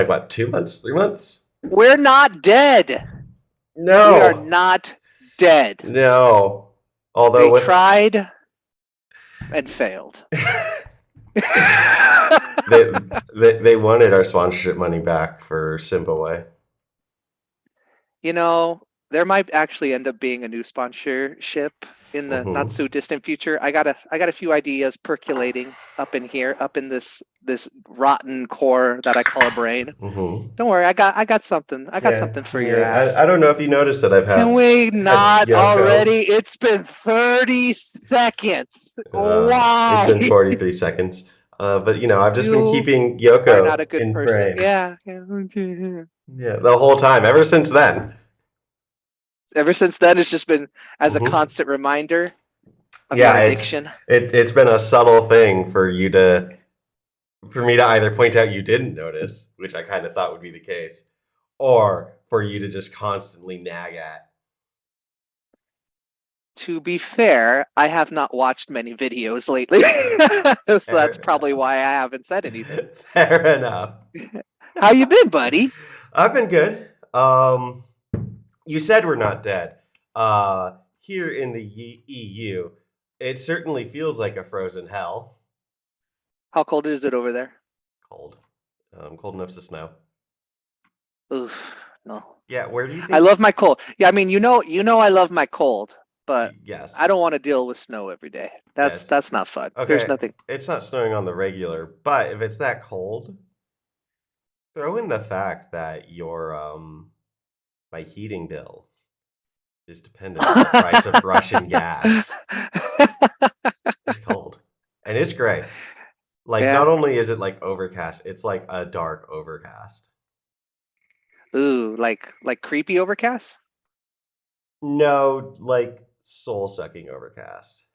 like, what, 2 months, 3 months? We're not dead. No. We are not dead. No. Although They tried and failed. they wanted our sponsorship money back for Simpaway. You know, there might actually end up being a new sponsorship in the not so distant future. I got a few ideas percolating up in here, up in this rotten core that I call a brain. Don't worry, I got something. I got something for your ass. I don't know if you noticed that I've had. Can we not already? It's been 30 seconds. Why? It's been 43 seconds. But I've just been keeping Yoko are not a good in person. frame. Yeah. Yeah, the whole time, ever since then. Ever since then, it's just been as a constant reminder of your addiction. It's been a subtle thing for me to either point out you didn't notice, which I kind of thought would be the case, or for you to just constantly nag at. To be fair, I have not watched many videos lately. So that's probably why I haven't said anything. Fair enough. How you been, buddy? I've been good. You said we're not dead. Here in the EU, it certainly feels like a frozen hell. How cold is it over there? Cold. Cold enough to snow. Oof, no. Yeah, where do you think? I love my cold. Yeah, I mean, you know I love my cold, but yes, I don't want to deal with snow every day. That's not fun. Okay. There's nothing. It's not snowing on the regular, but if it's that cold, throw in the fact that your my heating bill is dependent on the price of Russian gas. It's cold. And it's gray. Like, not only is it like overcast, it's like a dark overcast. Ooh, like creepy overcast? No, like soul-sucking overcast.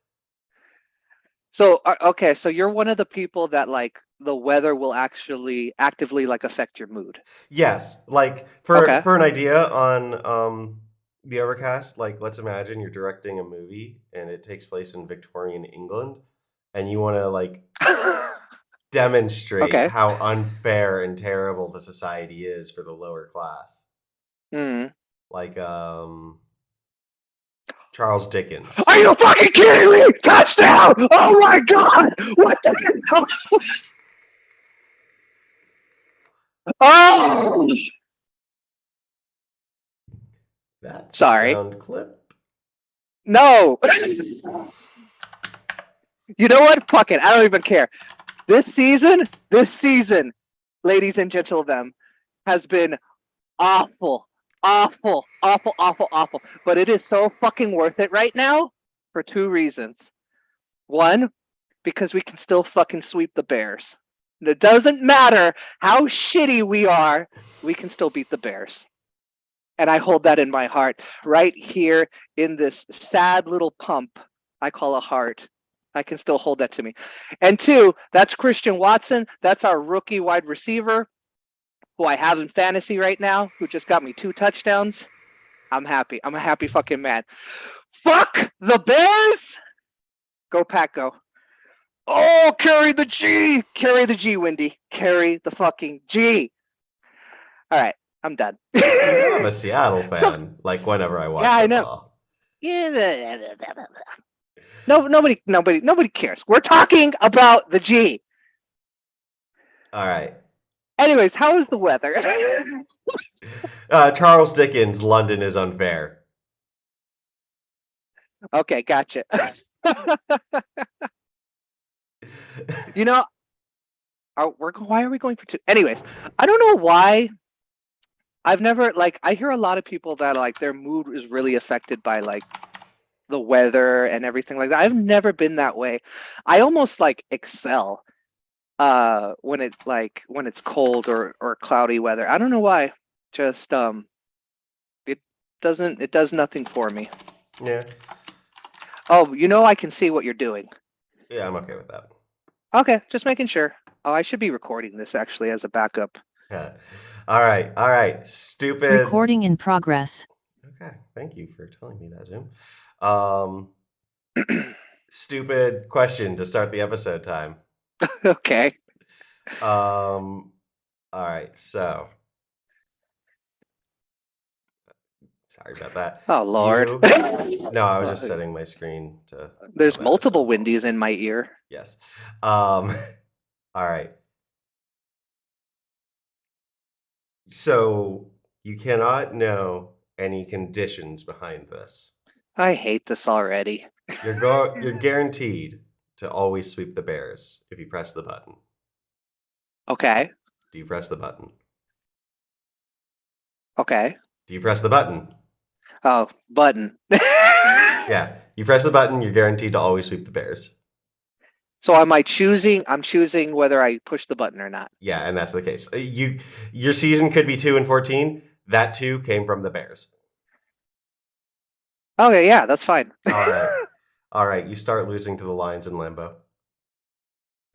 So, okay, so you're one of the people that like the weather will actually actively like affect your mood. Yes, like for an idea on the overcast, like let's imagine you're directing a movie and it takes place in Victorian England, and you want to like demonstrate how unfair and terrible the society is for the lower class. Like Charles Dickens. Are you fucking kidding me? Touchdown! Oh my god! What the hell? Oh! That's sorry. A sound clip. No. You know what? Fuck it. I don't even care. This season, ladies and gentlemen, has been awful. Awful. But it is so fucking worth it right now for two reasons. One, because we can still fucking sweep the Bears. It doesn't matter how shitty we are, we can still beat the Bears. And I hold that in my heart right here in this sad little pump I call a heart. I can still hold that to me. And two, that's Christian Watson. That's our rookie wide receiver who I have in fantasy right now, who just got me 2 touchdowns. I'm happy. I'm a happy fucking man. Fuck the Bears! Go Pack, go. Oh, carry the G! Carry the G, Wendy. Carry the fucking G. All right, I'm done. I'm a Seattle fan, like whenever I watch football. I know. Yeah. No, nobody cares. We're talking about the G. All right. Anyways, how is the weather? Charles Dickens' London is Unfair. Okay, gotcha. You know, why are we going for 2? Anyways, I don't know why. I've never I hear a lot of people that like their mood is really affected by like the weather and everything like that. I've never been that way. I almost like excel when it's cold or cloudy weather. I don't know why. Just it does nothing for me. Yeah. Oh, I can see what you're doing. Yeah, I'm okay with that. Okay, just making sure. Oh, I should be recording this actually as a backup. Yeah. All right. Stupid. Recording in progress. Okay, thank you for telling me that, Jim. Stupid question to start the episode time. Okay. All right, so sorry about that. Oh Lord. No, I was just setting my screen to There's format it for the multiple phone. Wendy's in my ear. Yes. All right. So you cannot know any conditions behind this. I hate this already. You're guaranteed to always sweep the Bears if you press the button. Okay. Do you press the button? Okay. Do you press the button? Oh, button. Yeah, you press the button, you're guaranteed to always sweep the Bears. So am I choosing? I'm choosing whether I push the button or not. Yeah, and that's the case. Your season could be 2-14. That 2 came from the Bears. Okay, yeah, that's fine. All right. All right, you start losing to the Lions in Lambeau.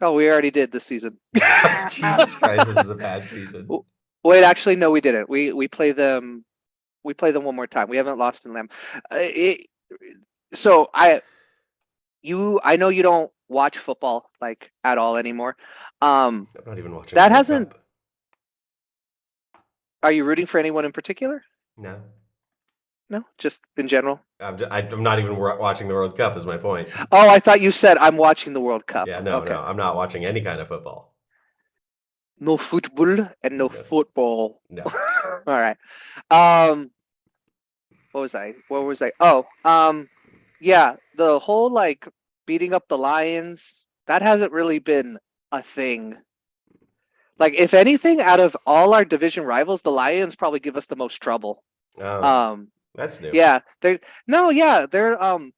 Oh, we already did this season. Jesus Christ, this is a bad season. Wait, actually, no, we didn't. We play them. We play them one more time. We haven't lost in Lamb. So I know you don't watch football like at all anymore. I'm not even watching That the World hasn't. Cup. Are you rooting for anyone in particular? No. No, just in general. I'm not even watching the World Cup is my point. Oh, I thought you said I'm watching the World Cup. Yeah, no, Okay. no, I'm not watching any kind of football. No football and no No. football. No. All right. What was I? Oh, yeah, the whole like beating up the Lions, that hasn't really been a thing. Like, if anything, out of all our division rivals, the Lions probably give us the most trouble. That's new. Yeah, they're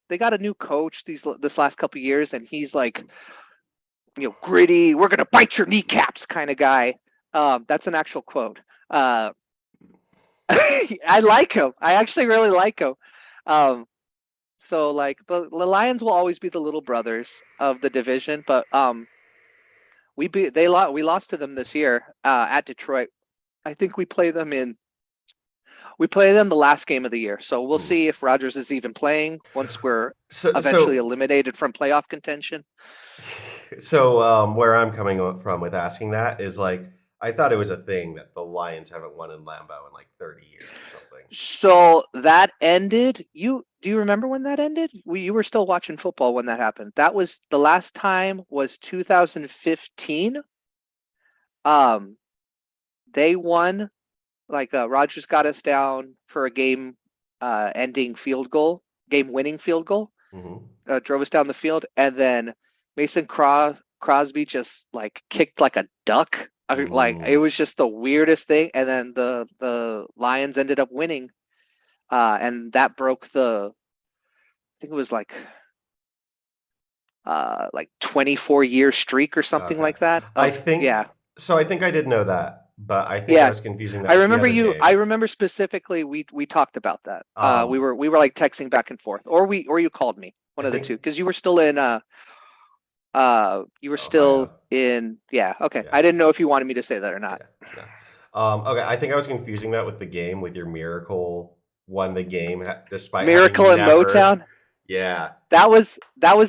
they got a new coach this last couple years, and he's like, gritty, we're gonna bite your kneecaps kind of guy. That's an actual quote. I like him. I actually really like him. So like the Lions will always be the little brothers of the division, but we lost to them this year at Detroit. I think we play them the last game of the year. So we'll see if Rodgers is even playing once we're eventually eliminated from playoff contention. So where I'm coming from with asking that is like I thought it was a thing that the Lions haven't won in Lambeau in like 30 years or something. So that ended. Do you remember when that ended? You were still watching football when that happened. That was the last time was 2015. They won. Like Rodgers got us down for a game ending field goal, game winning field goal. Mm-hmm. Drove us down the field, and then Mason Crosby just like kicked like a duck. Like, it was just the weirdest thing. And then the Lions ended up winning, and that broke I think it was like 24-year streak or something like that. I think. Yeah. So I think I did know that, but I think I was confusing that. I remember with the other game. I remember specifically we talked about that. We were like texting back and forth, or you called me, one of the two, because you were still in yeah, okay. Yeah. I didn't know if you wanted me to say that or not. Yeah. Okay, I think I was confusing that with the game with your Miracle won the game despite Miracle in Motown. Yeah. That was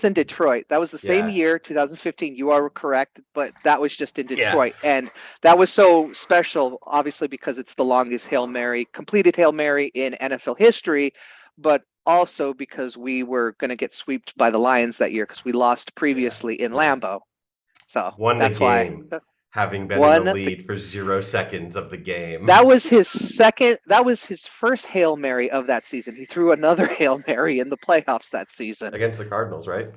in Detroit. That was the same year, 2015. You are correct, but that was just in Detroit. Yeah. And that was so special, obviously, because it's the longest completed Hail Mary in NFL history, but also because we were going to get swept by the Lions that year because we lost previously in Lambeau. So that's why. Having been in the lead for 0 seconds of the game. That was his first Hail Mary of that season. He threw another Hail Mary in the playoffs that season. Against the Cardinals, right?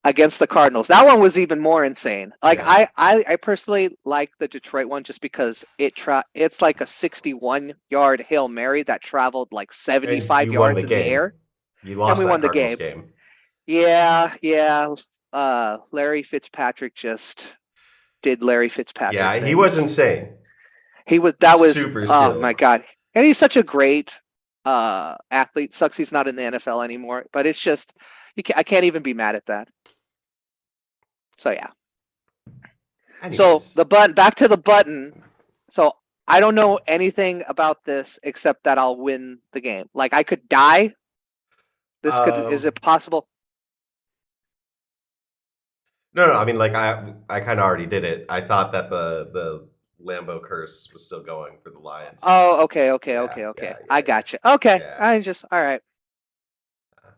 Against the Cardinals. That one was even more insane. Like, yeah. I personally like the Detroit one just because it's like a 61-yard Hail Mary that traveled like 75 yards in the air. You lost, and we won the game. Yeah. Larry Fitzpatrick just did Larry Fitzpatrick. Yeah, he was insane. That was super skilled. Oh my God. And he's such a great athlete. Sucks he's not in the NFL anymore, but it's just I can't even be mad at that. So yeah. Anyways. So back to the button. So I don't know anything about this except that I'll win the game. Like, I could die. Is it possible? No. I mean, like I kind of already did it. I thought that the Lambeau curse was still going for the Lions. Oh, okay. I got you. Okay, Yeah. I just all right. I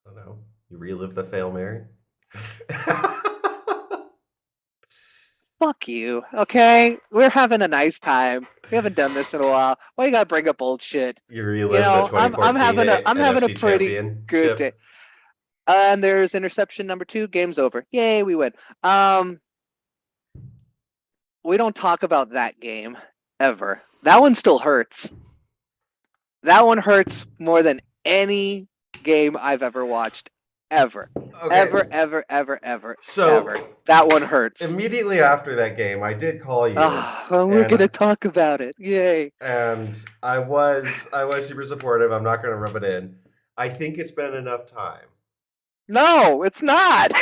don't know. You relive the fail Mary. Fuck you. Okay, we're having a nice time. We haven't done this in a while. Why you gotta bring up old shit? You relive the I'm 2014 having a NFC pretty good day. Championship. And there's interception number 2. Game's over. Yay, we win. We don't talk about that game ever. That one still hurts. That one hurts more than any game I've ever watched. Ever. Okay. Ever. So ever. That one hurts. immediately after that game, I did call you. We're gonna talk about it. Yay. And I was super supportive. I'm not gonna rub it in. I think it's been enough time. No, it's not.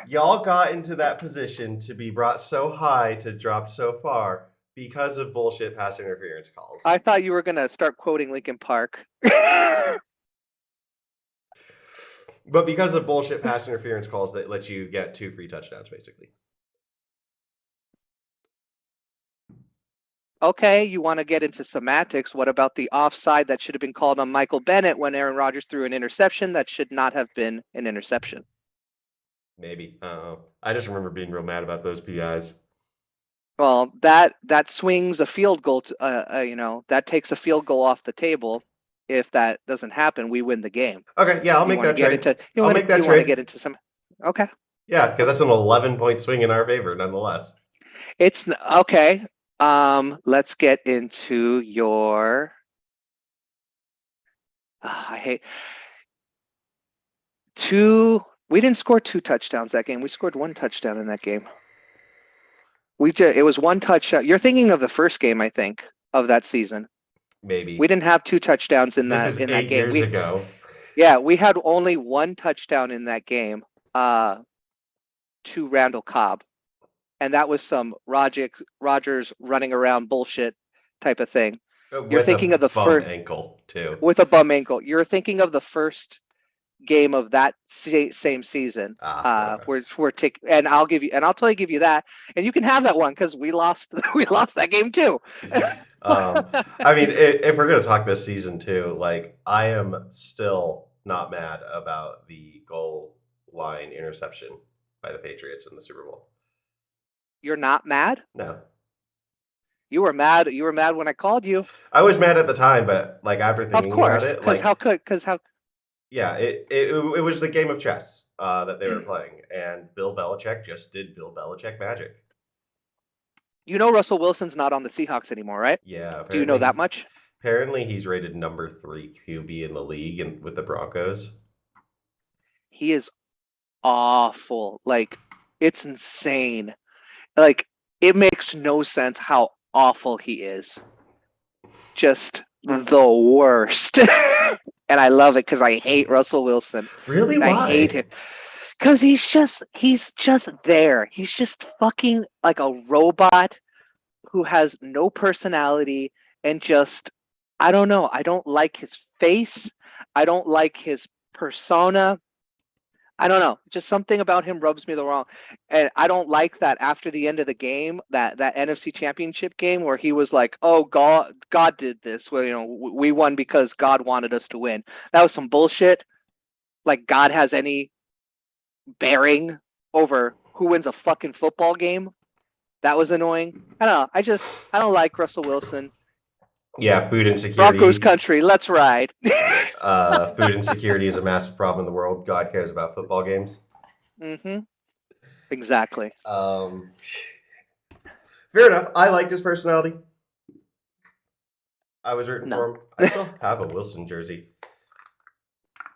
Y'all got into that position to be brought so high to drop so far because of bullshit pass interference calls. I thought you were gonna start quoting Linkin Park. But because of bullshit pass interference calls that let you get 2 free touchdowns, basically. Okay, you want to get into semantics. What about the offside that should have been called on Michael Bennett when Aaron Rodgers threw an interception that should not have been an interception? Maybe. I just remember being real mad about those PIs. Well, that swings a field goal. That takes a field goal off the table. If that doesn't happen, we win the game. Okay, yeah, I'll make that trade. You want to get into some? Okay. Yeah, because that's an 11-point swing in our favor, nonetheless. It's okay. Let's get into your. I hate 2. We didn't score 2 touchdowns that game. We scored 1 touchdown in that game. It was 1 touchdown. You're thinking of the first game, I think, of that season. Maybe we didn't have 2 touchdowns in that that game. Years ago. Yeah, we had only 1 touchdown in that game. To Randall Cobb, and that was some Rodgers running around bullshit type of thing. You're thinking of the first ankle too. With a bum ankle. You're thinking of the first game of that same season. And I'll totally give you that, and you can have that one because we lost that game too. I mean, if we're gonna talk this season too, like I am still not mad about the goal line interception by the Patriots in the Super Bowl. You're not mad? No. You were mad. You were mad when I called you. I was mad at the time, but like after thinking about it, Yeah, it was the game of chess that they were playing, and Bill Belichick just did Bill Belichick magic. You know Russell Wilson's not on the Seahawks anymore, right? Yeah. Do you know that much? Apparently, he's rated number 3 QB in the league and with the Broncos. He is awful. Like, it's insane. Like, it makes no sense how awful he is. Just the worst. And I love it because I hate Russell Wilson. Really? Why? I hate him. Because he's just there. He's just fucking like a robot who has no personality and just, I don't know. I don't like his face. I don't like his persona. I don't know. Just something about him rubs me the wrong. And I don't like that after the end of the game, that NFC Championship game where he was like, "Oh, God did this. Well, we won because God wanted us to win." That was some bullshit. Like God has any bearing over who wins a fucking football game. That was annoying. I don't know. I don't like Russell Wilson. Yeah, food insecurity. Broncos country, let's ride. Food insecurity is a massive problem in the world. God cares about football games. Mm-hmm. Exactly. Fair enough. I liked his personality. I was rooting for him. I still have a Wilson jersey.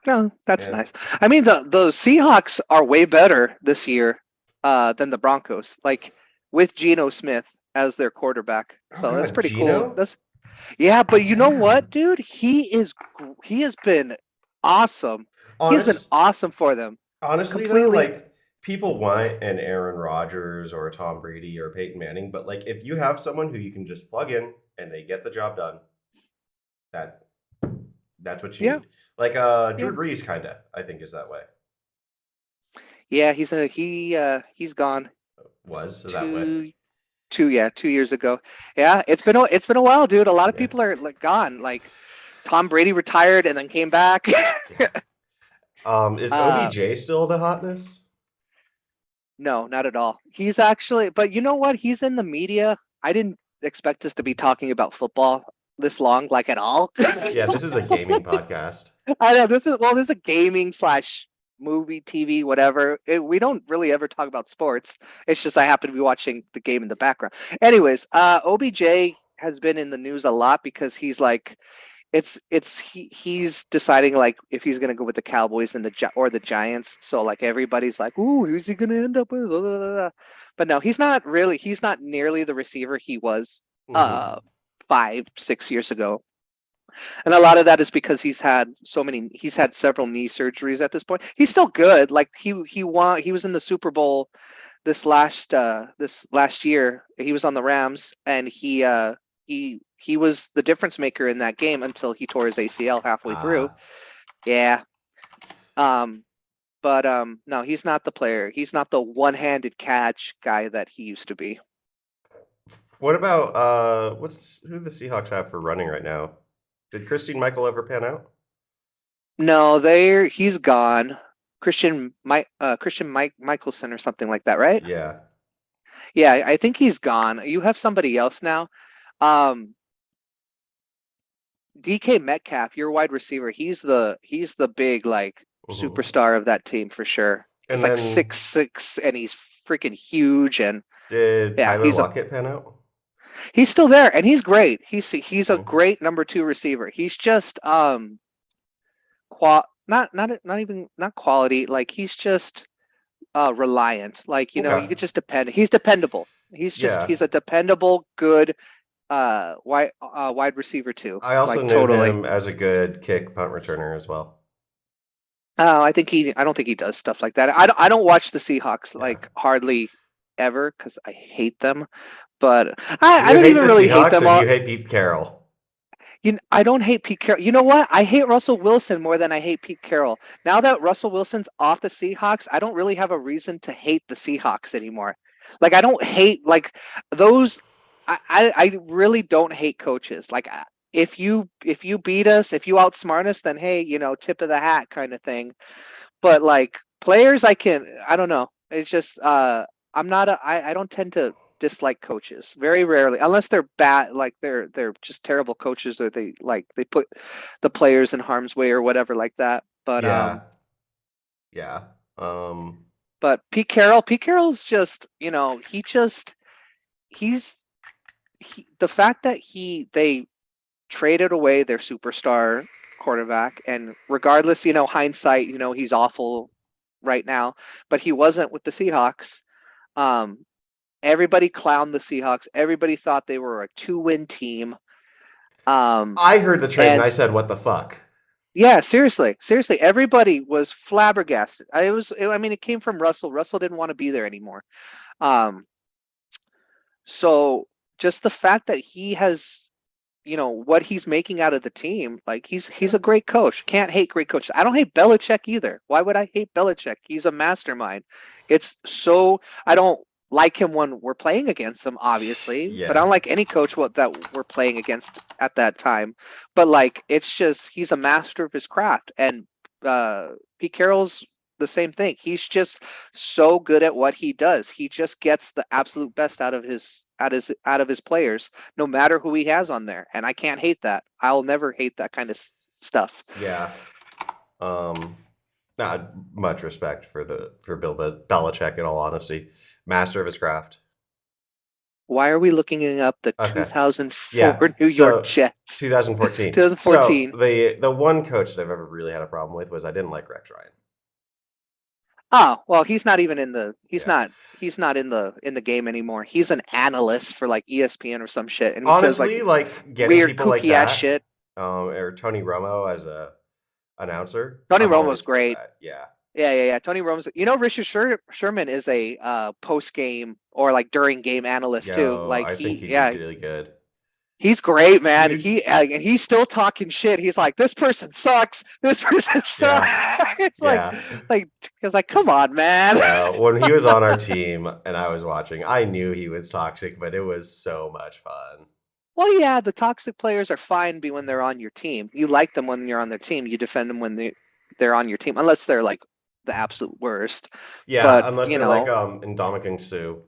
No, that's nice. I mean, the Seahawks are way better this year than the Broncos. Like with Geno Smith as their quarterback, so that's pretty cool. Yeah, but you know what, dude? He has been awesome. He's been awesome for them. Honestly, though, like people want an Aaron Rodgers or a Tom Brady or Peyton Manning, but like if you have someone who you can just plug in and they get the job done, that's what you need. Like Drew Brees, kind of, I think, is that way. Yeah, he's gone. Was that way? 2 years ago. Yeah, it's been a while, dude. A lot of Yeah. people are like gone. Like Tom Brady retired and then came back. Is uh, OBJ still the hotness? no, not at all. He's actually, but you know what? He's in the media. I didn't expect us to be talking about football this long, like at all. Yeah, this is a gaming podcast. I know this is a gaming slash movie, TV, whatever. We don't really ever talk about sports. It's just I happen to be watching the game in the background. Anyways, OBJ has been in the news a lot because he's like, he's deciding like if he's gonna go with the Cowboys and the Giants. So like everybody's like, ooh, who's he gonna end up with? Blah, blah, blah. But no, he's not really. He's not nearly the receiver he was Mhm. 5, 6 years ago. And a lot of that is because he's had several knee surgeries at this point. He's still good. Like he was in the Super Bowl this last year. He was on the Rams and he was the difference maker in that game until he tore his ACL halfway through. Ah. Yeah. But no, he's not the player. He's not the one-handed catch guy that he used to be. What about who the Seahawks have for running right now? Did Christine Michael ever pan out? No, he's gone. Christian Michelson or something like that, right? Yeah. Yeah, I think he's gone. You have somebody else now. DK Metcalf, your wide receiver, he's the big like Mhm. superstar of that team for sure. He's And like then 6'6" and he's freaking huge and did yeah, Tyler Lockett pan out? he's still there and he's great. He's a Mhm. great number 2 receiver. He's just not even not quality, like he's just reliant. Like, you Okay. could just depend. He's dependable. Yeah. He's a dependable, good wide receiver too. I also Like knew totally. him as a good kick punt returner as well. Oh, I don't think he does stuff like that. I don't watch the Seahawks Yeah. like hardly ever because I hate them. But Do I you don't hate even the really hate Seahawks them or do all. you hate Pete Carroll? I don't hate Pete Carroll. You know what? I hate Russell Wilson more than I hate Pete Carroll. Now that Russell Wilson's off the Seahawks, I don't really have a reason to hate the Seahawks anymore. Like I don't hate like those. I really don't hate coaches. Like if you beat us, if you outsmart us, then hey, tip of the hat kind of thing. But like players, I don't know. It's just I'm not I don't tend to dislike coaches very rarely unless they're bad, like they're just terrible coaches or they put the players in harm's way or whatever like that. But Yeah. Yeah. Um Pete Carroll's just, he's the fact that they traded away their superstar quarterback, and regardless, hindsight, he's awful right now, but he wasn't with the Seahawks. Um, Everybody clowned the Seahawks. Everybody thought they were a 2-win team. I heard the trade and And I said, "What the fuck?" yeah, seriously, everybody was flabbergasted. I mean, it came from Russell. Russell didn't want to be there anymore. Um, so just the fact that he has, what he's making out of the team, like he's a great coach. Can't hate great coaches. I don't hate Belichick either. Why would I hate Belichick? He's a mastermind. I don't like him when we're playing against him, obviously, but I Yeah. don't like any coach that we're playing against at that time. But like it's just he's a master of his craft, and Pete Carroll's the same thing. He's just so good at what he does. He just gets the absolute best out of his players, no matter who he has on there. And I can't hate that. I'll never hate that kind of stuff. Yeah. Not much respect for Bill Belichick in all honesty. Master of his craft. Why are we looking up the Okay. 2004 Yeah. New York Jets? 2014. So 2014. the one coach that I've ever really had a problem with was I didn't like Rex Ryan. Oh, well, he's not even in the Yeah. he's not in the game anymore. He's an analyst for like ESPN or some shit, and he says Honestly, like like getting weird people like kooky ass that, shit. or Tony Romo as a announcer, Tony I'm Romo's always for great. that. Yeah. Yeah. Tony Romo's. Richard Sherman is a post game or like during game analyst too. Yo, Like I think he'd be yeah, really good. He's great, man. Dude. And he's still talking shit. He's like, this person sucks. This person sucks. It's Yeah. it's like, come on, man. Yeah, when he was on our team and I was watching, I knew he was toxic, but it was so much fun. Well, yeah, the toxic players are fine when they're on your team. You like them when you're on their team. You defend them when they're on your team, unless they're like the absolute worst. Yeah, But unless they're like Indomitian Sue.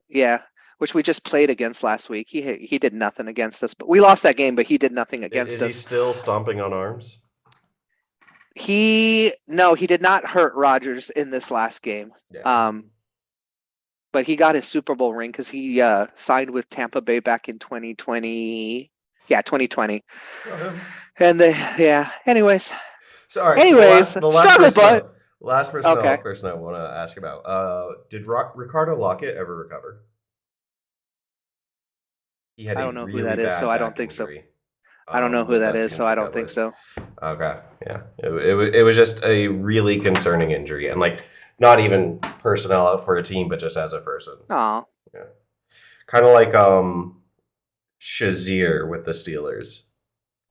yeah, which we just played against last week. He did nothing against us, but we lost that game. But he did nothing against Is us. he still stomping on arms? He did not hurt Rodgers in this last game. Yeah. But he got his Super Bowl ring because he signed with Tampa Bay back in 2020. Yeah, 2020. Okay. And anyways. So, all right. Anyways, so the last struggle, personnel, but last personnel okay. person I want to ask about. Did Ricardo Lockett ever recover? He had I a don't know who really that is, bad so I don't back think so. injury. I don't know who with that us is, so against I the don't think Cowboys. so. Okay, yeah, it was just a really concerning injury, and like not even personnel for a team, but just as a person. Oh, Yeah, kind of like Shazier with the Steelers.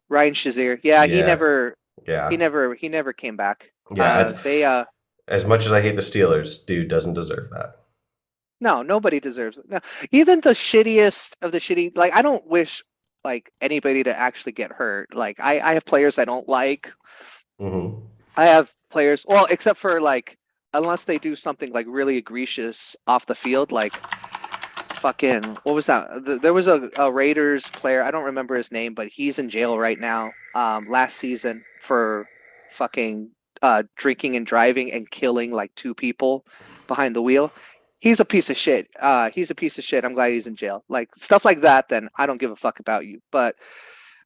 Ryan Shazier. Yeah, he Yeah, never came back. yeah. As much as I hate the Steelers, dude doesn't deserve that. No, nobody deserves it. No, even the shittiest of the shitty. Like, I don't wish like anybody to actually get hurt. Like, I have players I don't like. Mm-hmm. I have players, well, except for like, unless they do something like really egregious off the field, like fucking, what was that? There was a Raiders player, I don't remember his name, but he's in jail right now. Last season for fucking drinking and driving and killing like 2 people behind the wheel. He's a piece of shit. He's a piece of shit. I'm glad he's in jail. Like stuff like that, then I don't give a fuck about you. But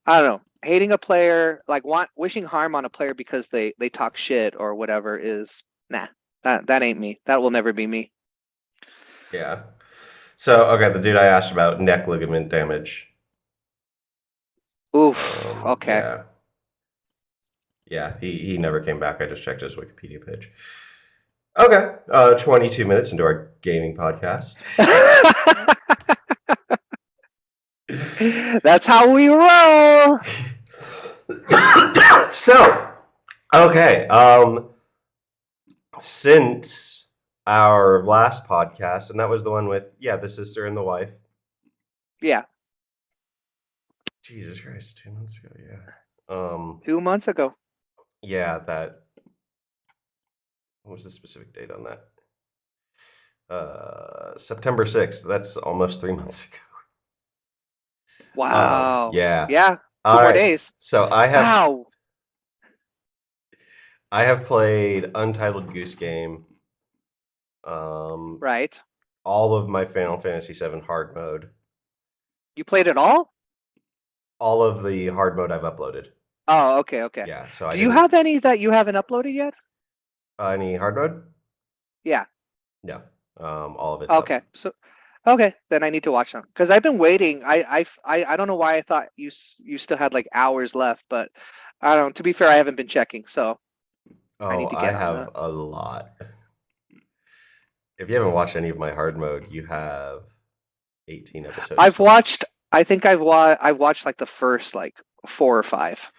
I don't know. Hating a player, like wishing harm on a player because they talk shit or whatever is nah. That ain't me. That will never be me. Yeah. So okay, the dude I asked about neck ligament damage. Oof. Okay. Yeah. Yeah, he never came back. I just checked his Wikipedia page. Okay, 22 minutes into our gaming podcast. That's how we roll. So, okay, since our last podcast, and that was the one with the sister and the wife. Yeah. Jesus Christ, 2 months ago. Yeah. 2 months ago. Yeah, that. What was the specific date on that? September 6th. That's almost 3 months ago. Wow. Yeah. Yeah. 2 All more right. days. So I have. Wow. I have played Untitled Goose Game. Right. All of my Final Fantasy VII hard mode. You played it all? All of the hard mode I've uploaded. Oh, okay, okay. Yeah. So do you have any that you haven't uploaded yet? Any hard mode? Yeah. No. All of it. Okay. So, okay, then I need to watch them because I've been waiting. I don't know why I thought you still had like hours left, but I don't know. To be fair, I haven't been checking, so I need to get on have that. a lot. If you haven't watched any of my hard mode, you have 18 episodes. I've watched. I think I've watched like the first like 4 or 5.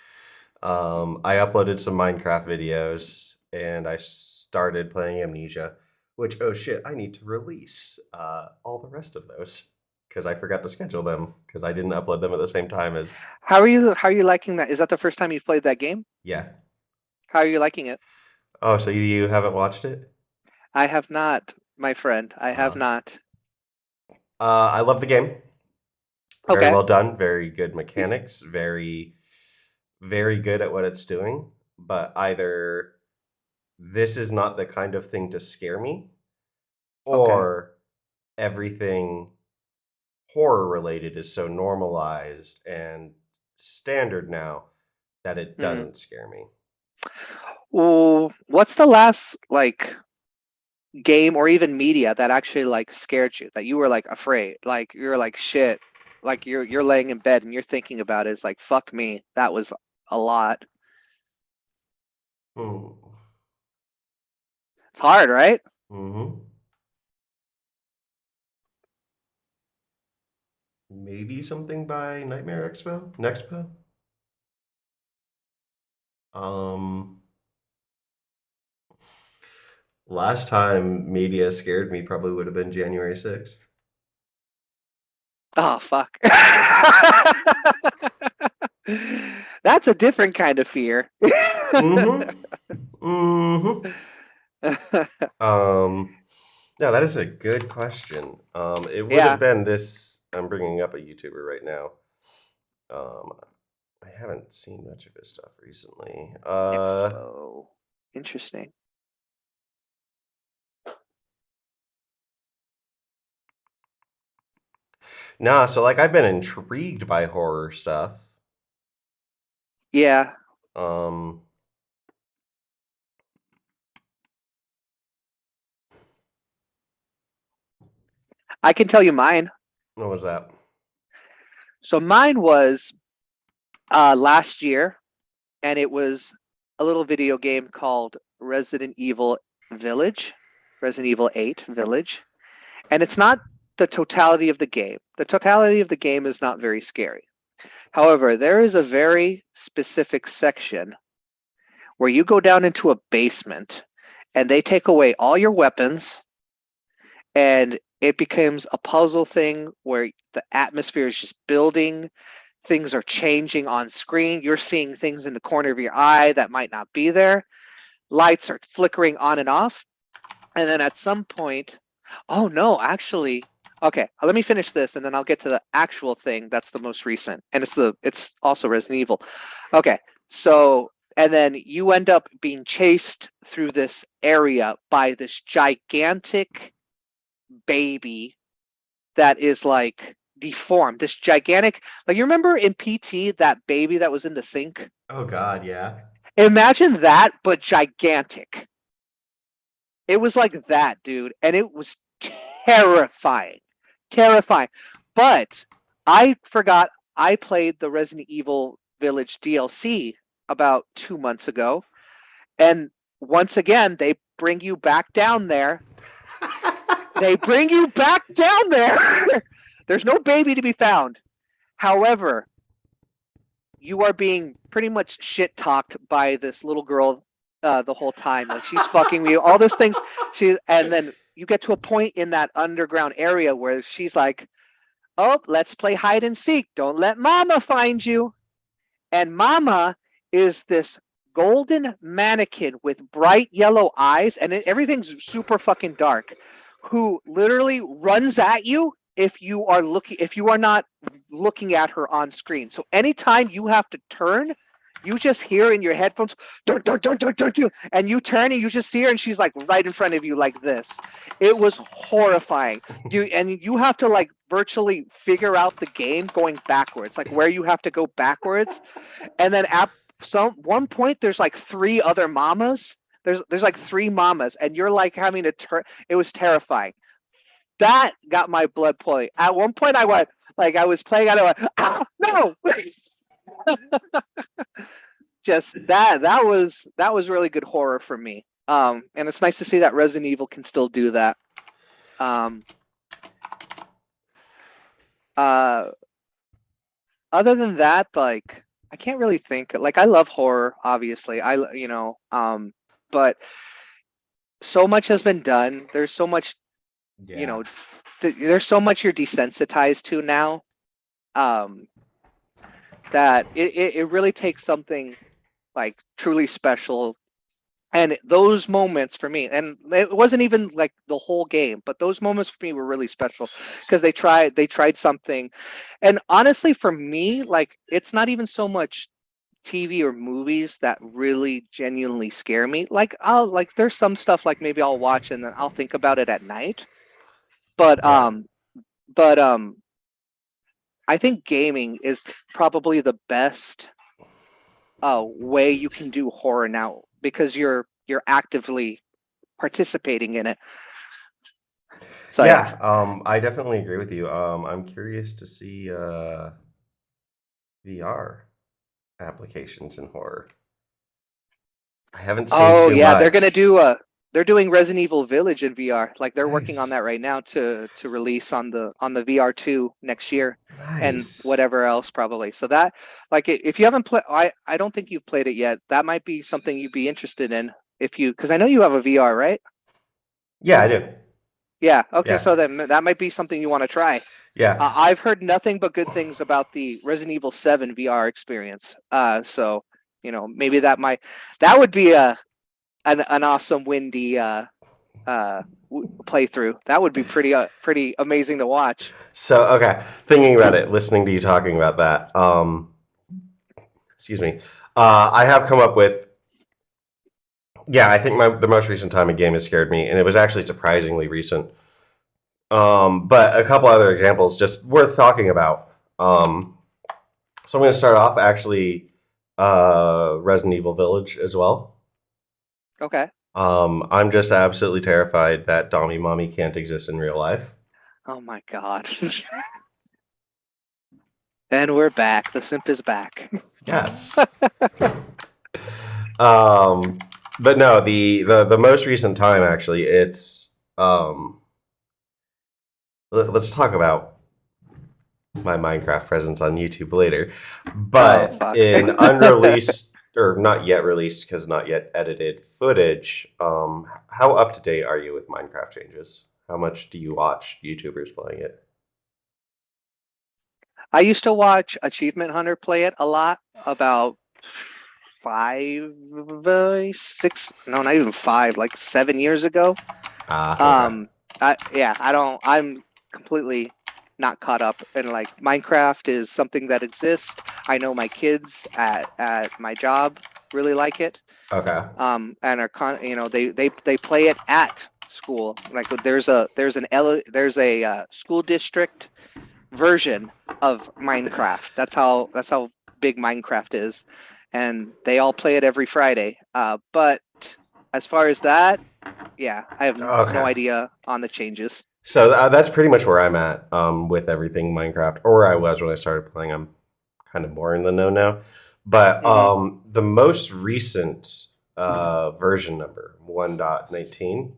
I uploaded some Minecraft videos and I started playing Amnesia, which oh shit, I need to release all the rest of those because I forgot to schedule them because I didn't upload them at the same time as. How are you liking that? Is that the first time you've played that game? Yeah. How are you liking it? Oh, so you haven't watched it? I have not, my friend. I have not. I love the game. Very Okay. well done. Very good mechanics. Very, very good at what it's doing. But either this is not the kind of thing to scare me, or everything horror related is so normalized and standard now that it doesn't scare me. Well, what's the last like game or even media that actually like scared you, that you were like afraid, like you're like shit, like you're laying in bed and you're thinking about it, it's like fuck me, that was a lot. It's hard, right? maybe something by Nightmare Expo, Nexpo. Um, last time media scared me probably would have been January 6th. Oh fuck. That's a different kind of fear. Mm-hmm. Mm-hmm. No, that is a good question. It would have Yeah. been this. I'm bringing up a YouTuber right now. Um, I haven't seen much of his stuff recently. Expo. Interesting. Nah, so like I've been intrigued by horror stuff. Yeah. Um, I can tell you mine. what was that? So mine was last year, and it was a little video game called Resident Evil Village, Resident Evil 8 Village. And it's not the totality of the game. The totality of the game is not very scary. However, there is a very specific section where you go down into a basement and they take away all your weapons, and it becomes a puzzle thing where the atmosphere is just building. Things are changing on screen. You're seeing things in the corner of your eye that might not be there. Lights are flickering on and off. And then at some point, oh no, actually, okay, let me finish this and then I'll get to the actual thing that's the most recent. And it's also Resident Evil. Okay, so and then you end up being chased through this area by this gigantic baby that is like deformed. This gigantic, like you remember in PT that baby that was in the sink? Oh God, yeah. Imagine that, but gigantic. It was like that, dude, and it was terrifying. Terrifying. But I forgot I played the Resident Evil Village DLC about 2 months ago, and once again they bring you back down there. They bring you back down there. There's no baby to be found. However, you are being pretty much shit talked by this little girl the whole time. Like she's fucking you, all those things. And then you get to a point in that underground area where she's like, "Oh, let's play hide and seek. Don't let Mama find you." And Mama is this golden mannequin with bright yellow eyes, and everything's super fucking dark, who literally runs at you if you are not looking at her on screen. So anytime you have to turn, you just hear in your headphones, dun, dun, dun, dun, dun, dun, and you turn and you just see her and she's like right in front of you like this. It was horrifying. You have to like virtually figure out the game going backwards, like where you have to go backwards. And then at one point there's like three other mamas. There's like three mamas, and you're like having to turn. It was terrifying. That got my blood boiling. At one point I went, like I was playing and I went, ah, no. Just that was really good horror for me. And it's nice to see that Resident Evil can still do that. Other than that, like I can't really think. Like I love horror, obviously. But so much has been done. There's so much, Yeah. there's so much you're desensitized to now. That it really takes something like truly special. And those moments for me, and it wasn't even like the whole game, but those moments for me were really special because they tried something. And honestly, for me, like it's not even so much TV or movies that really genuinely scare me. Like there's some stuff like maybe I'll watch and then I'll think about it at night. But Yeah. but I think gaming is probably the best way you can do horror now because you're actively participating in it. So yeah. I definitely agree with you. I'm curious to see VR applications in horror. I haven't seen Oh too yeah, they're gonna much. do they're doing Resident Evil Village in VR. Like they're working on Nice. that right now to release on the VR2 next year, and Nice. whatever else probably. So that like if you haven't played, I don't think you've played it yet. That might be something you'd be interested in if you, because I know you have a VR, right? Yeah, I do. Yeah. Okay. Yeah. So then that might be something you want to try. Yeah. I've heard nothing but good things about the Resident Evil 7 VR experience. So maybe that would be an awesome windy playthrough. That would be pretty amazing to watch. So, okay, thinking about it, listening to you talking about that, excuse me, I have come up with, yeah, I think the most recent time a game has scared me, and it was actually surprisingly recent. But a couple other examples just worth talking about. So I'm going to start off actually Resident Evil Village as well. Okay. I'm just absolutely terrified that Dommy Mommy can't exist in real life. Oh my god. And we're back. The simp is back. Yes. But no, the most recent time actually, it's let's talk about my Minecraft presence on YouTube later. But fuck. in unreleased or not yet released because not yet edited footage, how up to date are you with Minecraft changes? How much do you watch YouTubers playing it? I used to watch Achievement Hunter play it a lot about 6, no, not even 5, like 7 years ago. Okay. I'm completely not caught up, and like Minecraft is something that exists. I know my kids at my job really like it. Okay. And are they play it at school. Like there's a school district version of Minecraft. That's how big Minecraft is, and they all play it every Friday. But as far as that, yeah, I have no idea on the changes. So that's pretty much where I'm at with everything Minecraft, or where I was when I started playing. I'm kind of more in the know now. But the most recent version number 1.19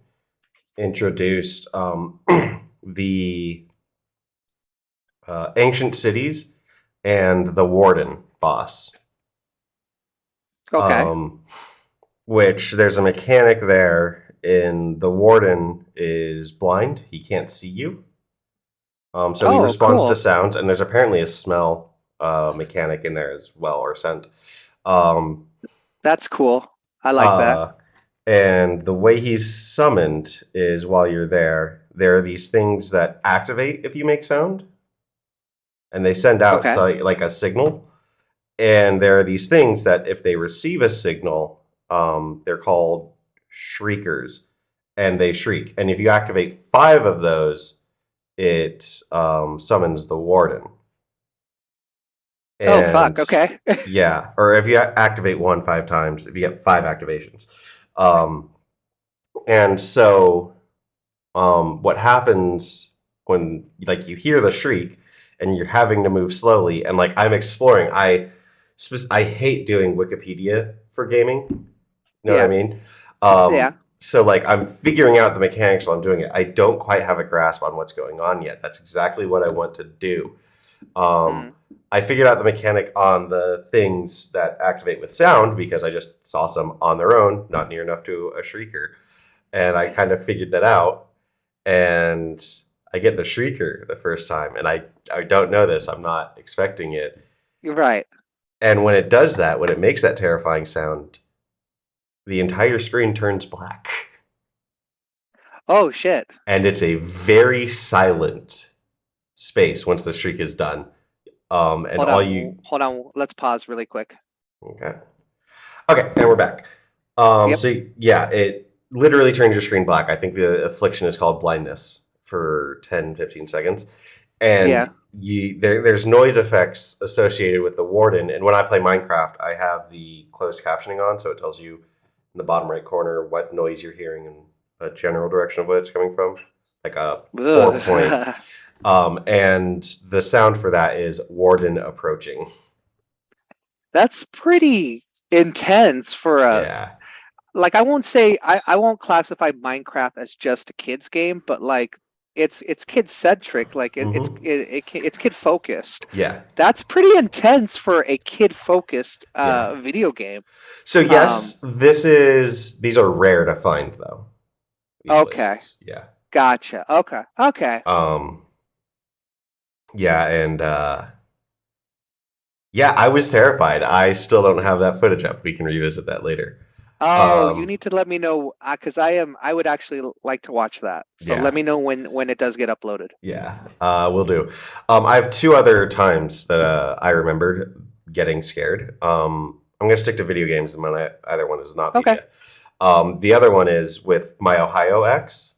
introduced the ancient cities and the warden boss. Okay. Which there's a mechanic there in the warden is blind. He can't see you. So he responds to sounds, and there's apparently a smell mechanic in there as well, or scent. That's cool. I like that. And the way he's summoned is while you're there are these things that activate if you make sound, and they send out like a signal. And there are these things that if they receive a signal, they're called shriekers, and they shriek. And if you activate 5 of those, it summons the warden. And, oh fuck! Okay. Yeah, or if you activate 1 5 times, if you get 5 activations, and so what happens when like you hear the shriek and you're having to move slowly, and like I'm exploring, I hate doing Wikipedia for gaming. You know what I mean? Yeah. So like I'm figuring out the mechanics while I'm doing it. I don't quite have a grasp on what's going on yet. That's exactly what I want to do. I figured out the mechanic on the things that activate with sound because I just saw some on their own, not near enough to a shrieker. And I kind of figured that out. And I get the shrieker the first time, and I don't know this. I'm not expecting it. You're right. And when it does that, when it makes that terrifying sound, the entire screen turns black. Oh shit. And it's a very silent space once the shriek is done. And hold on, let's pause really quick. Okay, and we're back. So yeah, it literally turns your screen black. I think the affliction is called blindness for 10-15 seconds. And there's noise effects associated with the warden. And when I play Minecraft, I have the closed captioning on, so it tells you in the bottom right corner what noise you're hearing and a general direction of what it's coming from, like a 4-point. And the sound for that is warden approaching. That's pretty intense for a. Yeah. like I won't say I won't classify Minecraft as just a kids game, but like it's kid centric. Like Hmm. it's kid focused. Yeah. That's pretty intense for a kid focused Yeah. video game. So Um, yes, these are rare to find though. These okay, places. Yeah. gotcha. Okay, okay. Um yeah, and yeah, I was terrified. I still don't have that footage up. We can revisit that later. Oh, you Um need to let me know because I would actually like to watch that. So let yeah. me know when it does get uploaded. Yeah. We'll do. I have two other times that I remembered getting scared. I'm gonna stick to video games, and my other one is not Okay, media. The other one is with my Ohio ex.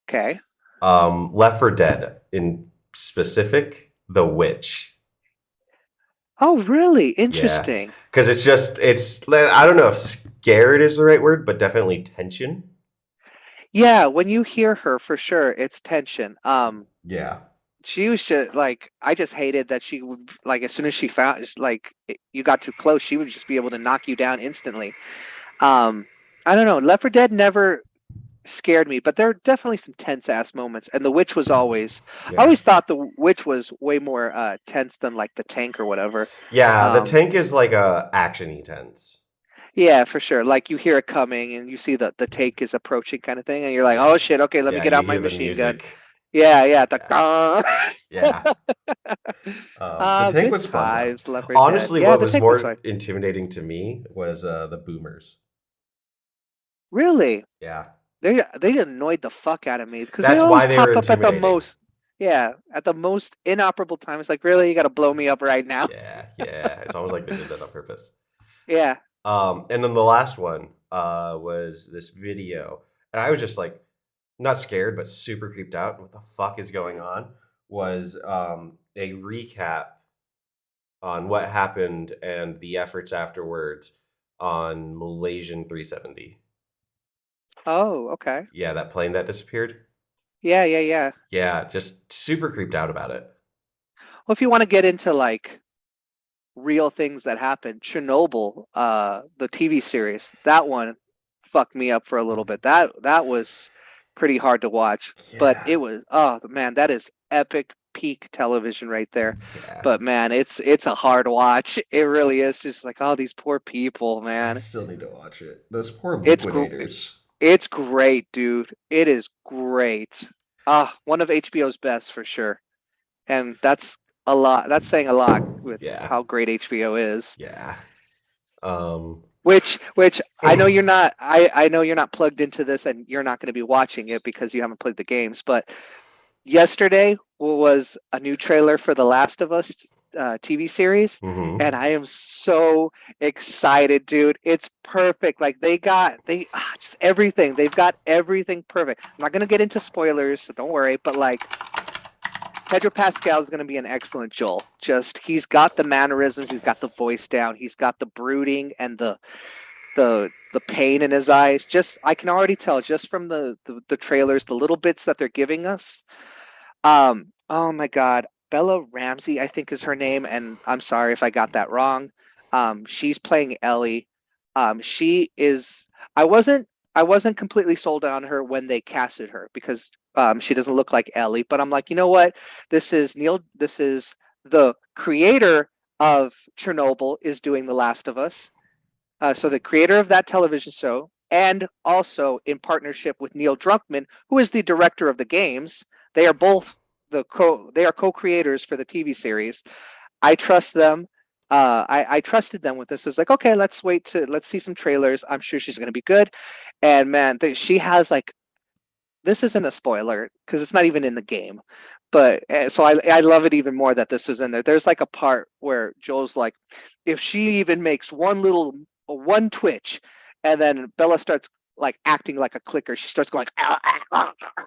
okay. Left for Dead in specific, The Witch. Oh, really? Yeah, Interesting. because it's I don't know if scared is the right word, but definitely tension. Yeah, when you hear her, for sure, it's tension. Yeah, She was just like, I just hated that she would like as soon as she found like you got too close, she would just be able to knock you down instantly. Um, I don't know. Left 4 Dead never scared me, but there are definitely some tense ass moments. And the witch was always, I yeah, always thought the witch was way more tense than like the tank or whatever. yeah. The Um, tank is like a action-y tense. yeah, for sure. Like you hear it coming and you see the tank is approaching kind of thing, and you're like, oh Yeah, shit, okay, let me yeah. get You out my hear the machine gun. music. Yeah, yeah. Yeah, yeah. The tank Good was fun though. times, Left 4 Dead. Honestly, Yeah, what the was tank was fine. more intimidating to me was the boomers. Really? Yeah, They annoyed the fuck out of me because they that's always why they were pop up at the intimidating. most, yeah, at the most inoperable times. Like, really, you got to blow me up right now? Yeah, yeah. It's almost like they did that on purpose. Yeah. And then the last one was this video, and I was just like not scared, but super creeped out. What the fuck is going on? Was a recap on what happened and the efforts afterwards on Malaysian 370. Oh, okay. Yeah, that plane that disappeared. Yeah, yeah, yeah. Yeah, just super creeped out about it. Well, if you want to get into like real things that happened, Chernobyl, the TV series, that one fucked me up for a little bit. That was pretty hard to watch, but Yeah, it was, oh man, that is epic peak television right there. yeah. But man, it's a hard watch. It really is. Just like, oh, these poor people, I man. still need to watch it. Those poor It's liquidators. it's great, dude. It is great. Ah, one of HBO's best for sure. And that's a lot. That's saying a lot with Yeah, how great HBO is. yeah. Um, Which I know you're not. I know you're not plugged into this, and you're not going to be watching it because you haven't played the games. But yesterday was a new trailer for The Last of Us TV series, and mhm. I am so excited, dude. It's perfect. Like just everything. They've got everything perfect. I'm not gonna get into spoilers, so don't worry. But like Pedro Pascal is going to be an excellent Joel. Just he's got the mannerisms, he's got the voice down, he's got the brooding and the pain in his eyes. Just I can already tell just from the trailers, the little bits that they're giving us. Oh my God, Bella Ramsey, I think is her name, and I'm sorry if I got that wrong. She's playing Ellie. She is. I wasn't. I wasn't completely sold on her when they casted her because she doesn't look like Ellie. But I'm like, you know what? This is Neil. This is the creator of Chernobyl is doing The Last of Us. So the creator of that television show, and also in partnership with Neil Druckmann, who is the director of the games. They are both they are co-creators for the TV series. I trust them. I trusted them with this. It's like, okay, let's see some trailers. I'm sure she's gonna be good. And man, she has like, this isn't a spoiler because it's not even in the game. But so I love it even more that this was in there. There's like a part where Joel's like, if she even makes one twitch, and then Bella starts like acting like a clicker. She starts going, "Ah, ah, ah, ah,"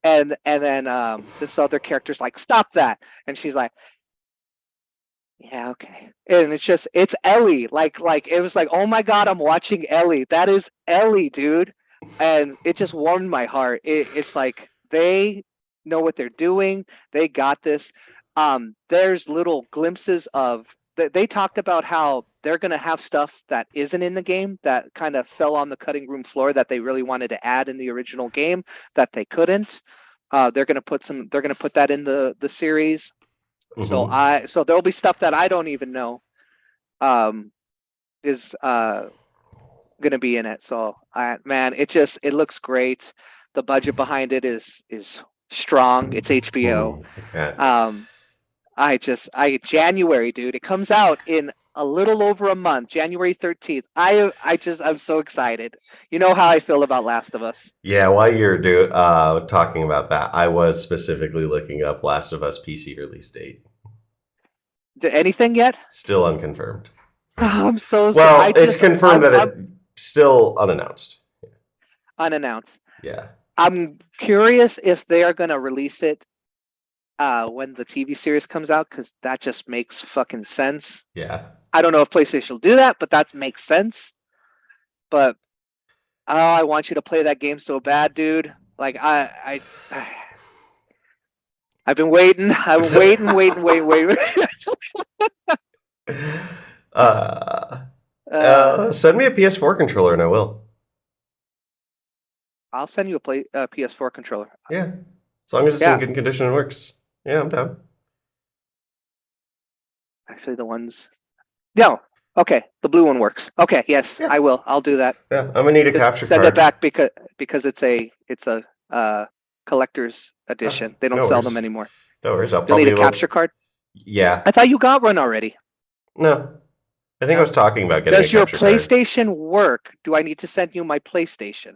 and then this other character's like, stop that, and she's like, yeah, okay. And it's Ellie. Like it was like, oh my God, I'm watching Ellie. That is Ellie, dude. And it just warmed my heart. It's like they know what they're doing. They got this. There's little glimpses of they talked about how they're going to have stuff that isn't in the game that kind of fell on the cutting room floor that they really wanted to add in the original game that they couldn't. They're going to put that in the series. Mhm. So there'll be stuff that I don't even know is going to be in it. So man, it looks great. The budget behind it is strong. It's HBO. Okay. January, dude. It comes out in a little over a month, January 13th. I'm so excited. You know how I feel about Last of Us. Yeah, while you're talking about that, I was specifically looking up Last of Us PC release date. Anything yet? Still unconfirmed. I'm so Well, it's confirmed that I'm it's still unannounced. unannounced. Yeah. I'm curious if they are going to release it when the TV series comes out, because that just makes fucking sense. Yeah. I don't know if PlayStation will do that, but that makes sense. But I want you to play that game so bad, dude. Like I've been waiting. I'm waiting. uh, uh, send me a PS4 controller and I will. I'll send you a PS4 controller. Yeah. As long as it's in Yeah. good condition and works. Yeah, I'm down. Actually, the ones. No. Okay, the blue one works. Okay, yes, Yeah. I will. I'll do that. Yeah, I'm gonna need a Just capture send card. it back because it's a collector's edition. They don't no sell worries. them anymore. No worries. I'll You'll probably need a capture card. Yeah. I thought you got one already. No. I think No? I was talking about getting Does a your capture card. PlayStation work? Do I need to send you my PlayStation?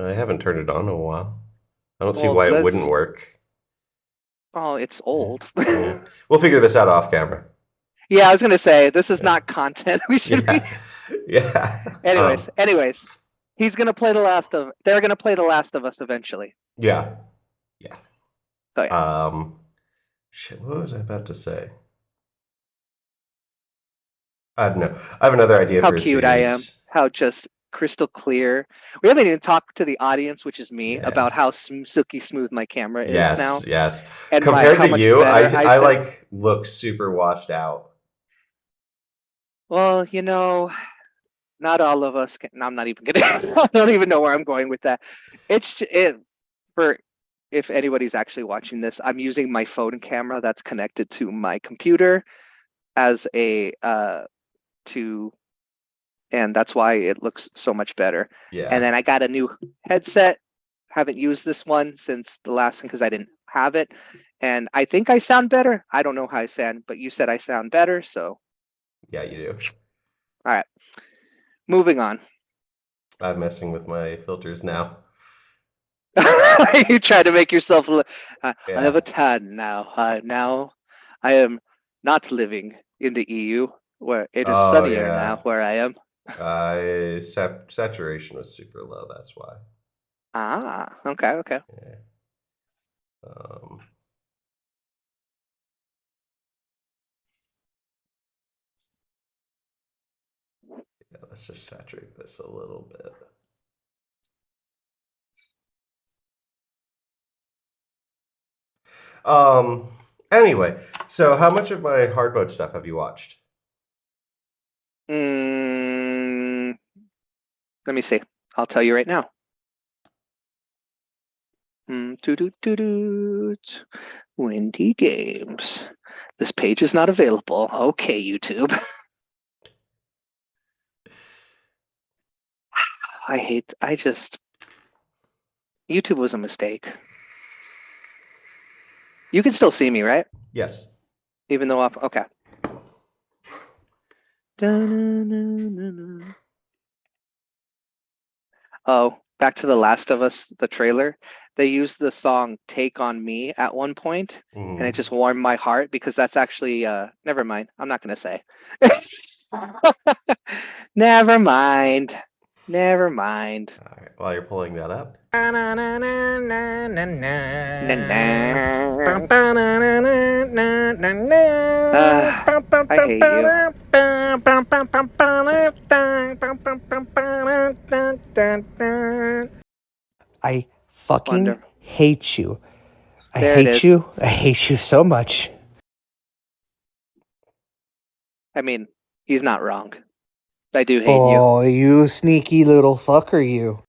I haven't turned it on in a while. I don't see Well, why it wouldn't work. Oh, it's old. Yeah. We'll figure this out off camera. Yeah, I was gonna say this is not content. We should be. Yeah. Anyways, he's gonna play They're gonna play The Last of Us eventually. Yeah. Yeah. Oh, yeah. Shit, what was I about to say? I don't know. I have another idea How for a cute I am. series. How just crystal clear. We haven't even talked to the audience, which is me, Yeah. about how silky smooth my camera is now. Yes. And compared how to much you, better I like look super washed out. Well, not all of us can. No, I'm not even gonna. I don't even know where I'm going with that. For if anybody's actually watching this, I'm using my phone camera that's connected to my computer as and that's why it looks so much better. Yeah. And then I got a new headset. Haven't used this one since the last one because I didn't have it. And I think I sound better. I don't know how I sound, but you said I sound better, so. Yeah, you do. All right. Moving on. I'm messing with my filters now. You try to make yourself I Yeah. have a tan now. Now I am not living in the EU where it is sunnier now where I am. Saturation was super low, that's why. Okay. Yeah. Yeah, let's just saturate this a little bit. Anyway, so how much of my hard mode stuff have you watched? Let me see. I'll tell you right now. Windy Games. This page is not available. Okay, YouTube. YouTube was a mistake. You can still see me, right? Yes. Even though okay. Oh, back to The Last of Us, the trailer. They used the song Take on Me at one point, and it just warmed my heart because that's actually never mind. I'm not gonna say. Never mind. All right, while you're pulling that up. I hate you. I fucking Wonderful. hate you. I There it hate is. you. I hate you so much. I mean, he's not wrong. I do hate you. Oh, you sneaky little fucker, you.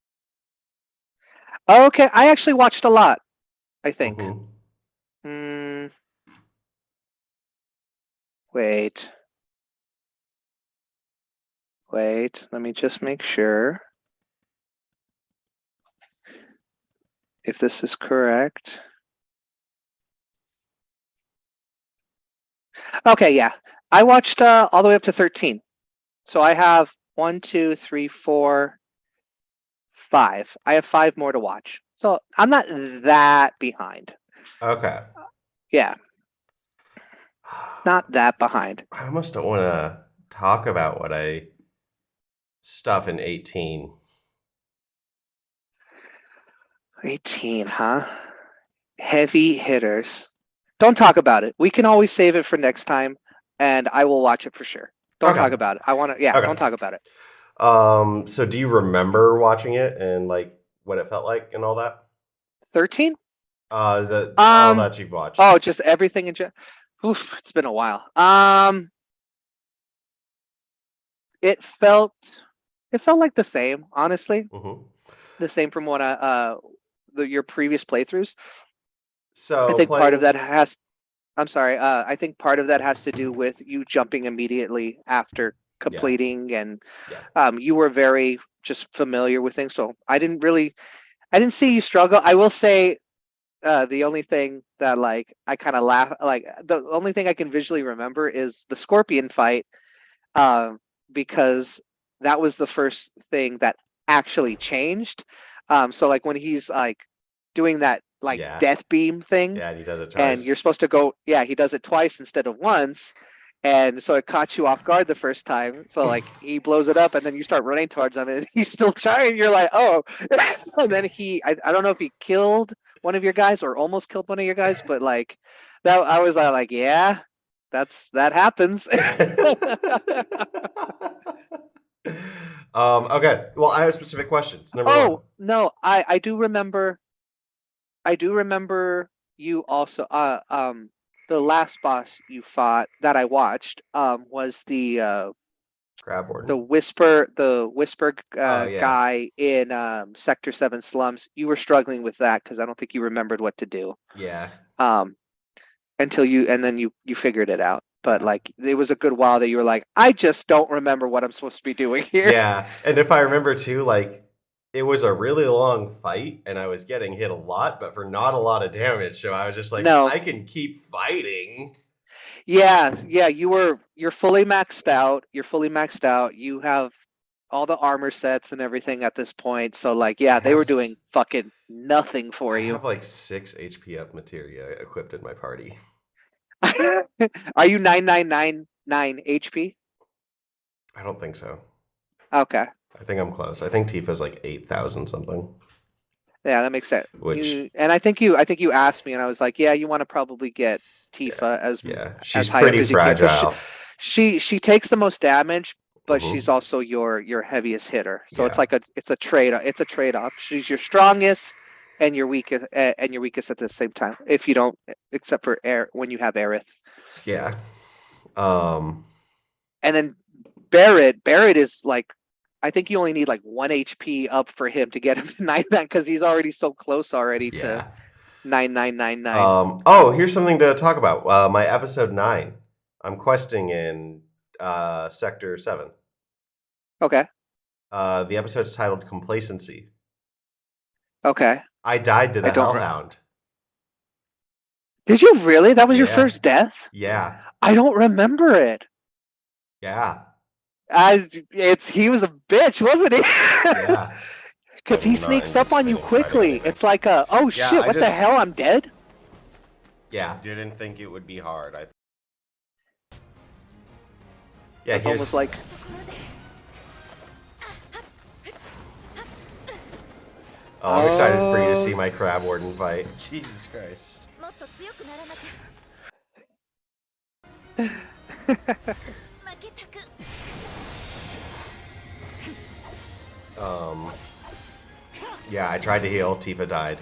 Oh, okay, I actually watched a lot, I think. Mhm. Wait. Wait, let me just make sure if this is correct. Okay, yeah. I watched all the way up to 13. So I have 1, 2, 3, 4, 5. I have 5 more to watch. So I'm not that behind. Okay. Yeah, not that behind. I almost don't want to talk about what I stuff in 18. 18, huh? Heavy hitters. Don't talk about it. We can always save it for next time, and I will watch it for sure. Don't Okay. talk about it. I want to, yeah, Okay. don't talk about it. So do you remember watching it and like what it felt like and all that? 13? All Um, that you've watched. Oh, just everything in general. Oof, it's been a while. It felt like the same, honestly. Hmm. The same from what your previous playthroughs. So I think part of playing. that has. I'm sorry. I think part of that has to do with you jumping immediately after completing, and Yeah. you were very just familiar with things. So I didn't see you struggle. I will say, the only thing that like I kind of laugh, like the only thing I can visually remember is the scorpion fight, because that was the first thing that actually changed. So like when he's like doing that like Yeah. death beam thing, Yeah, and he does it and you're twice. supposed to go, yeah, he does it twice instead of once. And so it caught you off guard the first time. So like he blows it up and then you start running towards him and he's still trying. You're like, oh. And then I don't know if he killed one of your guys or almost killed one of your guys, but like that I was like, yeah, that happens. Okay. Well, I have specific questions. Number one. Oh no, I do remember. I do remember you also. The last boss you fought that I watched was Crab warden. the whisper Oh, yeah. guy in Sector 7 slums. You were struggling with that because I don't think you remembered what to do. Yeah. Until then you figured it out. But like it was a good while that you were like, I just don't remember what I'm supposed to be doing here. Yeah. And if I remember too, like it was a really long fight and I was getting hit a lot, but for not a lot of damage. So I was just like, No. I can keep fighting. Yeah, you're fully maxed out. You're fully maxed out. You have all the armor sets and everything at this point. So like, yeah, they were doing fucking nothing for I you. have like 6 HP up materia equipped in my party. Are you 9999 HP? I don't think so. Okay. I think I'm close. I think Tifa's like 8,000 something. Yeah, that makes sense. Which And I think you asked me, and I was like, yeah, you want to probably get Tifa as she's high up pretty as you can, 'cause fragile. she takes the most damage, but Mhm. she's also your heaviest hitter. So Yeah. it's like it's a trade off. She's your strongest and your weakest at the same time. If you don't, except for when you have Aerith. Yeah. And then Barrett is like, I think you only need like 1 HP up for him to get him to 99 because he's already so close already to 9999. Oh, here's something to talk about. My episode 9. I'm questing in Sector 7. Okay. The episode's titled Complacency. Okay. I died to the I don't Hellhound. Did you really? That was your Yeah. first death? Yeah. I don't remember it. Yeah. He was a bitch, wasn't he? Yeah. Because he I'm not sneaks up on you anticipating fighting quickly. anything. It's like oh Yeah, shit, I what the just- hell? I'm dead? Yeah. Didn't think it would be hard. Yeah, It's almost like Oh, I'm excited for you to see my Crab Warden fight. Jesus Christ. Yeah, I tried to heal. Tifa died.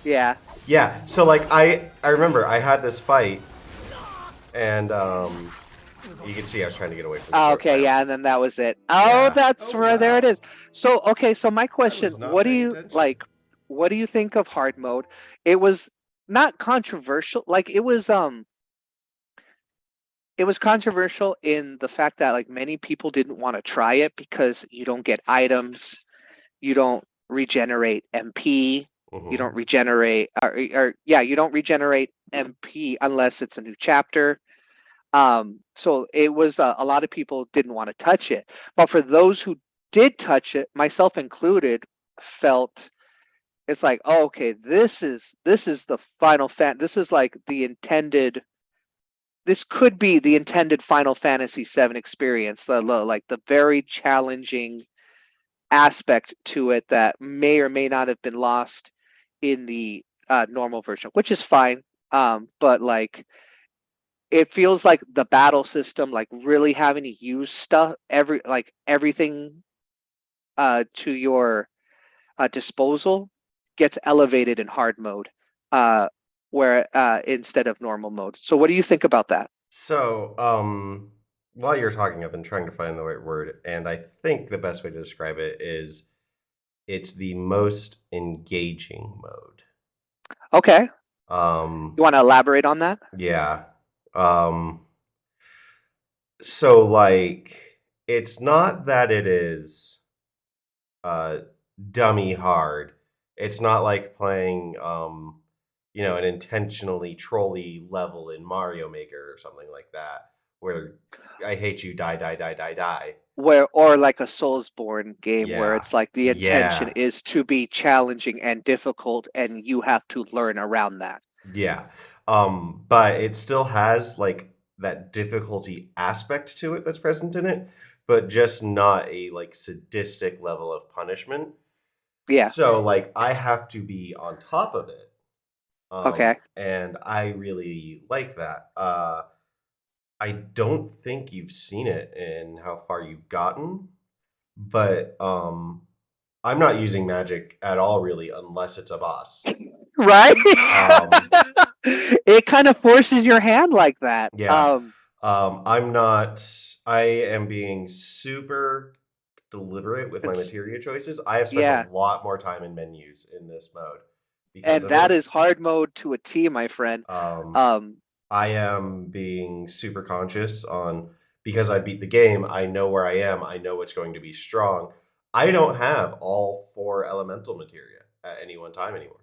yeah. Yeah, so like I remember I had this fight, and You can see I was trying to get away from the Oh, short okay, round. yeah, and then that was it. Oh, Yeah. that's Oh, where there it is. wow. So, okay, so my question, not what do paying you attention. like? What do you think of hard mode? It was not controversial. Like it was controversial in the fact that like many people didn't want to try it because you don't get items, you don't regenerate MP, you don't Mhm. regenerate or yeah, you don't regenerate MP unless it's a new chapter. So it was a lot of people didn't want to touch it, but for those who did touch it, myself included, felt it's like, oh, okay, this is the final this is like the intended, this could be the intended Final Fantasy VII experience, like the very challenging aspect to it that may or may not have been lost in the normal version, which is fine. But like it feels like the battle system, like really having to use stuff everything to your disposal gets elevated in hard mode, uh, where instead of normal mode. So what do you think about that? So, while you're talking, I've been trying to find the right word, and I think the best way to describe it is it's the most engaging mode. Okay, Um, you want to elaborate on that? yeah. Um, so like it's not that it is uh dummy hard. It's not like playing an intentionally trolly level in Mario Maker or something like that where I hate you die die die die die. Where or like a Soulsborne game where Yeah. it's like the intention Yeah. is to be challenging and difficult, and you have to learn around that. Yeah. But it still has like that difficulty aspect to it that's present in it, but just not a like sadistic level of punishment. Yeah. So like I have to be on top of it. Okay. And I really like that. I don't think you've seen it in how far you've gotten, but I'm not using magic at all really unless it's a boss. Right. Um, It kind of forces your hand like that. yeah. I'm not. I am being super deliberate with my It's materia choices. I have spent a yeah, lot more time in menus in this mode because and of that it. is hard mode to a T, my friend. Um, Um, I am being super conscious on because I beat the game. I know where I am. I know what's going to be strong. I don't have all four elemental materia at any one time anymore.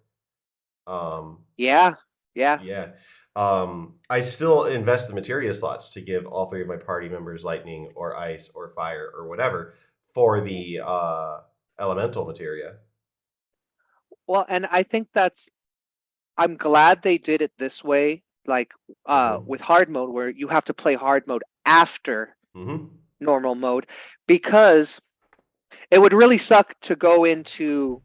Um, yeah, yeah. Yeah. I still invest the materia slots to give all three of my party members lightning or ice or fire or whatever for the elemental materia. Well, and I think I'm glad they did it this way, like Hmm. with hard mode, where you have to play hard mode after Hmm. normal mode, because it would really suck to go into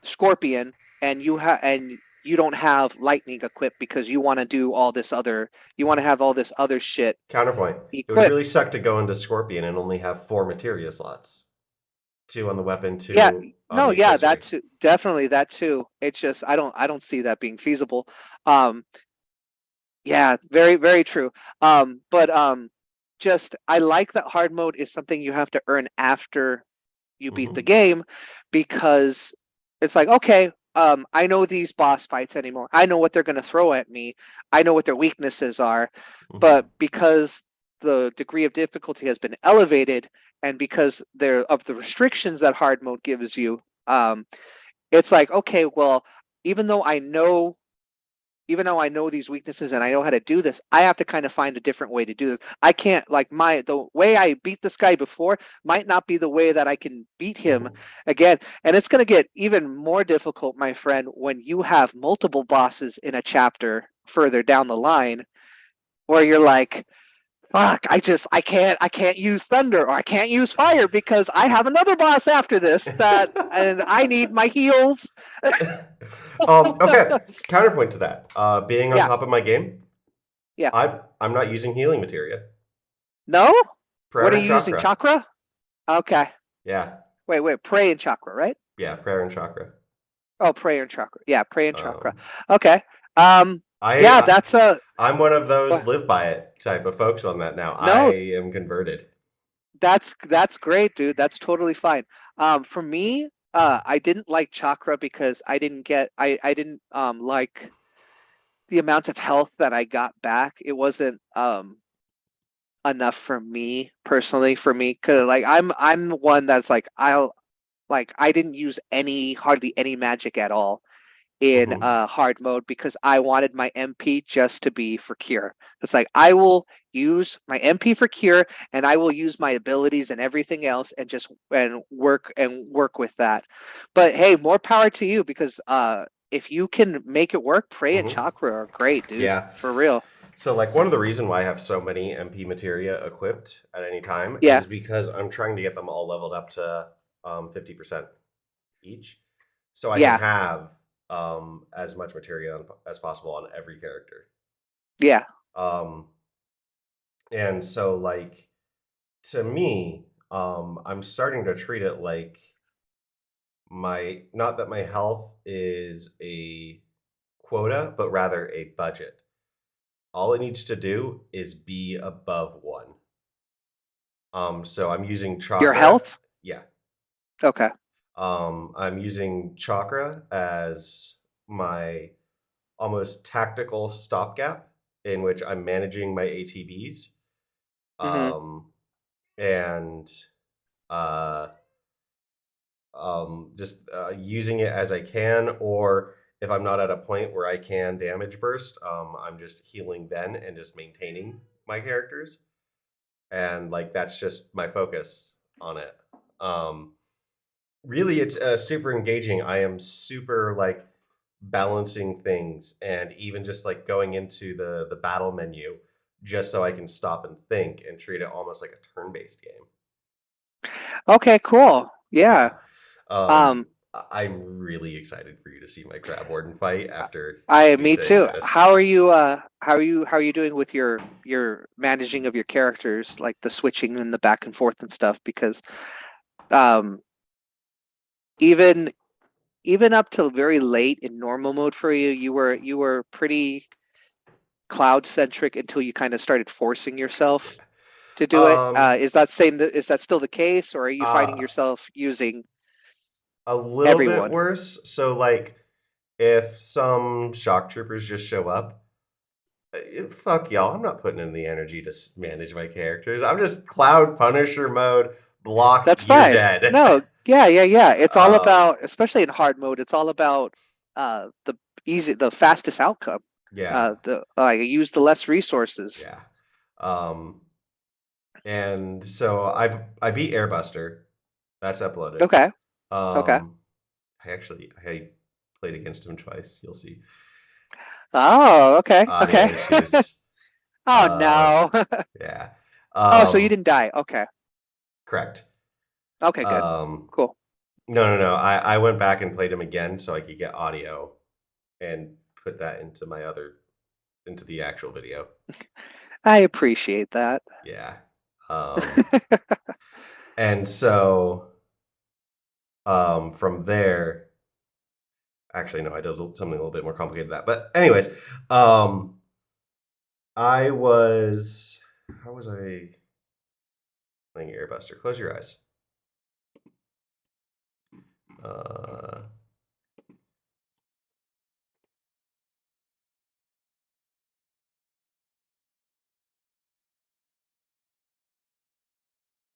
Scorpion and you don't have lightning equipped because you want to do all this other, you want to have all this other shit Counterpoint. It would equipped. really suck to go into Scorpion and only have four materia slots. Two on the weapon, Yeah, two on no, the yeah, that accessory. too, definitely that too. It's just I don't see that being feasible. Um, yeah, very very true. But just I like that hard mode is something you have to earn after you beat the Hmm. game, because it's like, okay, I know these boss fights anymore. I know what they're going to throw at me. I know what their weaknesses are. But Hmm. because the degree of difficulty has been elevated, and because there of the restrictions that hard mode gives you, it's like, okay, well, even though I know even though I know these weaknesses and I know how to do this, I have to kind of find a different way to do this. I can't like the way I beat this guy before might not be the way that I can beat him Hmm. again. And it's going to get even more difficult, my friend, when you have multiple bosses in a chapter further down the line where you're like, fuck, I can't use thunder or I can't use fire because I have another boss after this that and I need my heals. Okay. Counterpoint to that. Being on Yeah, top of my game, yeah. I'm not using healing materia. No? What Prayer are and you using? chakra. Chakra? Okay. Yeah. Wait. Pray and chakra, right? Yeah, prayer and chakra. Oh, prayer and chakra. Yeah, pray and chakra. Um, Okay. Um, Yeah, that's a I'm one of those wha- live by it type of folks on that now. I no. am converted. That's great, dude. That's totally fine. For me, I didn't like chakra because I didn't like the amount of health that I got back. It wasn't enough for me personally. For me, cause like I'm the one that's like I didn't use hardly any magic at all in Mhm. hard mode because I wanted my MP just to be for cure. It's like I will use my MP for cure and I will use my abilities and everything else and just work with that. But hey, more power to you because if you can make it work, Prey and Mhm. Chakra are great, dude. Yeah. For real. So, like, one of the reason why I have so many MP materia equipped at any time Yeah. is because I'm trying to get them all leveled up to 50% each, so I can Yeah. have as much materia as possible on every character. Yeah. Um, and so, like, to me, I'm starting to treat it like my not that my health is a quota, but rather a budget. All it needs to do is be above one. So I'm using Your chakra. health? Yeah. Okay. I'm using chakra as my almost tactical stopgap in which I'm managing my ATBs. Mm-hmm. Um, and uh, just using it as I can, or if I'm not at a point where I can damage burst, I'm just healing then and just maintaining my characters. And like that's just my focus on it. Um, Really, it's super engaging. I am super like balancing things, and even just like going into the battle menu, just so I can stop and think and treat it almost like a turn based game. Okay, cool. Yeah. Yeah, um, Um, I'm really excited for you to see my crab warden fight after me Me saying too. this. How are you doing with your managing of your characters, like the switching and the back and forth and stuff? Because um even even up till very late in normal mode for you, you were pretty cloud centric until you kind of started forcing yourself Yeah. to do it. Um, Is that still the case, or are you finding uh, yourself using a little bit everyone? worse. So like, if some shock troopers just show up, fuck y'all. I'm not putting in the energy to manage my characters. I'm just Cloud Punisher mode. Block, That's you're fine. dead. No, yeah. It's all um, about, especially in hard mode, it's all about the fastest outcome. yeah, The use the less resources. yeah. Um, and so I beat Airbuster. That's uploaded. Okay, okay. Um, I played against him twice. You'll see Oh, okay. audio issues. Oh Uh, no. yeah. Oh, so you Um, didn't die. Okay. correct. Okay, good. Um, Cool. no. I went back and played him again so I could get audio and put that into the actual video. I appreciate that. Yeah. Um, and so from there, actually no, I did something a little bit more complicated than that. But anyways, I was how was I playing Airbuster? Close your eyes. Uh,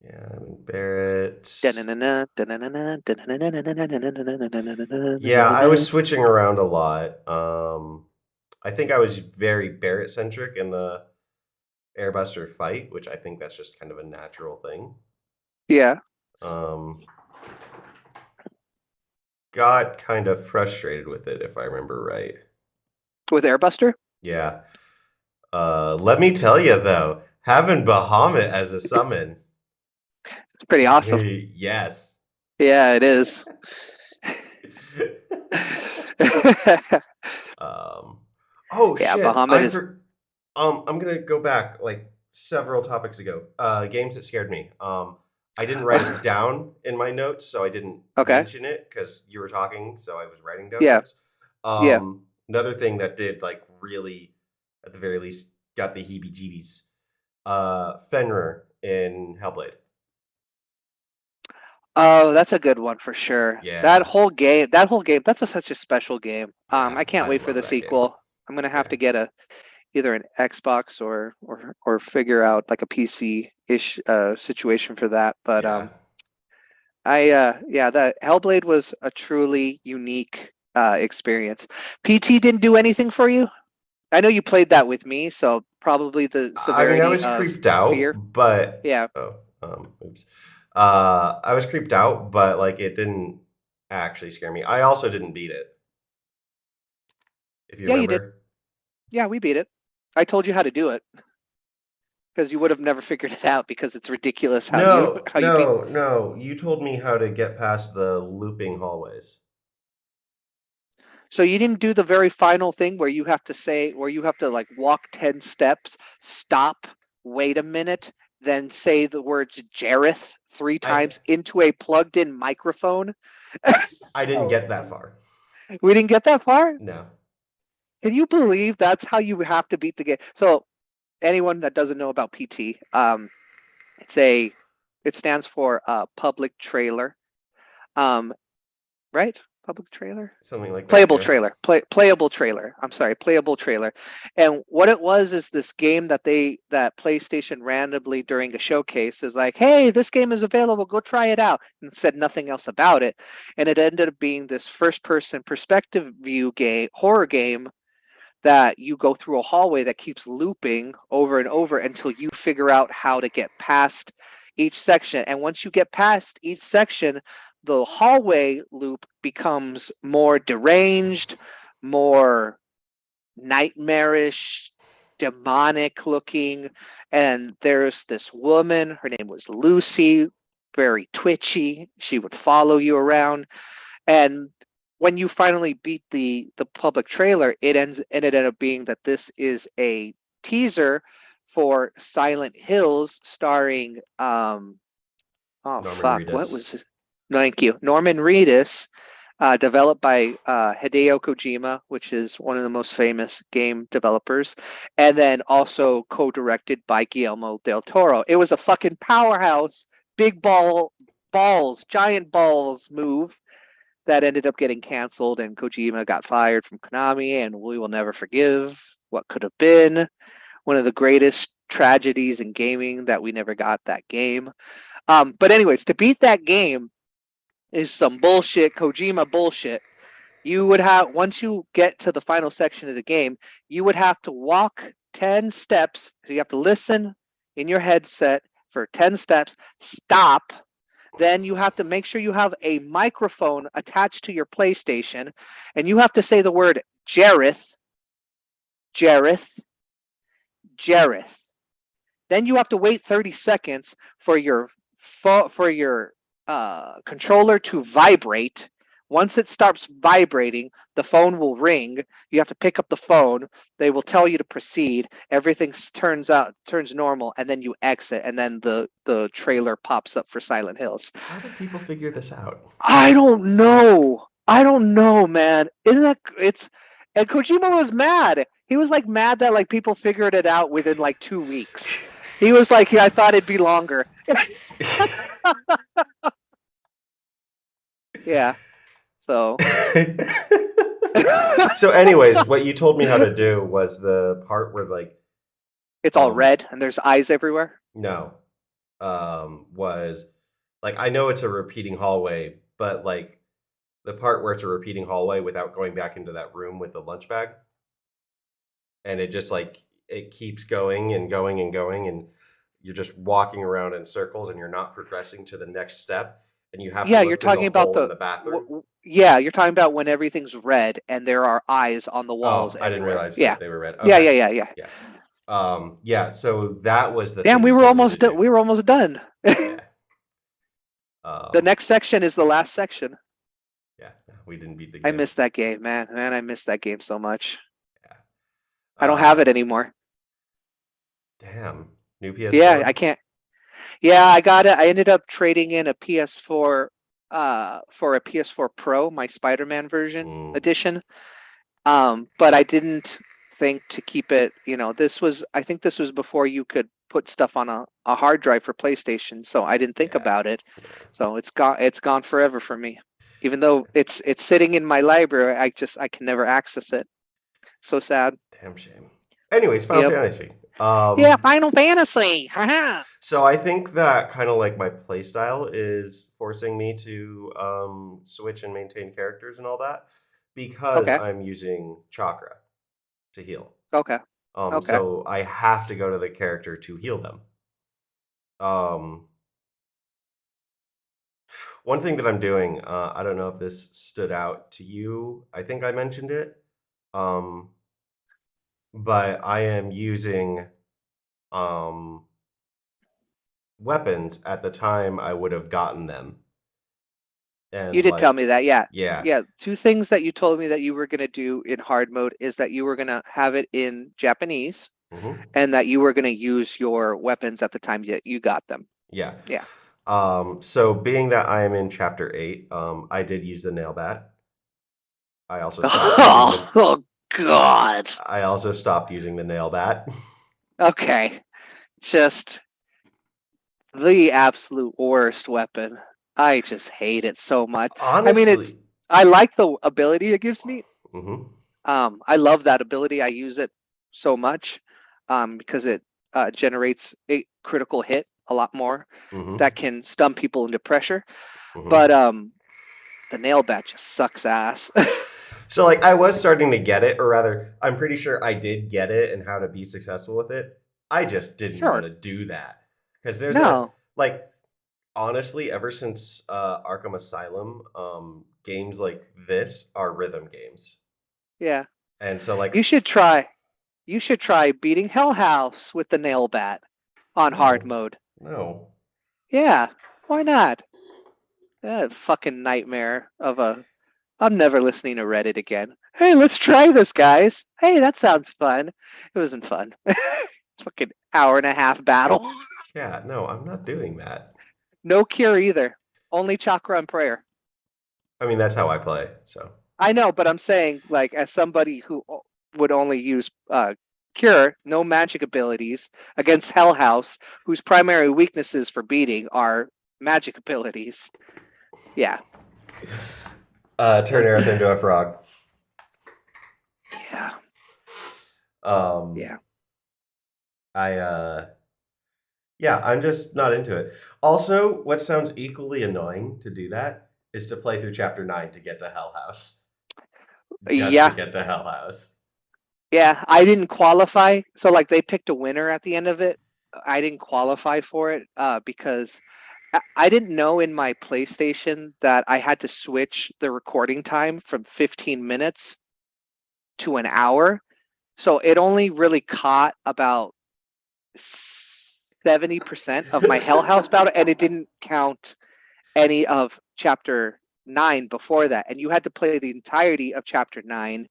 yeah, I mean Barrett. Yeah, I was switching around a lot. I think I was very Barrett centric in the Airbuster fight, which I think that's just kind of a natural thing. Yeah, Um, got kind of frustrated with it, if I remember right. with Airbuster. Yeah. Let me tell you though, having Bahamut as a summon, It's pretty awesome. yes. Yeah, it is. um, oh Yeah, shit, Bahamut is I'm gonna go back like several topics ago. Games that scared me. I didn't write it down in my notes, so I didn't okay. mention it because you were talking, so I was writing down Yeah, notes. yeah. Another thing that did like really, at the very least, got the heebie-jeebies. Fenrir in Hellblade. Oh, that's a good one for sure. Yeah. That whole game, such a special game. Yeah, I can't I wait for love the that game. sequel. I'm gonna have Yeah. to get either an Xbox or figure out like a PC-ish situation for that. But Yeah. that Hellblade was a truly unique experience. PT didn't do anything for you? I know you played that with me, so probably the I mean, I severity was of creeped out, fear. but Yeah. oops. I was creeped out, but like it didn't actually scare me. I also didn't beat it. If you Yeah, you did. remember. Yeah, we beat it. I told you how to do it because you would have never figured it out because it's ridiculous how you beat. No. You told me how to get past the looping hallways. So you didn't do the very final thing where you have to like walk 10 steps, stop, wait a minute, then say the words Jareth 3 times into a plugged-in microphone. I didn't get that far. We didn't get that far? No. Can you believe that's how you have to beat the game? So anyone that doesn't know about PT, it stands for public trailer. Right? Public trailer? Something like that. Playable Yeah. trailer. Playable trailer. I'm sorry, playable trailer. And what it was is this game that PlayStation randomly during a showcase is like, hey, this game is available, go try it out, and said nothing else about it. And it ended up being this first-person perspective view game, horror game, that you go through a hallway that keeps looping over and over until you figure out how to get past each section. And once you get past each section, the hallway loop becomes more deranged, more nightmarish, demonic looking. And there's this woman, her name was Lucy, very twitchy. She would follow you around. And when you finally beat the public trailer, it ended up being that this is a teaser for Silent Hills starring Norman what Reedus. was it? Thank you. Norman Reedus, developed by Hideo Kojima, which is one of the most famous game developers, and then also co-directed by Guillermo del Toro. It was a fucking powerhouse, big giant balls move that ended up getting canceled, and Kojima got fired from Konami, and we will never forgive what could have been one of the greatest tragedies in gaming that we never got that game. But anyways, to beat that game is some bullshit, Kojima bullshit. You would have, once you get to the final section of the game, you would have to walk 10 steps. So you have to listen in your headset for 10 steps, stop. Then you have to make sure you have a microphone attached to your PlayStation, and you have to say the word Jareth. Then you have to wait 30 seconds for your controller to vibrate. Once it starts vibrating, the phone will ring. You have to pick up the phone. They will tell you to proceed. Everything turns normal, and then you exit, and then the trailer pops up for Silent Hills. How did people figure this out? I don't know, man. And Kojima was mad. He was like mad that like people figured it out within like 2 weeks. He was like, I thought it'd be longer. Yeah. So. So, anyways, what you told me how to do was the part where like it's all red and there's eyes everywhere. No, was like I know it's a repeating hallway, but like the part where it's a repeating hallway without going back into that room with the lunch bag, and it just like it keeps going and going and going, and you're just walking around in circles, and you're not progressing to the next step. And you have to look you're through talking the about hole in the bathroom. You're talking about when everything's red and there are eyes on the walls. I didn't realize that they were red. Okay. Yeah. So that was the damn. thing We were almost done. We were almost done. Yeah. The next section is the last section. Yeah, we didn't beat the game. I missed that game, man. I missed that game so much. Yeah. I don't have it anymore. Damn. New PS4? Yeah, I can't. Yeah, I got it. I ended up trading in a PS4 for a PS4 Pro, my Spider-Man version edition. But I didn't think to keep it, I think this was before you could put stuff on a hard drive for PlayStation, so I didn't think Yeah. about it. So it's gone forever for me. Even though it's sitting in my library, I can never access it. So sad. Damn shame. Anyways, Final Yep. Fantasy. Yeah, Final Fantasy. Haha. So I think that kind of like my playstyle is forcing me to switch and maintain characters and all that because Okay. I'm using chakra to heal. Okay. Okay. So I have to go to the character to heal them. One thing that I'm doing, I don't know if this stood out to you. I think I mentioned it. But I am using weapons at the time I would have gotten them. And You did tell me that, yeah. Yeah. Yeah, two things that you told me that you were gonna do in hard mode is that you were gonna have it in Japanese Mhm. and that you were gonna use your weapons at the time that you got them. Yeah. Yeah. So being that I am in chapter 8, I did use the nail bat. I also stopped using Oh God. I also stopped using the nail bat. Okay. Just the absolute worst weapon. I just hate it so much. Honestly. I like the ability it gives me. Mhm. I love that ability. I use it so much because it generates a critical hit a lot more Mhm. that can stun people into pressure. Mhm. But the nail bat just sucks ass. So like I was starting to get it, or rather, I'm pretty sure I did get it and how to be successful with it. I just didn't Sure. want to do that because there's No. honestly, ever since Arkham Asylum, games like this are rhythm games, Yeah. and so like You should try beating Hell House with the nail bat on hard No. mode. no, Yeah. Why not? That fucking nightmare of a. I'm never listening to Reddit again. Hey, let's try this, guys. Hey, that sounds fun. It wasn't fun. Fucking hour and a half battle. yeah, no, I'm not doing that. No cure either. Only chakra and prayer. I mean, that's how I play. So I know, but I'm saying, like, as somebody who would only use cure, no magic abilities, against Hell House, whose primary weaknesses for beating are magic abilities. Yeah. turn Aerith into a frog. Yeah. Yeah. I'm just not into it. Also, what sounds equally annoying to do that is to play through chapter 9 to get to Hell House. Just Yeah. to get to Hell House. Yeah, I didn't qualify. So like they picked a winner at the end of it. I didn't qualify for it because I didn't know in my PlayStation that I had to switch the recording time from 15 minutes to an hour. So it only really caught about 70% of my Hell House battle, and it didn't count any of chapter 9 before that. And you had to play the entirety of chapter 9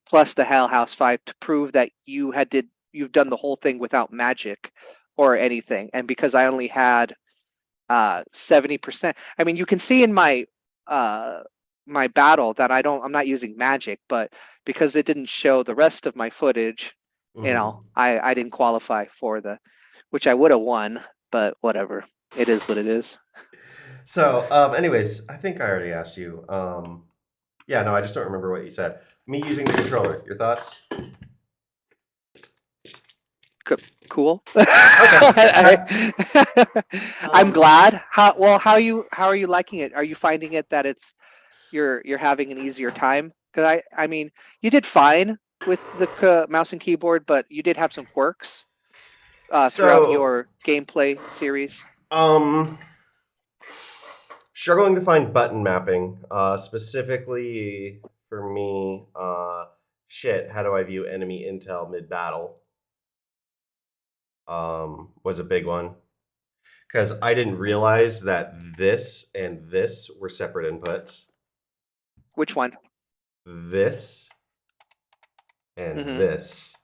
plus the Hell House 5 to prove that you've done the whole thing without magic or anything. And because I only had 70%, I mean, you can see in my my battle that I'm not using magic, but because it didn't show the rest of my footage, I didn't qualify for which I would have won, but whatever. It is what it is. So, anyways, I think I already asked you. Yeah, no, I just don't remember what you said. Me using the controller. Your thoughts? Cool. Okay. I'm glad. How are you liking it? Are you finding it that you're having an easier time? Because I mean, you did fine with the mouse and keyboard, but you did have some quirks throughout your gameplay series. Struggling to find button mapping, specifically for me. How do I view enemy intel mid battle? Was a big one because I didn't realize that this and this were separate inputs. Which one? This and this.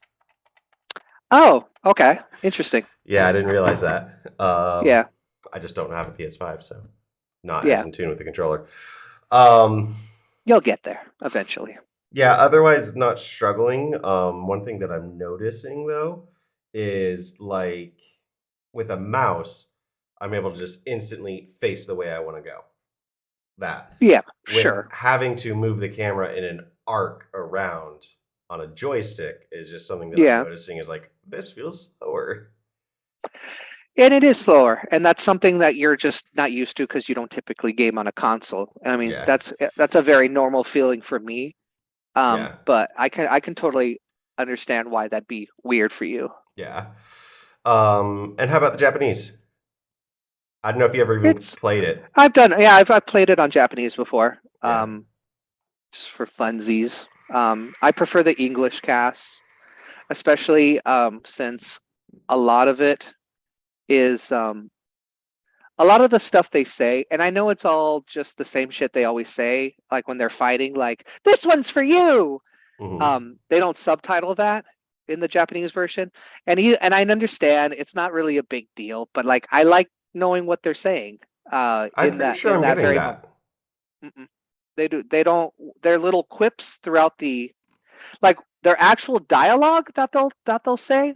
Oh, okay, interesting. Yeah, I didn't realize that. Yeah, I just don't have a PS5, so not Yeah. as in tune with the controller. You'll get there eventually. Yeah, otherwise not struggling. One thing that I'm noticing though is like with a mouse, I'm able to just instantly face the way I want to go. That Yeah, with sure. having to move the camera in an arc around on a joystick is just something that I'm Yeah. noticing is like this feels slower. And it is slower, and that's something that you're just not used to because you don't typically game on a console. I mean, Yeah, that's a very normal feeling for me. yeah, But I can totally understand why that'd be weird for you. yeah. And how about the Japanese? I don't know if you ever even It's played it. I've played it on Japanese before. Yeah. Just for funsies. I prefer the English casts, especially since a lot of it is a lot of the stuff they say, and I know it's all just the same shit they always say, like when they're fighting, like this one's for you. Hmm. They don't subtitle that in the Japanese version, and I understand it's not really a big deal, but like I like knowing what they're saying. I'm pretty sure In I'm that getting very moment. that. Mm-mm. They do. They don't. Their little quips throughout the like their actual dialogue that they'll say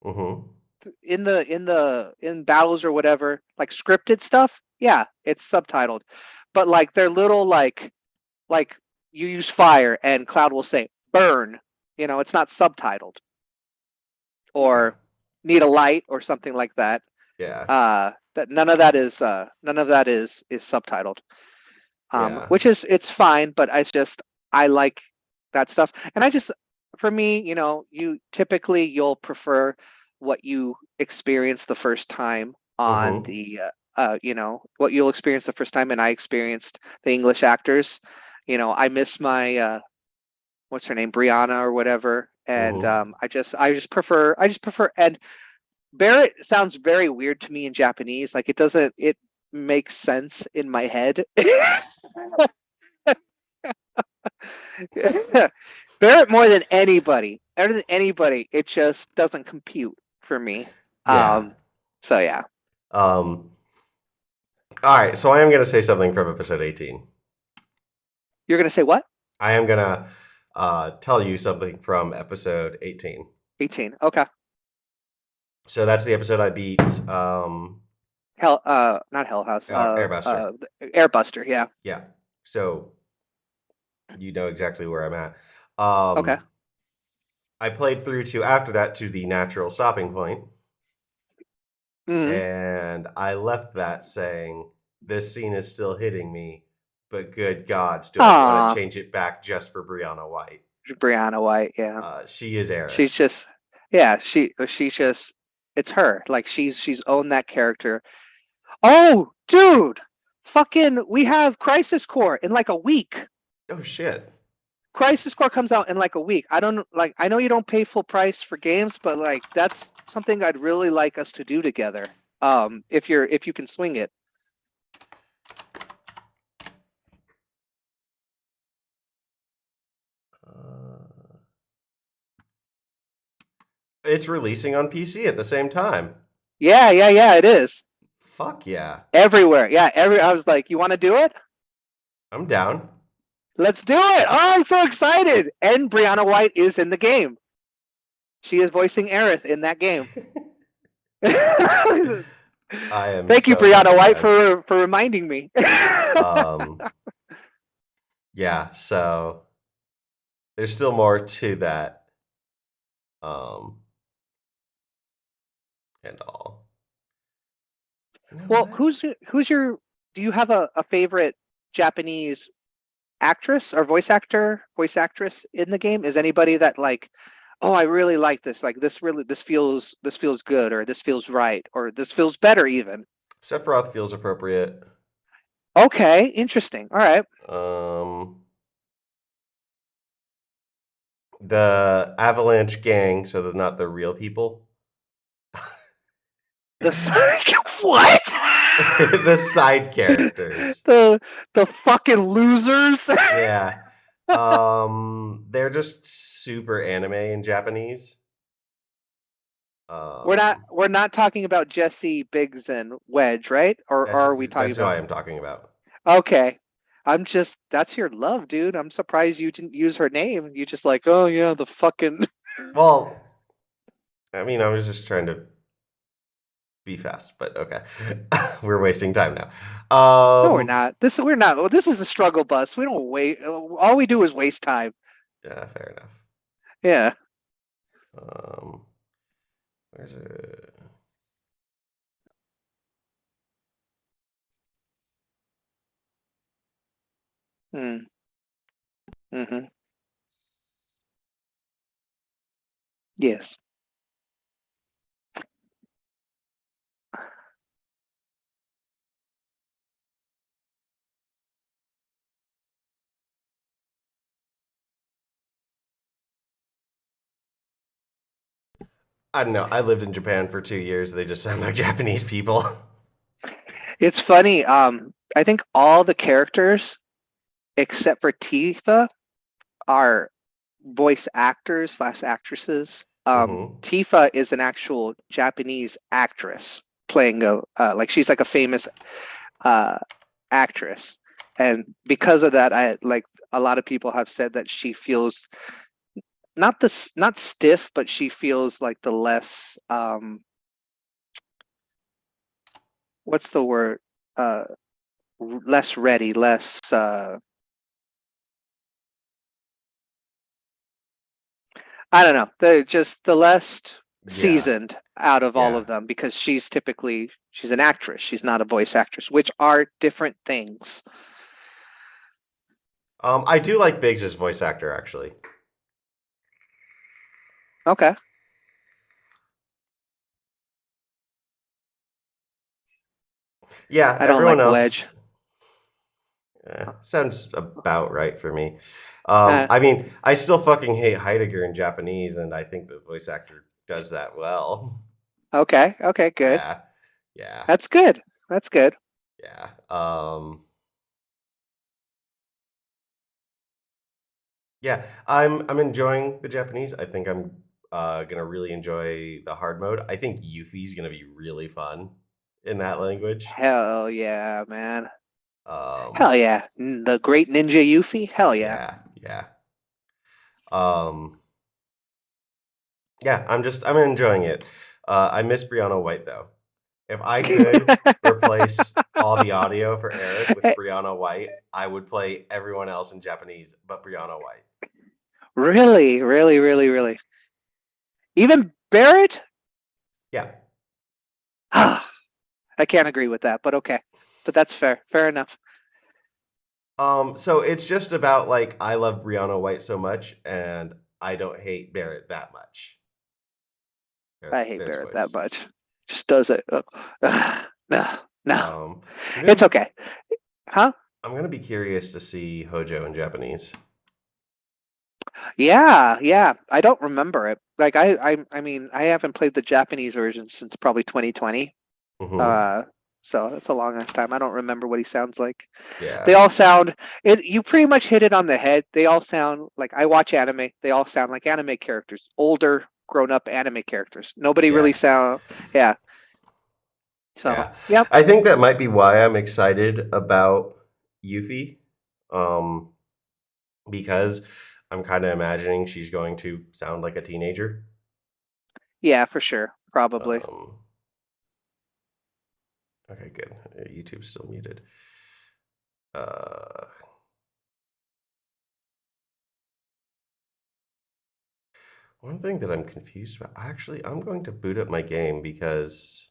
Hmm. in battles or whatever, like scripted stuff. Yeah, it's subtitled, but like their little like you use fire and Cloud will say burn. It's not subtitled Okay. or need a light or something like that. Yeah. That none of that is subtitled. Yeah. Which is it's fine, but I like that stuff, and I just for me, you typically you'll prefer what you experience the first time on Hmm. the what you'll experience the first time, and I experienced the English actors. I miss my what's her name, Brianna or whatever, and Hmm. I just prefer and Barrett sounds very weird to me in Japanese. Like it makes sense in my head. Barrett more than anybody, it just doesn't compute for me. Yeah. So yeah, Um, all right. So I am going to say something from episode 18. you're gonna say what? I am going to tell you something from episode 18. 18. Okay. So that's the episode I beat Not Hell House. Airbuster. Airbuster. Yeah. Yeah. So you know exactly where I'm at. Okay. I played through to after that to the natural stopping point, Hmm. and I left that saying, "This scene is still hitting me, but good gods, do I want to Aw, change it back just for Brianna White? Brianna White. Yeah. She is Aerith. She's just. Yeah. She's just. It's her. Like she's owned that character. Oh, dude. Fucking. We have Crisis Core in like a week. Oh shit! Crisis Core comes out in like a week. I don't like. I know you don't pay full price for games, but like that's something I'd really like us to do together. If you can swing it. Uh, it's releasing on PC at the same time. Yeah. It is Fuck yeah! everywhere. Yeah, I was like, you want to do it? I'm down. Let's do it! Oh, I'm so excited! And Brianna White is in the game. She is voicing Aerith in that game. Thank I am you, so Brianna fucking White, hyped. for reminding me. Um, yeah. So there's still more to that. Um, and all. You know Well, what? who's your? Do you have a favorite Japanese actress or voice actress in the game? Is anybody that like, oh, I really like this. Like this feels good, or this feels right, or this feels better even. Sephiroth feels appropriate. Okay, interesting. All right. Um, the Avalanche gang, so they're not the real people. The what? The side characters. The fucking losers. Yeah. They're just super anime in Japanese. Um, We're not talking about Jesse, Biggs, and Wedge, right? Or that's are we talking that's who I about? am talking about. Okay. I'm just that's your love, dude. I'm surprised you didn't use her name. You just like, oh yeah, the fucking Well, I mean, I was just trying to be fast, but okay. We're wasting time now. No, we're not. We're not. Well, this is a struggle bus. We don't wait. All we do is waste time. Yeah, fair enough. Yeah. Um, where's it? Hmm. Mm-hmm. Yes. I don't know. I lived in Japan for 2 years. They just sound like Japanese people. It's funny. I think all the characters except for Tifa are voice actors slash actresses. Hmm. Tifa is an actual Japanese actress playing like she's like a famous uh actress, and because of that, I like a lot of people have said that she feels not stiff, but she feels like the less what's the word uh less ready, less I don't know. They're just the less Yeah, seasoned out of all yeah. of them because she's an actress. She's not a voice actress, which are different things. I do like Biggs' voice actor actually. Okay. Yeah, I don't everyone like else Wedge. sounds about right for me. Uh, I mean, I still fucking hate Heidegger in Japanese, and I think the voice actor does that well. okay. Okay, good. Yeah, yeah, That's good. That's good. yeah. Yeah, I'm enjoying the Japanese. I think I'm gonna really enjoy the hard mode. I think Yuffie's gonna be really fun in that language. Hell yeah, man. Um, Hell yeah. The great ninja Yuffie? Hell yeah. yeah, yeah. Um, yeah, I'm enjoying it. I miss Brianna White though. If I could replace all the audio for Eric with Brianna White, I would play everyone else in Japanese but Brianna White. Really, really, really, really. Even Barrett? Yeah. I can't agree with that, but okay. But that's fair. Fair enough. So it's just about like I love Brianna White so much, and I don't hate Barrett that much. I hate Barrett's Barrett that voice. much. Just does it. No, no. I'm It's gonna okay. Huh? I'm gonna be curious to see Hojo in Japanese. Yeah, yeah. I don't remember it. Like I mean, I haven't played the Japanese version since probably 2020. Hmm. Uh, so that's a long ass time. I don't remember what he sounds like. They Yeah, all sound it. You pretty much hit it on the head. They all sound like I watch anime. They all sound like anime characters, older, grown up anime characters. Nobody yeah, really sound. Yeah. So yeah. yep. I think that might be why I'm excited about Yuffie. Um, because I'm kind of imagining she's going to sound like a teenager. Yeah, for sure. Probably. Um, okay, good. YouTube's still muted. Uh, one thing that I'm confused about, actually, I'm going to boot up my game because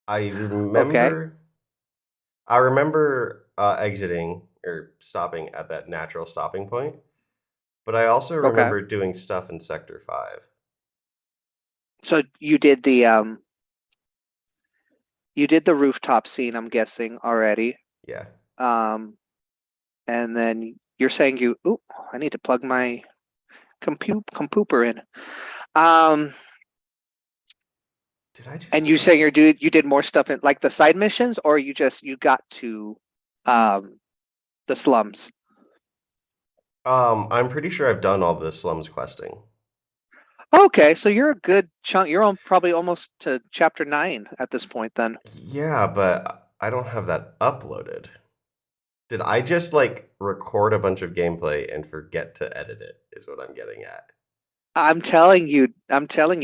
I Okay. remember, I remember exiting or stopping at that natural stopping point, but I also Okay. remember doing stuff in Sector 5. So you did the rooftop scene, I'm guessing already. Yeah. Um, and then you're saying you. Oop, I need to plug my compooper in. Um, Did I just and you not? saying you did more stuff in like the side missions, or you got to um the slums. I'm pretty sure I've done all the slums questing. Okay, so you're a good chunk. You're on probably almost to chapter 9 at this point then. Yeah, but I don't have that uploaded. Did I just like record a bunch of gameplay and forget to edit it? Is what I'm getting at. I'm telling you,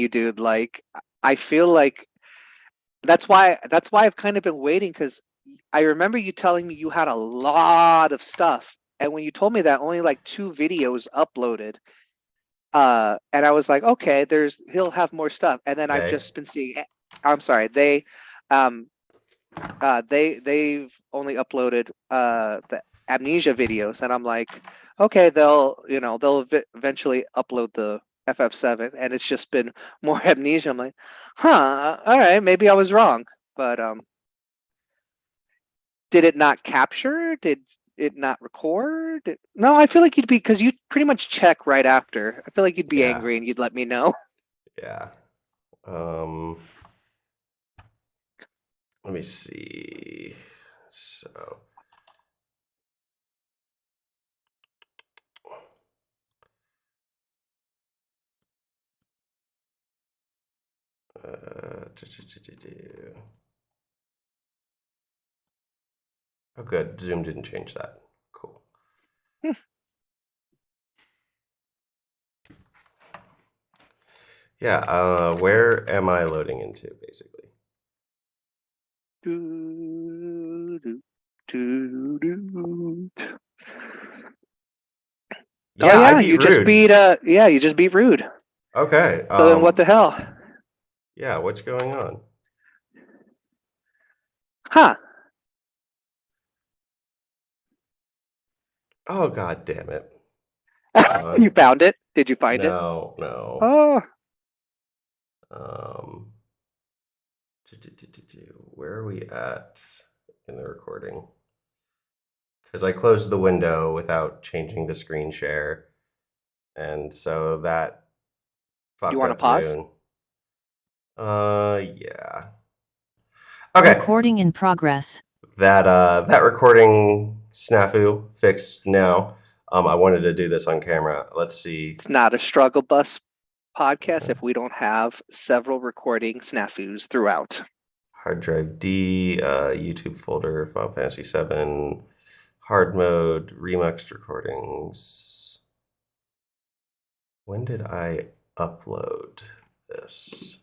dude, like I feel like that's why I've kind of been waiting because I remember you telling me you had a lot of stuff. And when you told me that only like 2 videos uploaded, and I was like, okay, he'll have more stuff. And then I've Okay. just been seeing I'm sorry, um they've only uploaded the amnesia videos, and I'm like, okay, they'll eventually upload the FF7, and it's just been more amnesia. I'm like, huh, all right, maybe I was wrong, but did it not capture? Did it not record? No, I feel like you'd be because you pretty much check right after. I feel like you'd be Yeah. angry and you'd let me know. Yeah. Let me see. So. Oh, good. Zoom didn't change that. Cool. Yeah. Where am I loading into, basically? Do, do, do, do. Yeah, Oh I yeah, beat you just Rude. beat Rude. Okay. So then what the hell? Yeah, what's going on? Huh. Oh, god damn it. You found it? Did you find it? No, no. Oh, Um, where are we at in the recording? Because I closed the window without changing the screen share, and so that you fucked want to up pause? Zune. Yeah. Okay. Recording in progress. That recording snafu fixed now. I wanted to do this on camera. Let's see. It's not a struggle bus podcast if we don't have several recording snafus throughout. Hard drive D, YouTube folder, Final Fantasy 7, hard mode, Remux recordings. When did I upload this?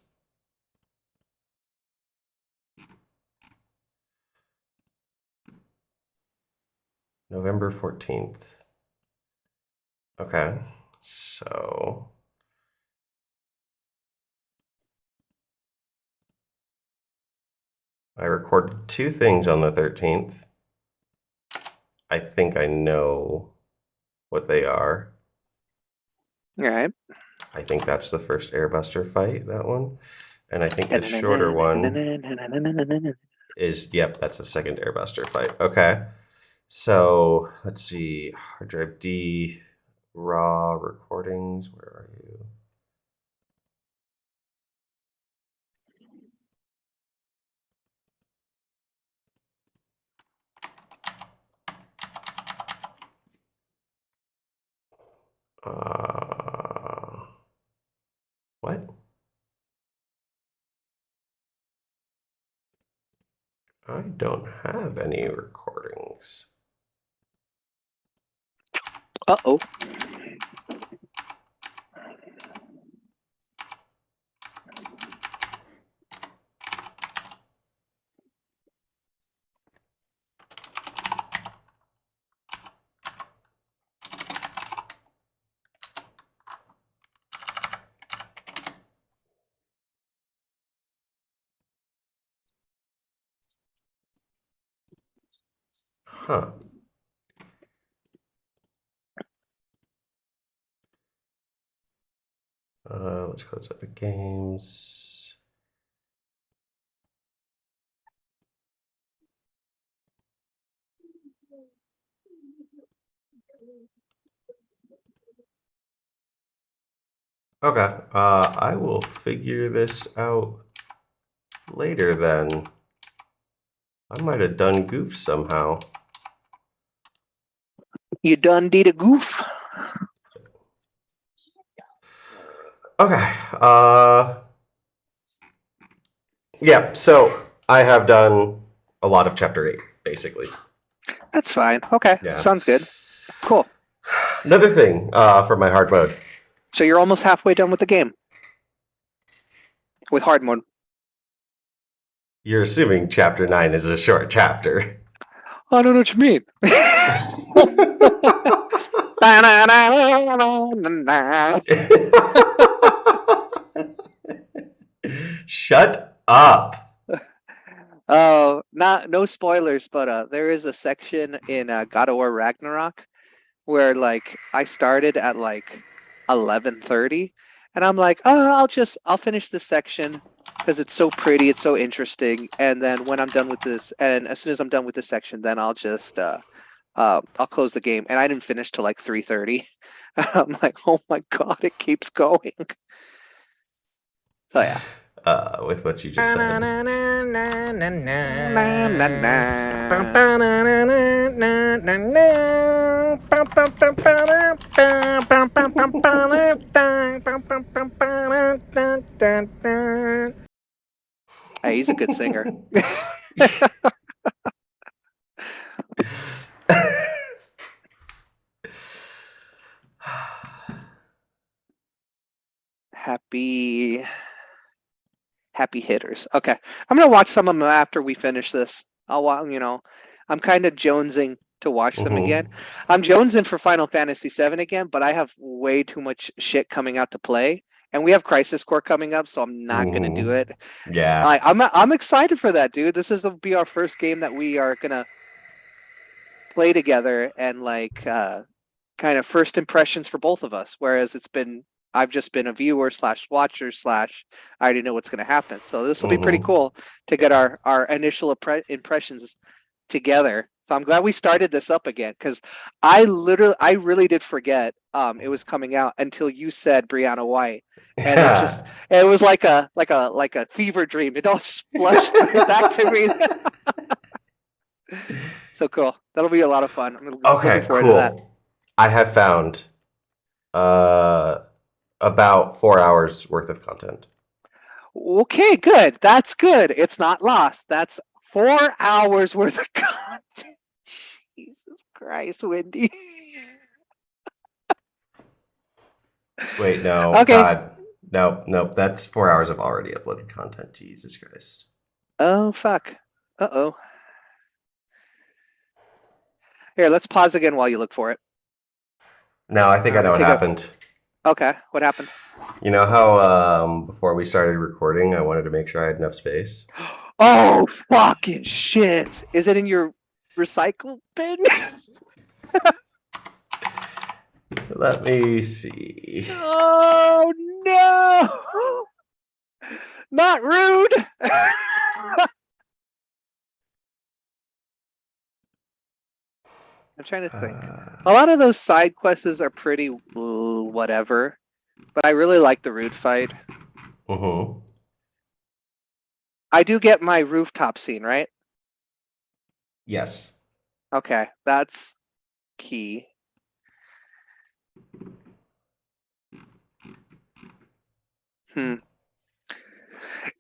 November 14th. Okay, so I recorded 2 things on the 13th. I think I know what they are. All right. I think that's the first Airbuster fight, that one. And I think the shorter one is, yep, that's the second Airbuster fight. Okay. So let's see. Hard drive D, raw recordings. Where are you? What? I don't have any recordings. Uh-oh. Huh. Let's close Epic Games. Okay, I will figure this out later then. I might have done goof somehow. You done did a goof? Okay, yeah, so I have done a lot of Chapter 8, basically. That's fine. Okay, Yeah. sounds good. Cool. Another thing for my hard mode. So you're almost halfway done with the game. With hard mode. You're assuming chapter 9 is a short chapter. I don't know what you mean. Shut up. Oh, no spoilers, but there is a section in God of War Ragnarok where like I started at like 11:30, and I'm like, oh, I'll finish this section because it's so pretty, it's so interesting, and then when I'm done with this, and as soon as I'm done with this section, then I'll just I'll close the game, and I didn't finish till like 3:30. I'm like, oh my god, it keeps going. So yeah. With what you just said. Hey, he's a good singer. Happy hitters. Okay, I'm gonna watch some of them after we finish this. I'm kind of jonesing to watch them Mhm. again. I'm jonesing for Final Fantasy VII again, but I have way too much shit coming out to play, and we have Crisis Core coming up, so I'm not gonna do it. Yeah. I'm excited for that, dude. This will be our first game that we are gonna play together, and like kind of first impressions for both of us. Whereas I've just been a viewer / watcher / I already know what's going to happen. So this will be pretty Mhm. cool to get our initial impressions together. So I'm glad we started this up again because I really did forget it was coming out until you said Brianna White, and it was like a fever dream. It all flushed right back to me. So cool. That'll be a lot of fun. I'm Okay, looking forward to that. cool. I have found about 4 hours worth of content. Okay, good. That's good. It's not lost. That's 4 hours worth of content. Jesus Christ, Wendy. Wait, no. Okay. God. No. That's 4 hours of already uploaded content. Jesus Christ. Oh, fuck. Uh-oh. Here, let's pause again while you look for it. No, I think I know what happened. Okay, what happened? You know how before we started recording, I wanted to make sure I had enough space? Oh, fucking shit. Is it in your recycle bin? Let me see. Oh, no. Not rude. I'm trying to think. A lot of those side quests are pretty whatever, but I really like the Rude fight. Mm-hmm. I do get my rooftop scene, right? Yes. Okay, that's key.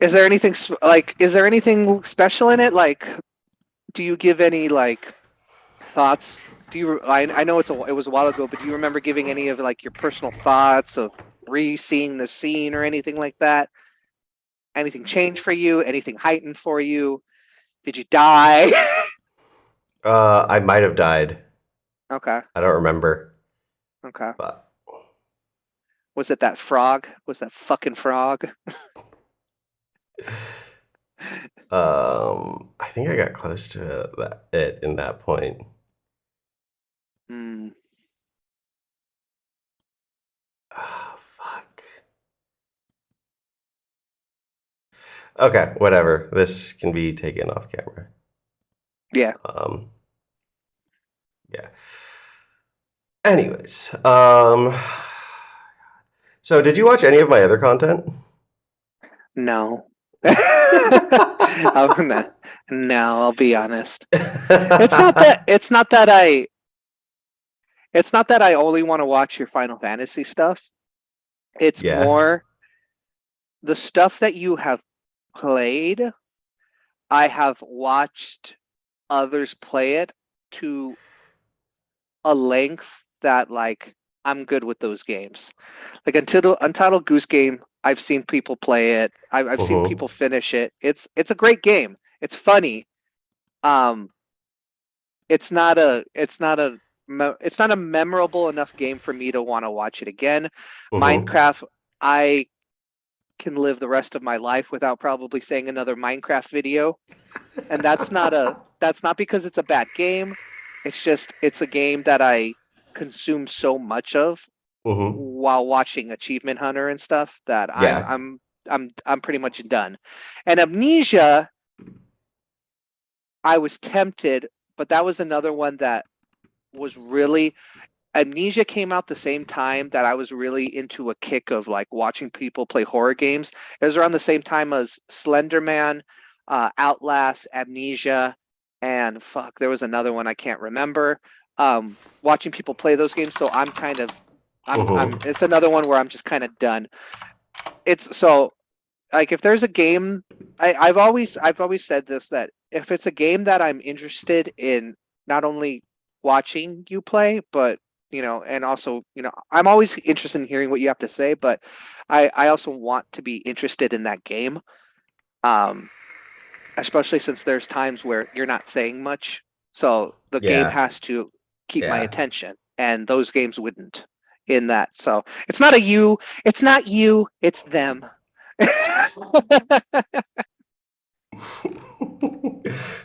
Is there anything special in it? Like, do you give any like thoughts? I know it was a while ago, but do you remember giving any of like your personal thoughts of re-seeing the scene or anything like that? Anything change for you? Anything heightened for you? Did you die? I might have died. Okay. I don't remember. Okay. But Was it that frog? Was that fucking frog? I think I got close to it in that point. Hmm. Oh, fuck. Okay, whatever. This can be taken off camera. Yeah. Yeah. Anyways, so did you watch any of my other content? No. I'll be honest. It's not that I only want to watch your Final Fantasy stuff. It's Yeah. more the stuff that you have played. I have watched others play it, to a length that like I'm good with those games. Like Untitled Goose Game, I've seen people play it. I've seen Mhm. people finish it. It's a great game. It's funny. Um, it's not a it's not a memorable enough game for me to want to watch it again. Mhm. Minecraft, I can live the rest of my life without probably saying another Minecraft video, and that's not because it's a bad game. It's just it's a game that I consume so much of Mhm. while watching Achievement Hunter and stuff that Yeah. I'm pretty much done. And Amnesia, I was tempted, but that was another one that was really Amnesia came out the same time that I was really into a kick of like watching people play horror games. It was around the same time as Slender Man, Outlast, Amnesia, and fuck, there was another one I can't remember. Watching people play those games, so I'm kind of, I'm. Mhm. It's another one where I'm just kind of done. It's so like if there's a game, I've always said this that if it's a game that I'm interested in, not only watching you play, but and also I'm always interested in hearing what you have to say, but I also want to be interested in that game, um, especially since there's times where you're not saying much, so the game Yeah. has to keep my Yeah. attention, and those games wouldn't in that. So it's not a you, it's not you, it's them.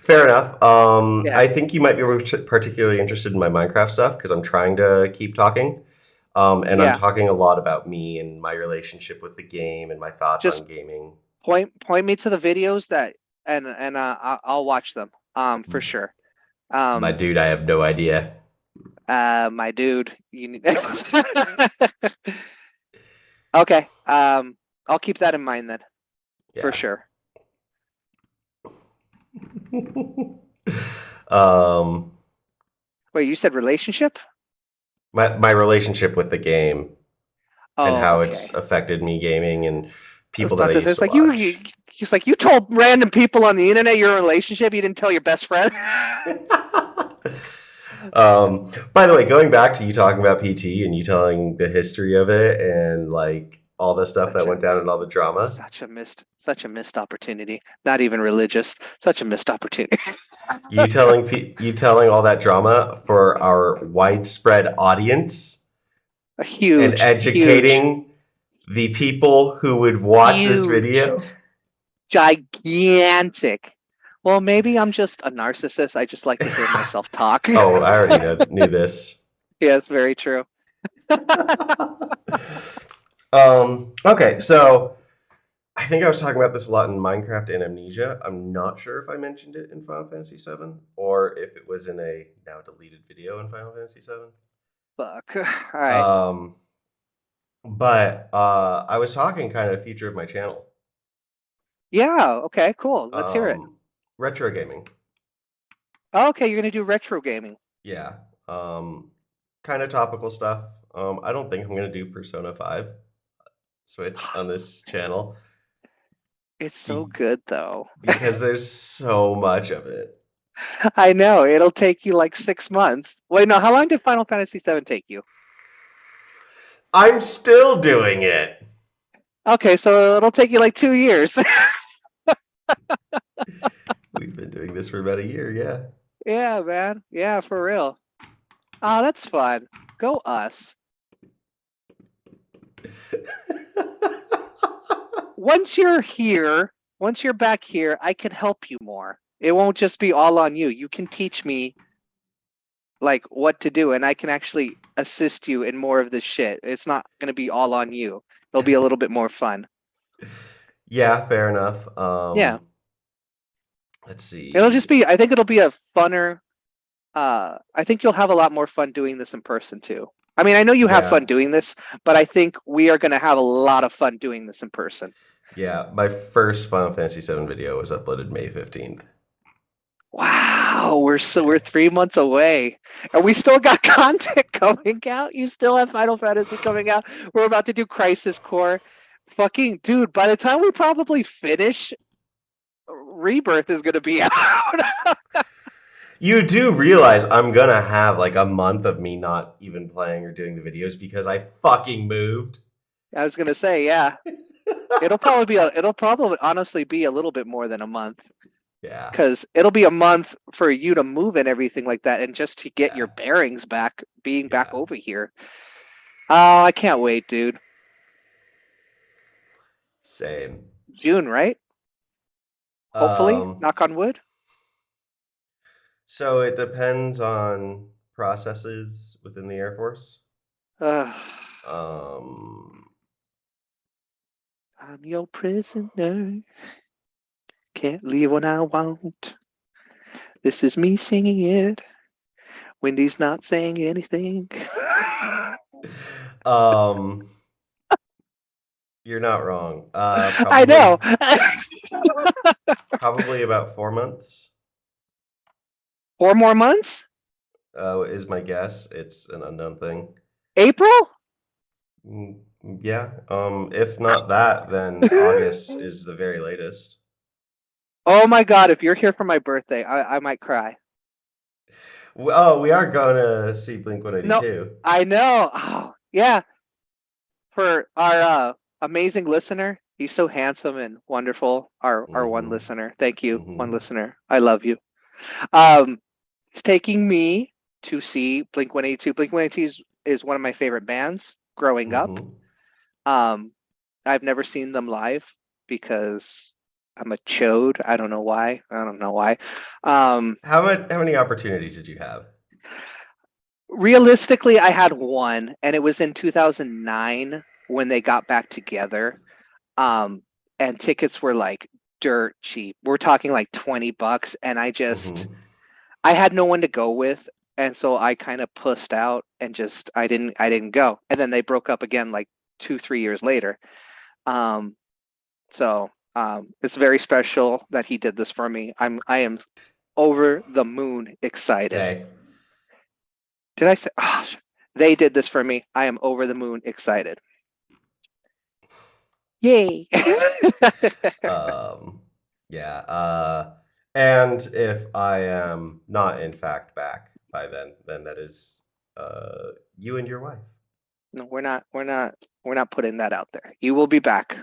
Fair enough. Yeah, I think you might be particularly interested in my Minecraft stuff because I'm trying to keep talking. And I'm yeah. talking a lot about me and my relationship with the game and my thoughts Just on gaming. point me to the videos that and I'll watch them. For sure. My Um, dude, I have no idea. my dude, you need. Okay. I'll keep that in mind then, for Yeah. sure. um, Wait, you said relationship? my relationship with the game and Oh, how it's okay. affected me gaming and I was people that about I to say, used it's to like watch. he's like you told random people on the internet your relationship. You didn't tell your best friend. By the way, going back to you talking about PT and you telling the history of it and like all the stuff Such that a went down and all the drama, such a missed opportunity. Not even religious. Such a missed opportunity. you telling all that drama for our widespread audience A and huge, educating the people who would watch this huge, video. gigantic. Well, maybe I'm just a narcissist. I just like to hear myself talk. Oh, I already knew this. Yeah, it's very true. Okay, so I think I was talking about this a lot in Minecraft and Amnesia. I'm not sure if I mentioned it in Final Fantasy VII or if it was in a now deleted video in Final Fantasy VII. Fuck. All right. Um, but I was talking kind of the future of my channel. Yeah. Okay. Cool. Let's hear it. Retro gaming. Oh, okay, you're gonna do retro gaming. Yeah. Kind of topical stuff. I don't think I'm gonna do Persona 5 Switch on this channel It's so be- good though. because there's so much of it. I know it'll take you like 6 months. Wait, no. How long did Final Fantasy VII take you? I'm still doing it. Okay, so it'll take you like 2 years. We've been doing this for about a year, yeah. Yeah, man. Yeah, for real. Oh, that's fun. Go us. Once you're here, once you're back here, I can help you more. It won't just be all on you. You can teach me like what to do, and I can actually assist you in more of this shit. It's not gonna be all on you. It'll be a little bit more fun. Yeah, fair enough. Yeah. Let's It'll just see. be I think it'll be a funner I think you'll have a lot more fun doing this in person too. I mean, I know you have Yeah, fun doing this, but I think we are going to have a lot of fun doing this in person. yeah. My first Final Fantasy VII video was uploaded May 15th. Wow, we're Yeah. 3 months away, and we still got content coming out. You still have Final Fantasy coming out. We're about to do Crisis Core. Fucking dude, by the time we probably finish, Rebirth is going to be out. You do realize I'm gonna have like a month of me not even playing or doing the videos because I fucking moved. I was gonna say, yeah. It'll probably honestly be a little bit more than a month. Yeah. Because it'll be a month for you to move and everything like that, and just to get your Yeah. bearings back, being back Yeah. over here. Oh, I can't wait, dude. Same. June, right? Hopefully, Um, knock on wood. so it depends on processes within the Air Force. Uh, Um, I'm your prisoner. Can't leave when I want. This is me singing it. Wendy's not saying anything. um, you're not wrong. I know. Probably about 4 months. 4 more months? Is my guess. It's an unknown thing. April? Yeah. If not that, then August is the very latest. Oh my god, if you're here for my birthday, I might cry. Oh, we are going to see Blink No, 182. I know. Oh, yeah. For our amazing listener, he's so handsome and wonderful. Our one Mm-hmm. listener. Thank you, one Mm-hmm. listener. I love you. Um, he's taking me to see Blink 182. Blink 182 is one of my favorite bands growing up. Mm-hmm. I've never seen them live because I'm a chode. I don't know why. I don't know why. How many opportunities did you have? Realistically, I had one, and it was in 2009 when they got back together. And tickets were like dirt cheap. We're talking like $20, and Mm-hmm. I had no one to go with, and so I kind of pussed out and just I didn't go. And then they broke up again like 2-3 years later. Um, so it's very special that he did this for me. I am over the moon excited. Hey. Did I say? Oh, they did this for me. I am over the moon excited. Yay! Yeah. And if I am not in fact back by then that is you and your wife. No, we're not putting that out there. You will be back.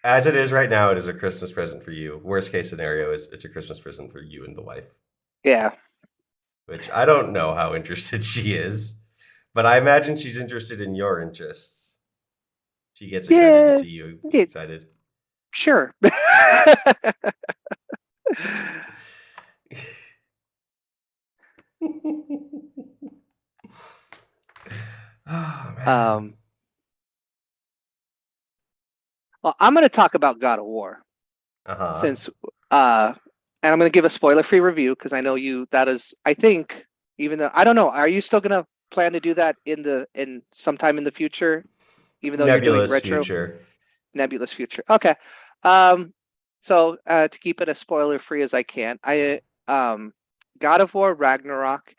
As it is right now, it is a Christmas present for you. Worst case scenario is it's a Christmas present for you and the wife. Yeah. Which I don't know how interested she is, but I imagine she's interested in your interests. She gets excited to Yeah. see you Yeah. excited. Sure. Oh man. Well, I'm going to talk about God of War Uh-huh. since, and I'm going to give a spoiler-free review because I know you. That is, I think, even though I don't know, are you still going to plan to do that in sometime in the future, even though you're doing Nebulous retro? future. Nebulous future. Okay. So to keep it as spoiler free as I can, God of War Ragnarok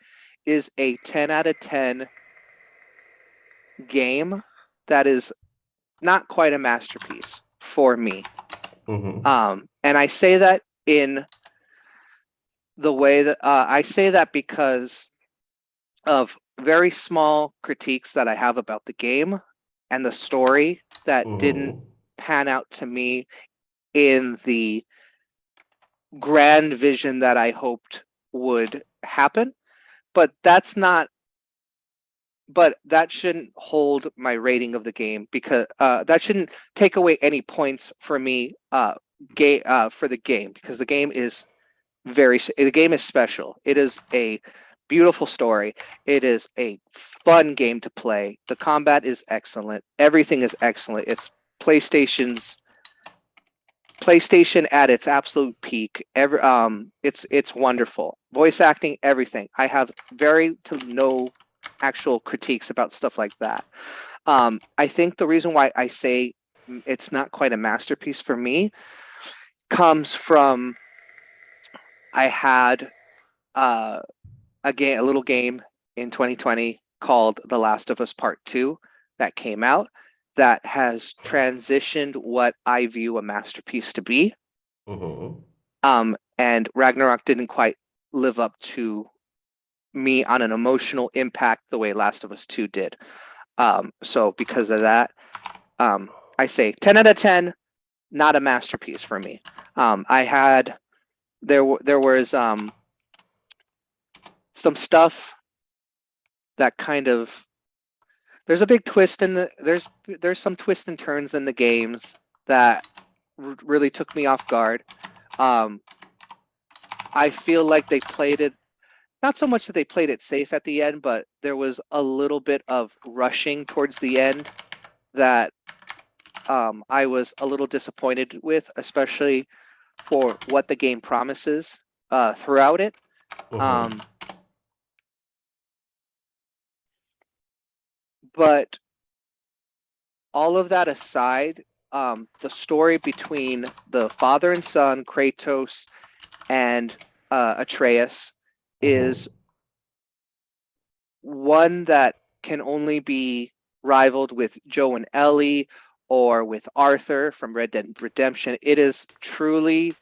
is a 10 out of 10 game that is not quite a masterpiece for me. Mm-hmm. And I say that in the way that I say that because of very small critiques that I have about the game and the story that didn't Mm-hmm. pan out to me in the grand vision that I hoped would happen. But that's not. But that shouldn't hold my rating of the game because that shouldn't take away any points for me. For the game because the game is the game is special. It is a beautiful story. It is a fun game to play. The combat is excellent. Everything is excellent. It's PlayStation at its absolute peak. It's wonderful. Voice acting, everything. I have very to no actual critiques about stuff like that. I think the reason why I say it's not quite a masterpiece for me comes from I had a little game in 2020 called The Last of Us Part 2 that came out that has transitioned what I view a masterpiece to be. Mm-hmm. And Ragnarok didn't quite live up to me on an emotional impact the way Last of Us 2 did. So because of that, I say 10 out of 10, not a masterpiece for me. There was some stuff that kind of, there's a big twist in there's some twists and turns in the games that really took me off guard. I feel like they played it, not so much that they played it safe at the end, but there was a little bit of rushing towards the end that I was a little disappointed with, especially for what the game promises throughout it. Mhm. But all of that aside, the story between the father and son, Kratos and Atreus, is one that can only be rivaled with Joe and Ellie or with Arthur from Red Dead Redemption. It is truly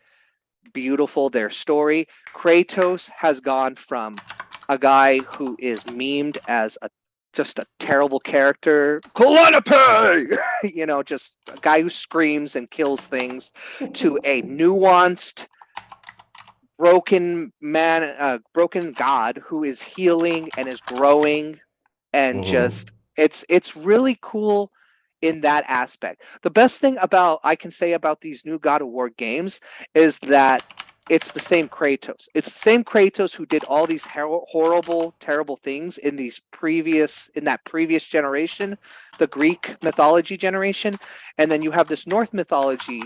beautiful, their story. Kratos has gone from a guy who is memed as just a terrible character, Calliope, just a guy who screams and kills things, to a nuanced, broken man, broken god who is healing and is growing, and just it's really cool in that aspect. The best thing I can say about these new God of War games is that it's the same Kratos. It's the same Kratos who did all these horrible, terrible things in that previous generation, the Greek mythology generation, and then you have this Norse mythology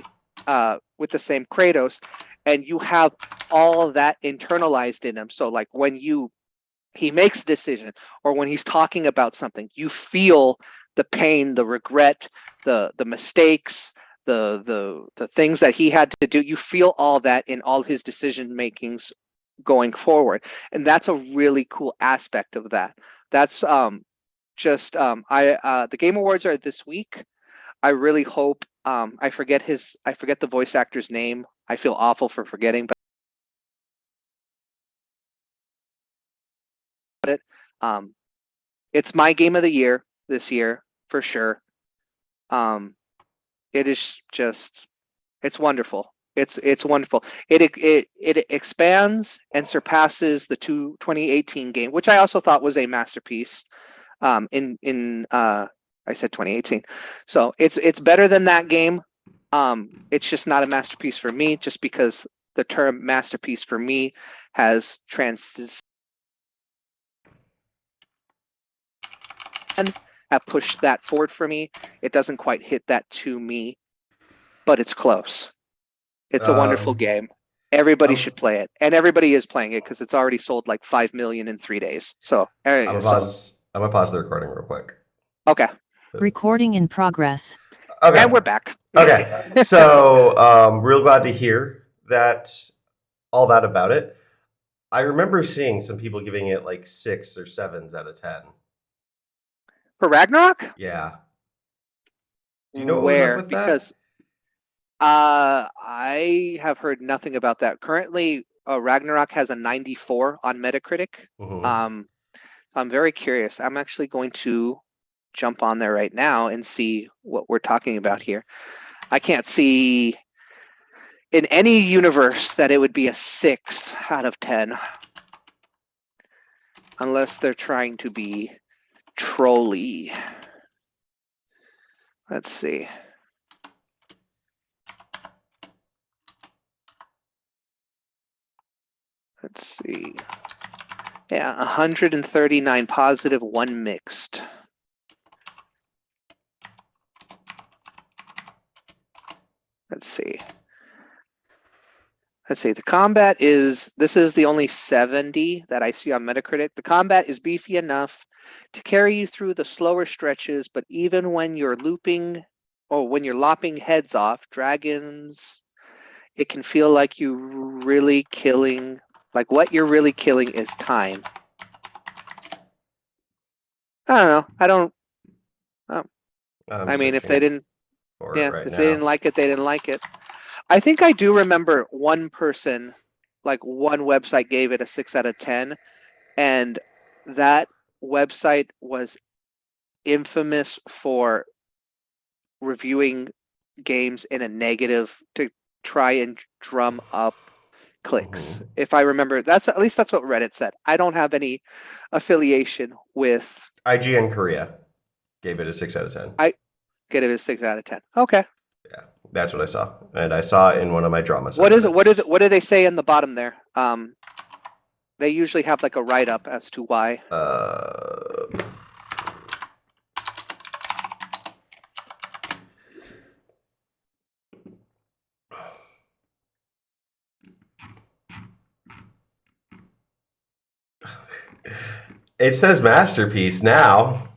with the same Kratos, and you have all that internalized in him. So like when he makes a decision, or when he's talking about something, you feel the pain, the regret, the mistakes, the things that he had to do. You feel all that in all his decision makings going forward, and that's a really cool aspect of that. That's the Game Awards are this week. I really hope I forget the voice actor's name. I feel awful for forgetting, but it's my game of the year this year for sure. It is just, it's wonderful. It's wonderful. It expands and surpasses the 2018 game, which I also thought was a masterpiece. I said 2018, so it's better than that game. It's just not a masterpiece for me, just because the term masterpiece for me has have pushed that forward for me. It doesn't quite hit that to me, but it's close. It's a wonderful game. Everybody should play it, and everybody is playing it because it's already sold like 5 million in 3 days. So, I'm gonna pause the recording real quick. Okay. Recording in progress. Okay. And we're back. Okay. So, real glad to hear all that about it. I remember seeing some people giving it like 6 or 7s out of 10. For Ragnarok? Yeah. Do you know what Where? was up with Because I have heard nothing about that. Currently, Ragnarok has a 94 on Metacritic. that? I'm very curious. I'm actually going to jump on there right now and see what we're talking about here. I can't see in any universe that it would be a 6 out of 10. Unless they're trying to be trolly. Let's see. Let's see. Yeah, 139 positive, 1 mixed. Let's see. The combat this is the only 70 that I see on Metacritic. The combat is beefy enough to carry you through the slower stretches, but even when you're when you're lopping heads off dragons, it can feel like what you're really killing is time. I don't know. I mean, if they didn't, if they didn't like it, they didn't like it. I think I do remember one person, like one website gave it a 6 out of 10, and that website was infamous for reviewing games in a negative to try and drum up clicks. Mhm. If I remember, that's at least that's what Reddit said. I don't have any affiliation with IGN Korea gave it a 6 out of 10. get it a 6 out of 10. Okay. Yeah, that's what I saw, and I saw it in one of my drama. What is it? subreddits. What do they say in the bottom there? They usually have like a write up as to why. It says masterpiece now.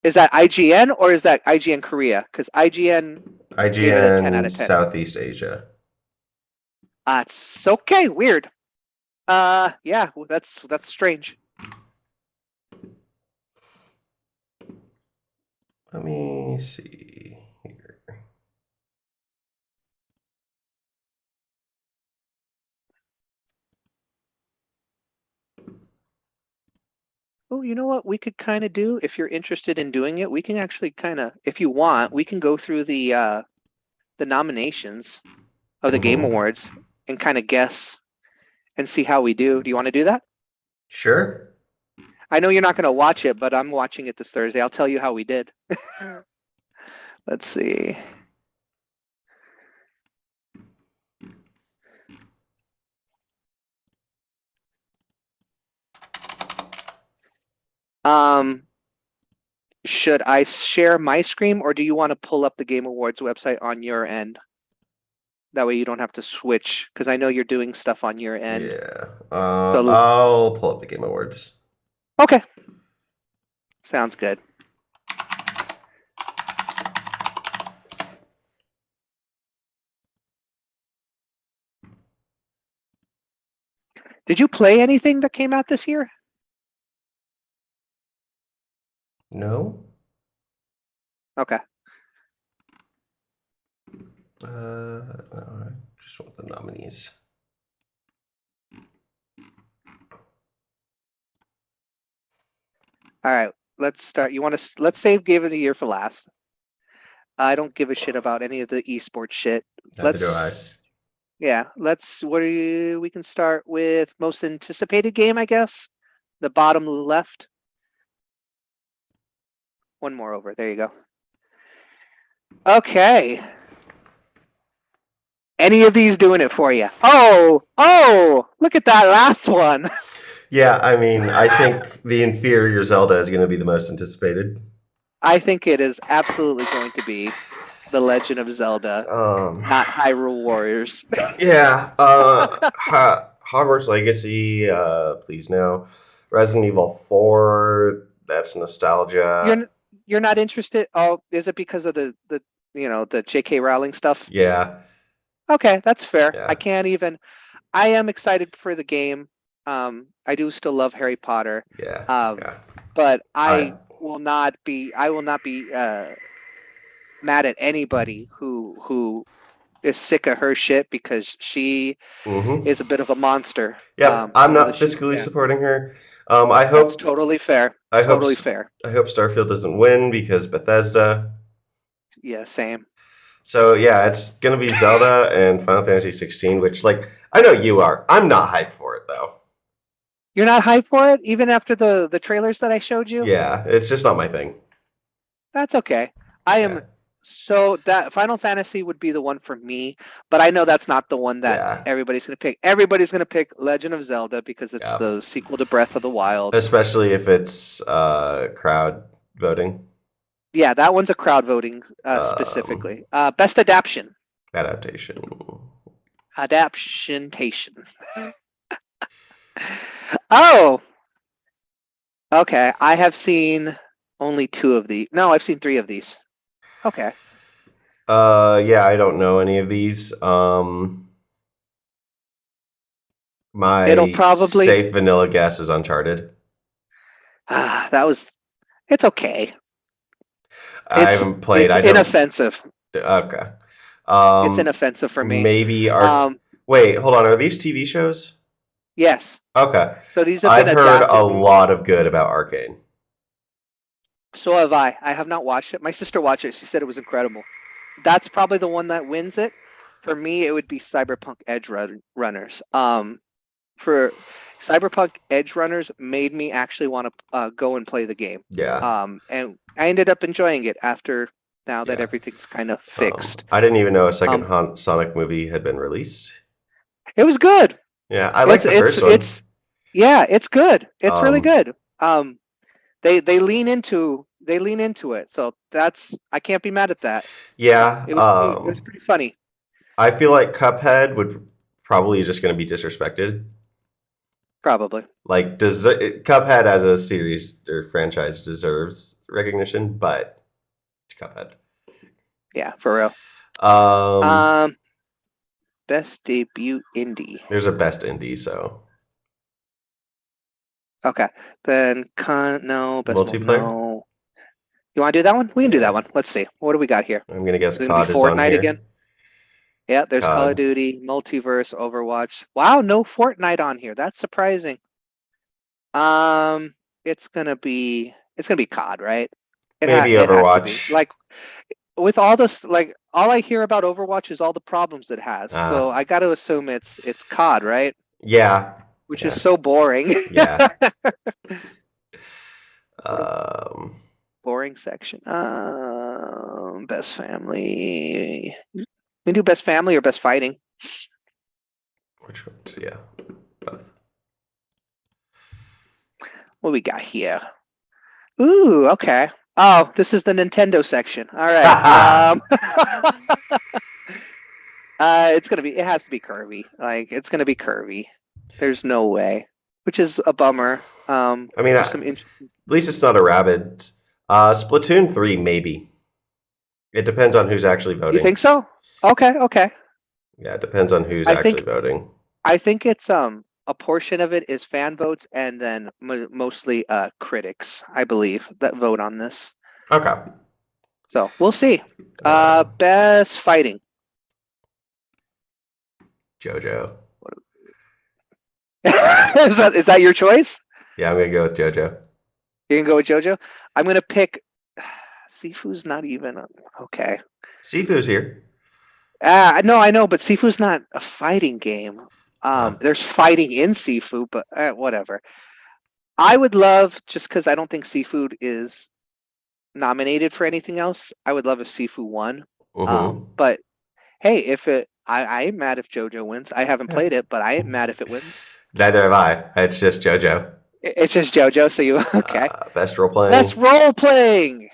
Is that IGN or is that IGN Korea? Because IGN, Gave it a 10 out IGN of 10. Southeast Asia. it's okay, weird. Yeah, well, that's strange. Let me see here. Oh, you know what we could kind of do if you're interested in doing it? We can actually kind of, if you want, we can go through the nominations of the Game Mhm. Awards and kind of guess and see how we do. Do you want to do that? Sure. I know you're not going to watch it, but I'm watching it this Thursday. I'll tell you how we did. Let's see. Should I share my screen or do you want to pull up the Game Awards website on your end? That way you don't have to switch because I know you're doing stuff on your end. Yeah. So- I'll pull up the Game Awards. Okay. Sounds good. Did you play anything that came out this year? No. Okay. I just want the nominees. All right. Let's start. You want to let's save Game of the Year for last. I don't give a shit about any of the esports shit. Neither do I. Yeah, we can start with most anticipated game, I guess. The bottom left. One more over. There you go. Okay. Any of these doing it for you? Oh, look at that last one. Yeah, I mean, I think the inferior Zelda is going to be the most anticipated. I think it is absolutely going to be The Legend of Zelda, not Hyrule Warriors. Yeah. Hogwarts Legacy, please no. Resident Evil 4, that's nostalgia. You're not interested? Oh, is it because of the the J.K. Rowling stuff? Yeah. Okay, that's fair. Yeah. I am excited for the game. I do still love Harry Potter. Yeah. Yeah. But I will not be mad at anybody who is sick of her shit because she Mhm. is a bit of a monster. Yeah, I'm so not she- fiscally yeah, supporting her. I That's hope totally fair. I hope Totally s- fair. I hope Starfield doesn't win because Bethesda. Yeah, same. So yeah, it's gonna be Zelda and Final Fantasy 16, which like I know you are. I'm not hyped for it though. You're not hyped for it, even after the trailers that I showed you? Yeah, it's just not my thing. That's okay. I am Yeah. so that Final Fantasy would be the one for me, but I know that's not the one that Yeah. everybody's gonna pick. Everybody's gonna pick Legend of Zelda because it's Yeah. the sequel to Breath of the Wild. Especially if it's crowd voting Yeah, that one's a crowd voting specifically. Best adaptation. adaptation. Adaptation. Oh, okay. I have seen only 2 of these. No, I've seen 3 of these. Okay. Yeah, I don't know any of these. My It'll probably- safe vanilla guess is Uncharted. It's okay. I haven't played. It's I don't. inoffensive. Okay. It's inoffensive for me. Maybe Um, wait, hold on. Are these TV shows? Yes. Okay. So these have I've been heard adapted. a lot of good about Arcane. So have I. I have not watched it. My sister watched it. She said it was incredible. That's probably the one that wins it. For me, it would be Cyberpunk Edge Runners. For Cyberpunk Edge Runners made me actually want to go and play the game. Yeah. And I ended up enjoying it after now that Yeah. everything's kind of fixed. I didn't even know a second Um, Sonic movie had been released. It was good. Yeah, I like the first one. Yeah, it's good. It's really Um, good. They lean into it, so I can't be mad at that. Yeah. It was pretty funny. I feel like Cuphead would probably just going to be disrespected. Probably. Like, Cuphead as a series or franchise deserves recognition, but it's Cuphead. Yeah, for real. Best debut indie. There's a best indie, so Okay, then no best Multiplayer? No. You want to do that one? We can do Yeah. that one. Let's see. What do we got here? I'm gonna guess Is it gonna COD be is on Fortnite here. again? Yeah, there's Call COD. of Duty, Multiverse, Overwatch. Wow, no Fortnite on here. That's surprising. It's gonna be COD, right? Maybe it has to be. Overwatch. Like with all this, like all I hear about Overwatch is all the problems it has. So I got to assume it's COD, right? Yeah. Which Yeah. is so boring. Yeah. Boring section. Best family. We do best family or best fighting. Which one? Yeah. Both. What we got here? Ooh, okay. Oh, this is the Nintendo section. All right. It has to be Kirby. Like, it's gonna be Kirby. There's no way. Which is a bummer. I mean, there's at least it's not a rabbit. Splatoon 3, maybe. It depends on who's actually voting. You think so? Okay. Yeah, it depends on who's actually voting. I think it's a portion of it is fan votes and then mostly critics, I believe, that vote on this. Okay. So we'll see. Best fighting. JoJo. Is that your choice? Yeah, I'm gonna go with JoJo. You can go with JoJo. I'm gonna pick. Sifu's not even okay. Sifu's here. No, I know, but Sifu's not a fighting game. There's fighting in Sifu, but whatever. I would love, just because I don't think Sifu is nominated for anything else, I would love if Sifu won. But hey, I ain't mad if JoJo wins. I haven't played it, but I ain't mad if it wins. Neither have I. It's just JoJo. It's just JoJo, so you okay? Best role playing. Best role playing.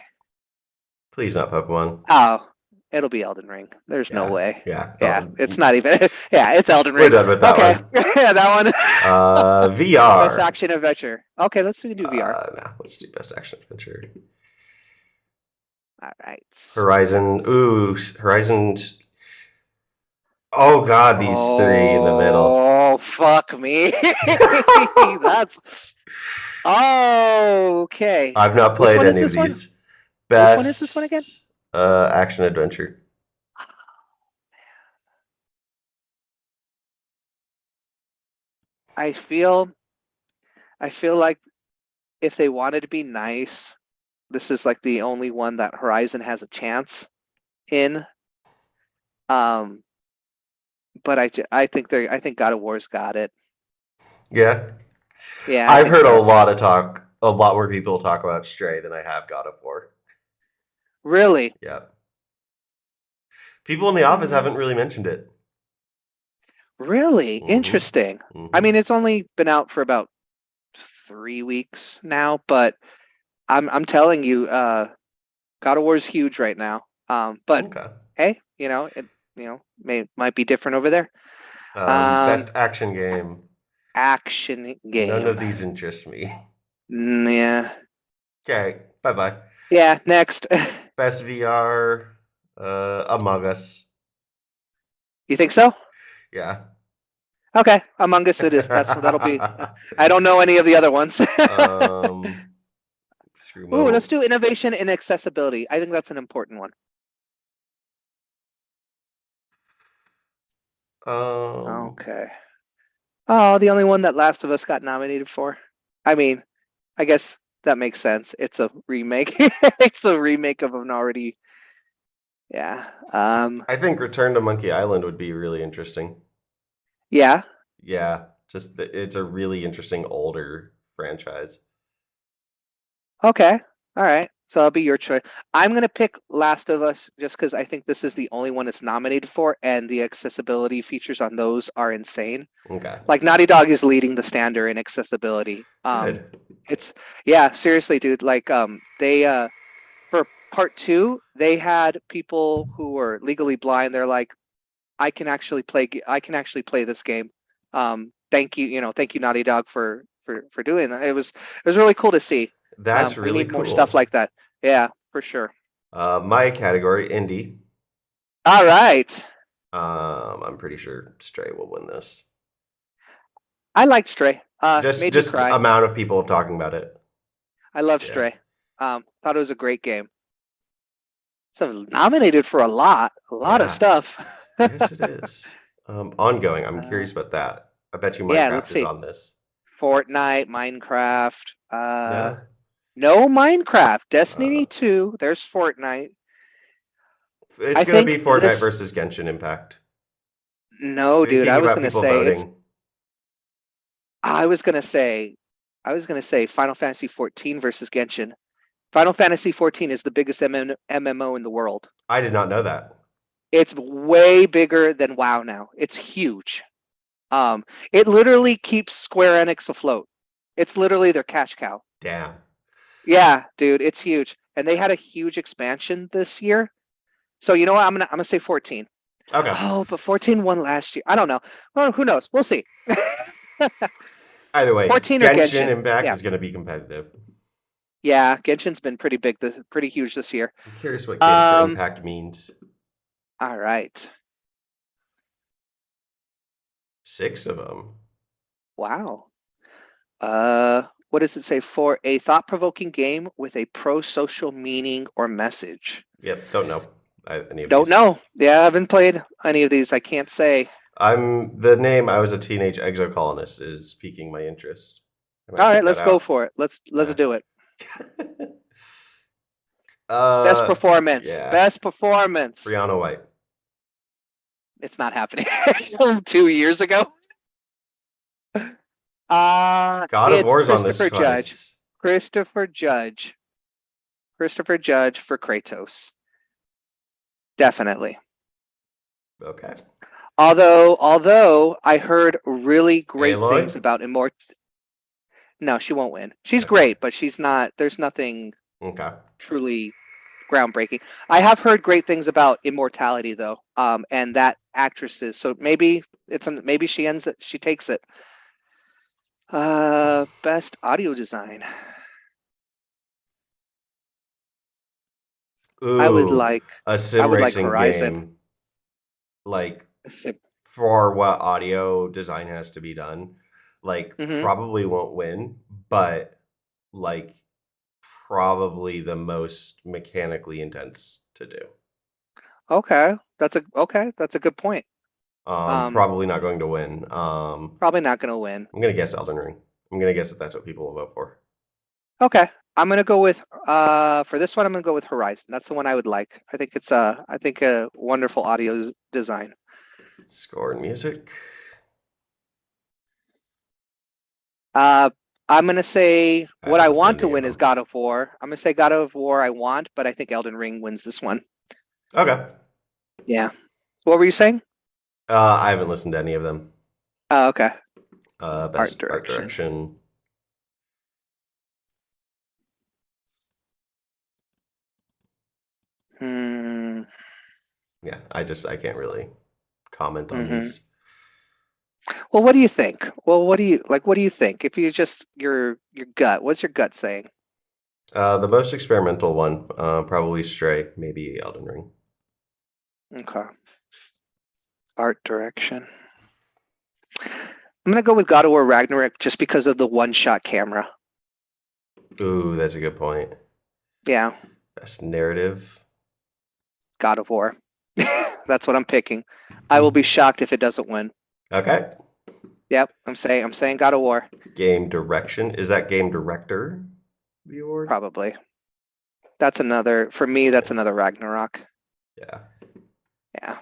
Please not Pokemon. Oh, it'll be Elden Ring. There's no way. Yeah. It's not even. Yeah, it's Elden Ring. We're done with that one. Yeah, that one. VR. Best action adventure. Okay, let's do VR. No, let's do best action adventure. All right. Horizon. Ooh, Horizon's. Oh God, these three in the middle. Oh fuck me. That's. Oh, okay. I've not played any of these. Best. Which one is this one again? Action adventure. I feel like if they wanted to be nice, this is like the only one that Horizon has a chance in. But I think God of War's got it. Yeah. Yeah. I've heard a lot more people talk about Stray than I have God of War. Really? Yeah. People in the office haven't really mentioned it. Really? Interesting. I mean, it's only been out for about 3 weeks now, but I'm telling you, God of War is huge right now. But hey, it might be different over there. Best action game. Action game. None of these interest me. Yeah. Okay. Bye. Yeah. Next. Best VR. Among Us. You think so? Yeah. Okay, Among Us it is. That'll be. I don't know any of the other ones. Ooh, let's do innovation and accessibility. I think that's an important one. Okay. Oh, the only one that Last of Us got nominated for. I mean, I guess that makes sense. It's a remake. It's a remake of an already. Yeah. I think Return to Monkey Island would be really interesting. Yeah. Yeah, it's a really interesting older franchise. Okay. All right. So that'll be your choice. I'm gonna pick Last of Us just because I think this is the only one it's nominated for, and the accessibility features on those are insane. Okay. Like Naughty Dog is leading the standard in accessibility. Good. It's yeah, seriously, dude. Like they for part two, they had people who were legally blind. They're like, I can actually play this game. Thank you, thank you, Naughty Dog for doing that. It was really cool to see. That's We really need more cool. stuff like that. Yeah, for sure. My category, indie. All right. I'm pretty sure Stray will win this. I liked Stray. Just Made me cry. amount of people talking about it. I love yeah. Stray. Thought it was a great game. So nominated for a lot Yeah. of stuff. Yes, it is. Ongoing. I'm curious about that. I bet you Minecraft yeah, let's is see. on this. Fortnite, Minecraft. No? No Minecraft. Destiny 2. There's Fortnite. It's I going to be think Fortnite this- versus Genshin Impact. No, dude. Thinking I was about gonna people say it's. voting. I was gonna say Final Fantasy 14 versus Genshin. Final Fantasy 14 is the biggest MMO in the world. I did not know that. It's way bigger than WoW now. It's huge. It literally keeps Square Enix afloat. It's literally their cash cow. Damn. Yeah, dude, it's huge. And they had a huge expansion this year. So you know what? I'm gonna say 14. Okay. Oh, but 14 won last year. I don't know. Well, who knows? We'll see. Either way, 14 or Genshin. Impact Yeah. is going to be competitive. Yeah, Genshin's been pretty big, pretty huge this year. I'm curious what Genshin Um, Impact means. All right. 6 of them. Wow. What does it say? For a thought-provoking game with a pro-social meaning or message. Yep, don't know. Any of Don't these. know. Yeah, I haven't played any of these. I can't say. The name I was a teenage exocolonist is piquing my interest. I might All right, check let's that go out. for it. Let's Yeah. do it. Best Best performance. yeah. Best performance. Brianna White. It's not happening. 2 years ago. God of It's War's on this Christopher Judge. twice. Christopher Judge. Christopher Judge for Kratos. Definitely. Okay. Although I heard really great Aloy? things about No, she won't win. She's great, but she's not. There's nothing Okay. truly groundbreaking. I have heard great things about Immortality though, and that actresses. So maybe maybe she ends it. She takes it. Best audio design. Ooh, I would like a sim like racing Horizon. game. Like a sim- for what audio design has to be done, like Mhm. probably won't win, but like probably the most mechanically intense to do. Okay, that's a good point. Probably not going to win. Probably not going to win. I'm gonna guess Elden Ring. I'm gonna guess that that's what people will vote for. Okay, I'm gonna go with for this one. I'm gonna go with Horizon. That's the one I would like. I think it's a wonderful audio design. Score and music. I'm gonna say I what I haven't want seen to any win of is them. God of War. I'm gonna say God of War I want, but I think Elden Ring wins this one. Okay. Yeah. What were you saying? I haven't listened to any of them. Oh, okay. Best art direction. direction. Yeah, I can't really comment on Mhm. these. Well, what do you think? Well, what do you think? If you just your gut, what's your gut saying? The most experimental one, probably Stray, maybe Elden Ring. Okay. Art direction. I'm gonna go with God of War Ragnarok just because of the one-shot camera. Ooh, that's a good point. Yeah, Best narrative. God of War. That's what I'm picking. I will be shocked if it doesn't win. Okay. Yep, I'm saying God of War, Game direction. Is that game director the award? probably. That's another for me. That's another Ragnarok. Yeah. Yeah.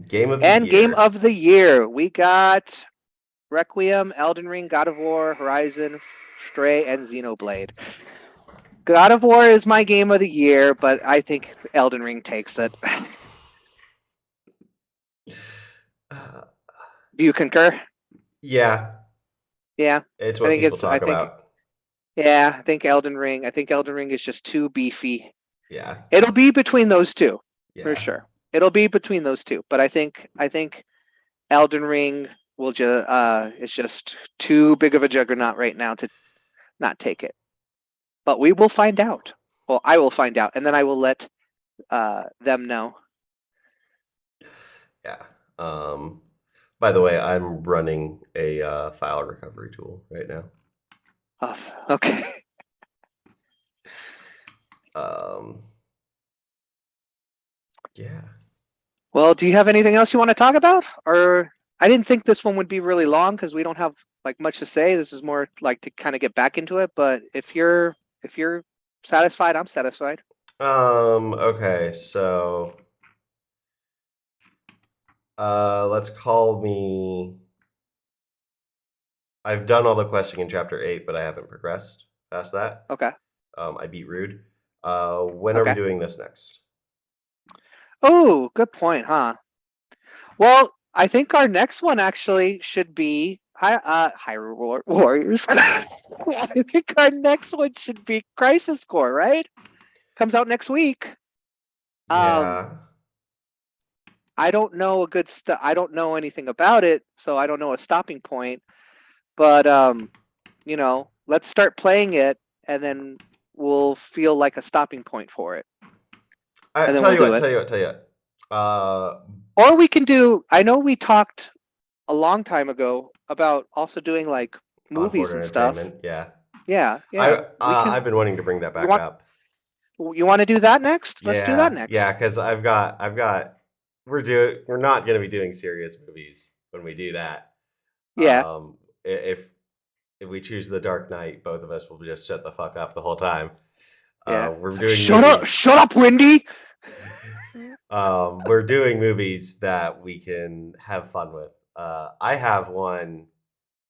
Game of the And year. game of the year, we got Requiem, Elden Ring, God of War, Horizon, Stray, and Xenoblade. God of War is my game of the year, but I think Elden Ring takes it. Uh, Do you concur? yeah, Yeah, it's I what think people it's. I talk think. about. Yeah, I think Elden Ring. I think Elden Ring is just too beefy. Yeah, It'll be between those two for yeah. sure. It'll be between those two, but I think Elden Ring will just it's just too big of a juggernaut right now to not take it. But we will find out. Well, I will find out, and then I will let them know. Yeah. By the way, I'm running a file recovery tool right now. Oh, okay. Um, yeah. Well, do you have anything else you want to talk about? Or I didn't think this one would be really long because we don't have like much to say. This is more like to kind of get back into it. But if you're satisfied, I'm satisfied. Okay, so let's call me. I've done all the questing in chapter 8, but I haven't progressed past that. Okay. I beat Rude. When are we Okay. doing this next? Oh, good point, huh? Well, I think our next one actually should be Hyrule Warriors. I think our next one should be Crisis Core, right? Comes out next week. Yeah. I don't know I don't know anything about it, so I don't know a stopping point. But you know, let's start playing it, and then we'll feel like a stopping point for it, and then Tell we'll you do what, it. tell you what, tell you what. Or we can do. I know we talked a long time ago about also doing like movies On-board and stuff. entertainment. Yeah. Yeah, yeah. We can. I've been wanting to bring that back want- up. You want to do that next? Let's do that next. Yeah, because I've got. We're not going to be doing serious movies when we do that. Yeah. If we choose The Dark Knight, both of us will just shut the fuck up the whole time. Yeah. We're doing Shut up! movies. Shut up, Wendy. We're doing movies that we can have fun with. I have one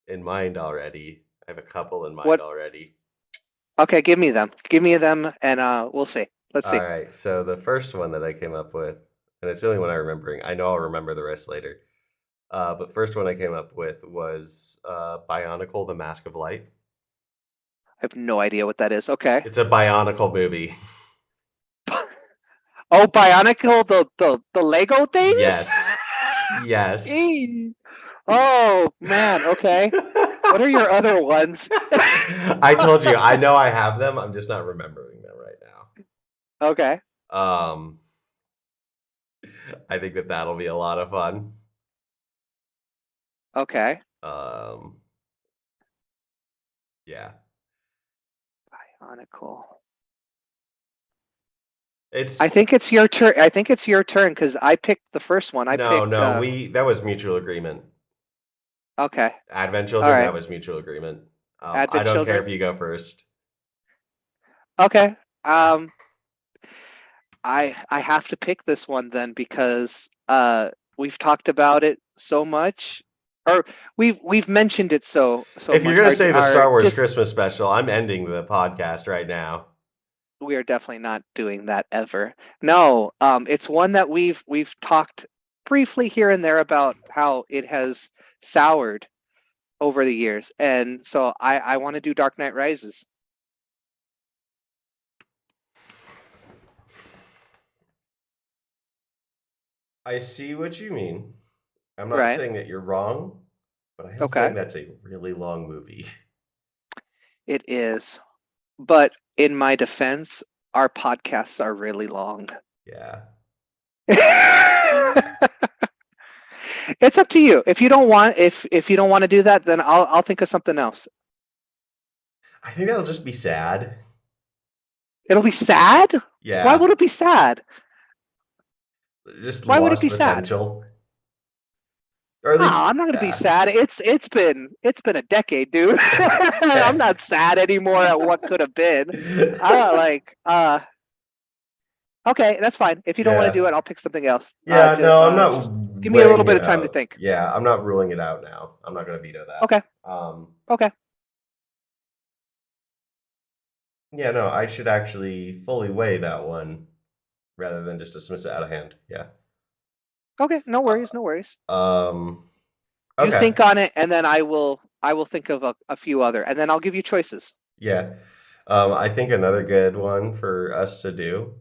in mind already. I have a couple in mind already. Okay, give me them. Give me them, and we'll see. Let's see. All right. So the first one that I came up with, and it's the only one I'm remembering. I know I'll remember the rest later. But first one I came up with was Bionicle: The Mask of Light. I have no idea what that is. Okay. It's a Bionicle movie. Oh, Bionicle, the Lego thing? Yes. Yes. Oh man. Okay. What are your other ones? I told you. I know I have them. I'm just not remembering them right now. Okay. I think that'll be a lot of fun. Okay. Yeah. Bionicle. It's. I think it's your turn. I think it's your turn because I picked the first one. No. That was mutual agreement. Okay. Advent Children. All right. That was mutual agreement. Advent I don't Children? care if you go first. Okay. I have to pick this one then because we've talked about it so much, or we've mentioned it so If much. you're gonna say the Star Wars Christmas special, I'm ending the podcast right now. We are definitely not doing that ever. No, it's one that we've talked briefly here and there about how it has soured over the years, and so I want to do Dark Knight Rises. I see what you mean. I'm not Right. saying that you're wrong, but I am Okay. saying that's a really long movie. It is, but in my defense, our podcasts are really long. Yeah. It's up to you. If you don't want to do that, then I'll think of something else. I think that'll just be sad. It'll be sad? Yeah. Why would it be sad? Just Why would it lost be sad? potential. Or at No, least I'm not gonna be yeah. sad. It's been a decade, dude. I'm not sad anymore at what could have been. I don't like okay, that's fine. If you don't want to Yeah. do it, I'll pick something else. Yeah, no, I'm Just not give me a little weighing bit it of time to out. think. Yeah, I'm not ruling it out now. I'm not going to veto that. Okay. Um, Okay. yeah, no, I should actually fully weigh that one rather than just dismiss it out of hand. Yeah. Okay. No worries. No worries. Um, You okay. think on it, and then I will think of a few other, and then I'll give you choices. Yeah. I think another good one for us to do,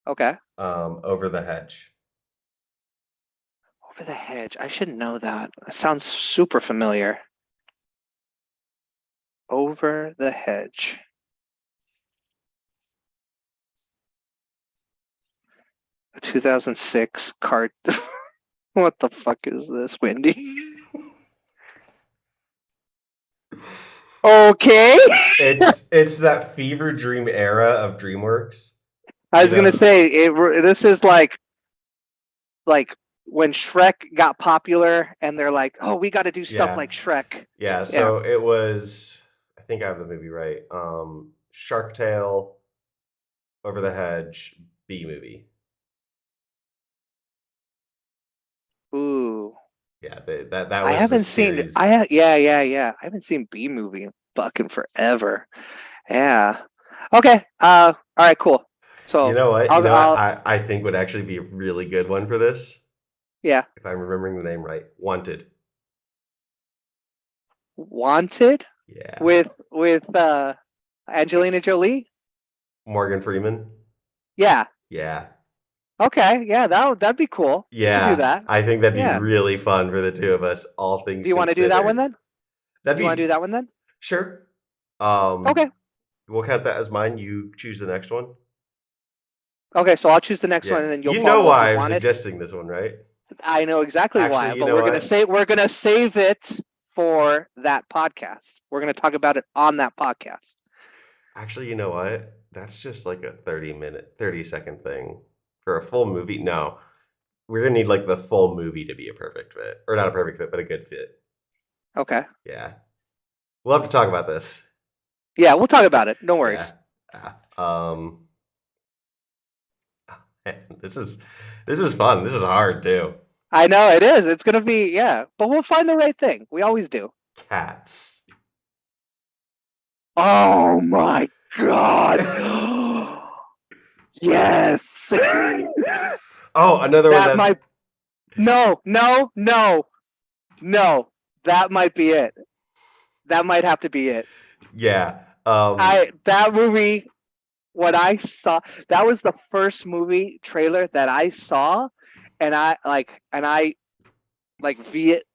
Okay. Over the Hedge. Over the Hedge. I should know that. That sounds super familiar. Over the Hedge. A 2006 cart. What the fuck is this, Wendy? Okay. It's that fever dream era of DreamWorks. I was You gonna know? say this is like when Shrek got popular, and they're like, oh, we got to do stuff Yeah. like Shrek. Yeah, so it was, I think I have the movie right. Shark Tale, Over the Hedge, B movie. Ooh. Yeah, that was I the haven't seen. series. I haven't seen B movie in fucking forever. Yeah. Okay. All right. Cool. So You know what? I'll I think would actually be a really good one for this, yeah. if I'm remembering the name right. Wanted. Wanted Yeah. with Angelina Jolie. Morgan Freeman. Yeah. Yeah. Okay. Yeah. That'd be cool. We Yeah. could do that. I think that'd be Yeah. really fun for the two of us, all things Do you want to do that one considered. then? That'd You want to be do that one then? sure. Okay. We'll count that as mine. You choose the next one. Okay. So I'll choose the next Yeah. one, and then you'll You follow know with why I'm Wanted. suggesting this one, right? I know exactly why, Actually, you but know we're what? gonna save it for that podcast. We're gonna talk about it on that podcast. Actually, you know what? That's just like a 30-second thing for a full movie. No, we're gonna need like the full movie to be a perfect fit, or not a perfect fit, but a good fit. Okay. Yeah, we'll have to talk about this. Yeah, we'll talk about it. No worries. Yeah. This is fun. This is hard too. I know it is. It's gonna be but we'll find the right thing. We always do. Cats. Oh my god. Yes. Oh, another one That that might no. That might be it. That might have to be it. yeah. That movie, what I saw, that was the first movie trailer that I saw, and I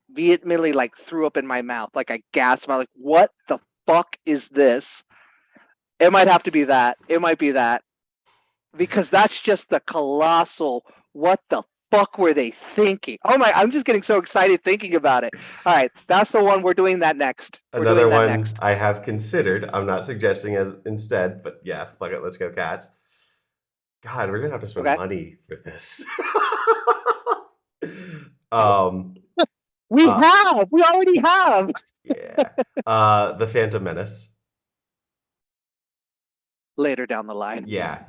vehemently like threw up in my mouth. Like I gasped. I'm like, what the fuck is this? It might have to be that. It might be that. Because that's just the colossal, what the fuck were they thinking? Oh my, I'm just getting so excited thinking about it. All right, that's the one. We're doing that next. Another one I have considered. I'm not suggesting as instead, but yeah, fuck it, let's go Cats. God, we're gonna have to spend money for this. We already have. Yeah. The Phantom Menace. Later down the line. Yeah.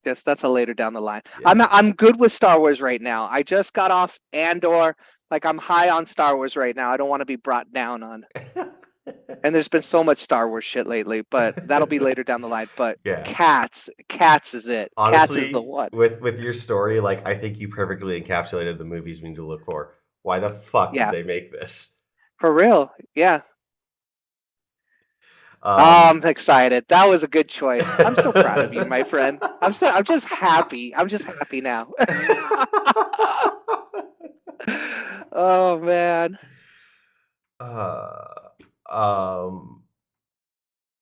Yes, that's a later down the line. Yeah. I'm good with Star Wars right now. I just got off Andor. Like I'm high on Star Wars right now. I don't want to be brought down on. And there's been so much Star Wars shit lately, but that'll be later down the line. But yeah. Cats is it. Honestly, Cats is the one. With your story, like I think you perfectly encapsulated the movies we need to look for. Why the fuck did they make this? For real, yeah. I'm excited. That was a good choice. I'm so proud of you, my friend. I'm just happy. I'm just happy now. Oh man.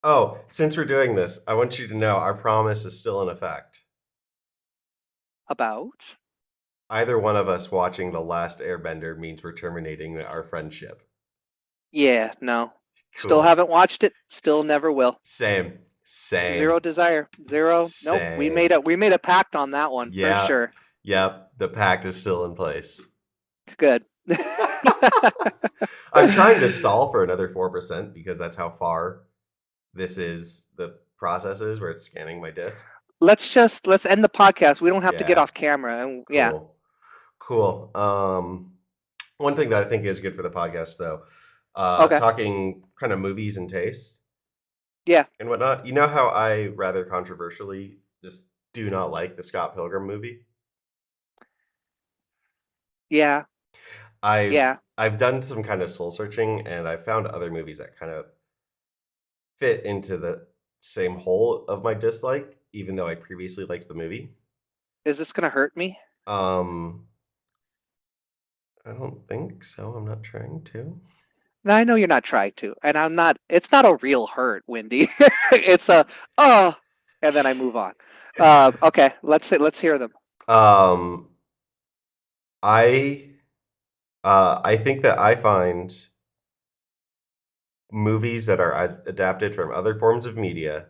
Oh, since we're doing this, I want you to know our promise is still in effect. About? Either one of us watching The Last Airbender means we're terminating our friendship. Yeah, no. Cool. Still haven't watched it. Still never will. Same. Zero desire. Zero. Same. Nope. We made a pact on that one for sure. Yep. The pact is still in place. Good. I'm trying to stall for another 4% because that's how far the process is where it's scanning my disk. Let's end the podcast. We don't have to get Yeah. off camera. And yeah, Cool. One thing that I think is good for the podcast, though, Okay. talking kind of movies and taste. Yeah. And whatnot. You know how I rather controversially just do not like the Scott Pilgrim movie? Yeah. I've done some kind of soul searching, and I've found other movies that kind of fit into the same hole of my dislike, even though I previously liked the movie. Is this gonna hurt me? I don't think so. I'm not trying to. No, I know you're not trying to, and I'm not. It's not a real hurt, Wendy. It's a oh, and then I move on. Okay, let's hear them. I think that I find movies that are adapted from other forms of media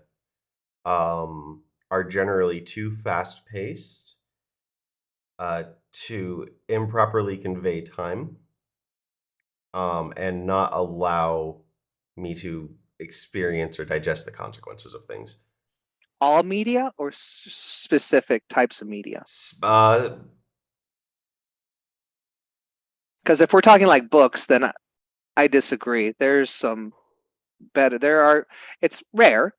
are generally too fast paced to improperly convey time and not allow me to experience or digest the consequences of things. All media or specific types of media? Because if we're talking like books, then I disagree. There's some better. It's rare,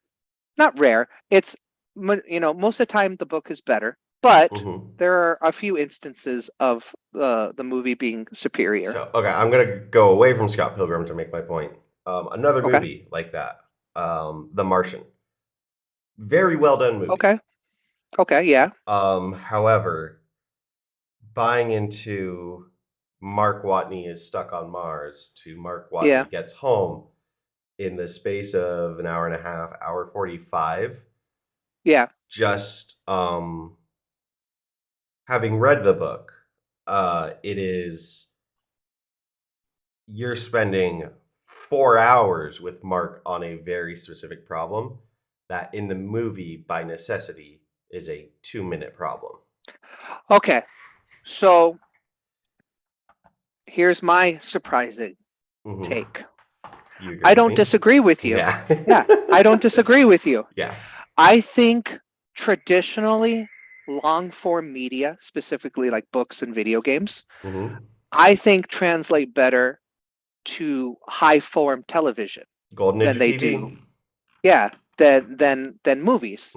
not rare. It's most of the time the book is better, but there are a few instances of the movie being superior. So, okay, I'm gonna go away from Scott Pilgrim to make my point. Another movie like that, The Martian, very well done movie. Okay, yeah. However, buying into Mark Watney is stuck on Mars to Mark Watney gets home in the space of an hour and a half, hour 45. Yeah. Just having read the book, it is you're spending 4 hours with Mark on a very specific problem that in the movie by necessity is a 2-minute problem. Okay. So here's my surprising take. I don't disagree with you. Yeah. I don't disagree with you. Yeah. I think traditionally long form media, specifically like books and video games, I think translate better to high form television than they do. Yeah, than movies.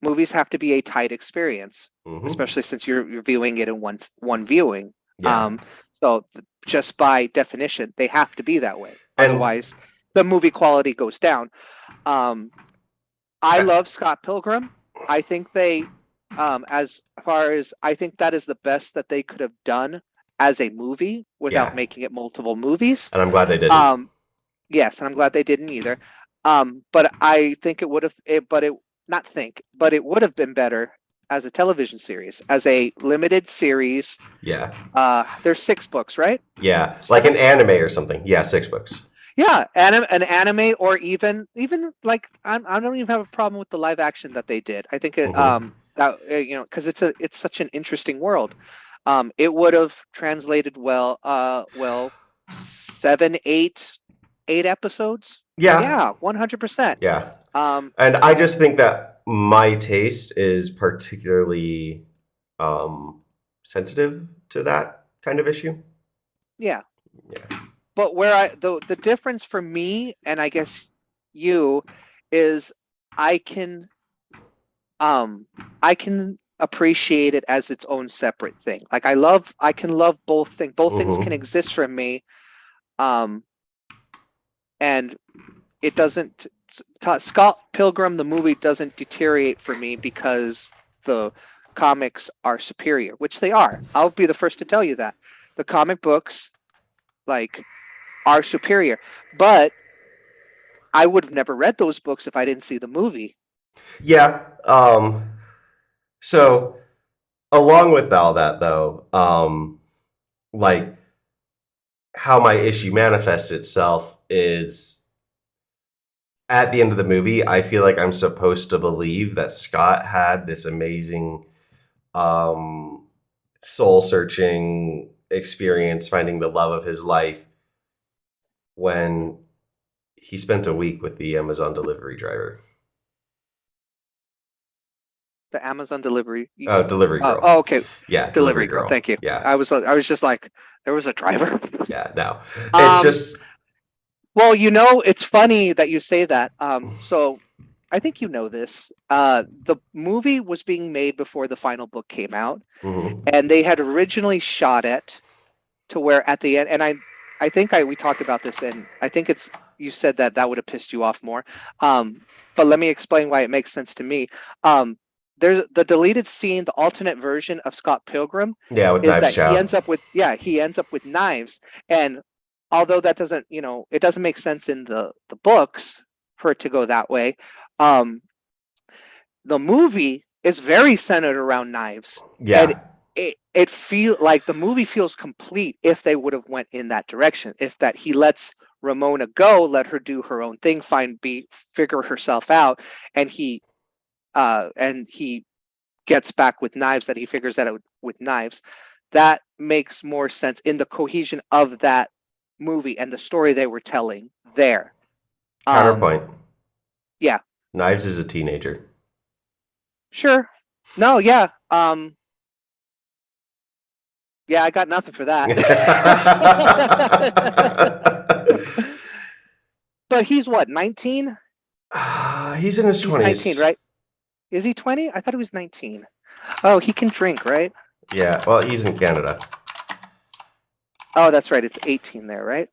Movies have to be a tight experience, especially since you're viewing it in one viewing. Yeah. So just by definition, they have to be that way. Otherwise, the movie quality goes down. I love Scott Pilgrim. I think they, as far as I think that is the best that they could have done as a movie without making it multiple movies. And I'm glad they didn't. Yes, and I'm glad they didn't either. But I think it would have, it would have been better as a television series, as a limited series. Yeah. There's 6 books, right? Yeah, like an anime or something. Yeah, 6 books. Yeah, an anime, or even like I don't even have a problem with the live action that they did. I think it that because it's such an interesting world. It would have translated well. 7, 8 episodes. Yeah, 100%. Yeah. And I just think that my taste is particularly sensitive to that kind of issue. Yeah. But where the difference for me, and I guess you, is I can appreciate it as its own separate thing. Like I can love both things. Both things can exist for me. And it doesn't. Scott Pilgrim, the movie, doesn't deteriorate for me because the comics are superior, which they are. I'll be the first to tell you that the comic books, are superior. But I would have never read those books if I didn't see the movie. Yeah. So along with all that, though, like how my issue manifests itself is at the end of the movie, I feel like I'm supposed to believe that Scott had this amazing soul-searching experience finding the love of his life when he spent a week with the Amazon delivery driver. The Amazon delivery. Oh, delivery girl. Oh, okay. Yeah, Delivery girl. Thank you. Yeah, I was just like, there was a driver. yeah. No, it's Um, just Well, it's funny that you say that. So I think you know this. The movie was being made before the final book came out, mhm. and they had originally shot it to where at the end, and I think we talked about this, and I think you said that would have pissed you off more. But let me explain why it makes sense to me. There's the deleted scene, the alternate version of Scott Pilgrim Yeah, with is Knives that he Chow. ends up with knives, and although that doesn't it doesn't make sense in the books for it to go that way. um the movie is very centered around knives, and Yeah, it feel like the movie feels complete if they would have went in that direction, if that he lets Ramona go, let her do her own thing, figure herself out, and he gets back with knives, that he figures that out with knives. That makes more sense in the cohesion of that movie and the story they were telling there. counterpoint. Yeah, Knives is a teenager. sure. No, yeah. Yeah, I got nothing for that. But he's what, 19? He's in his He's 19, 20s. right? Is he 20? I thought he was 19. Oh, he can drink, right? Yeah, well, he's in Canada. Oh, that's right. It's 18 there, right?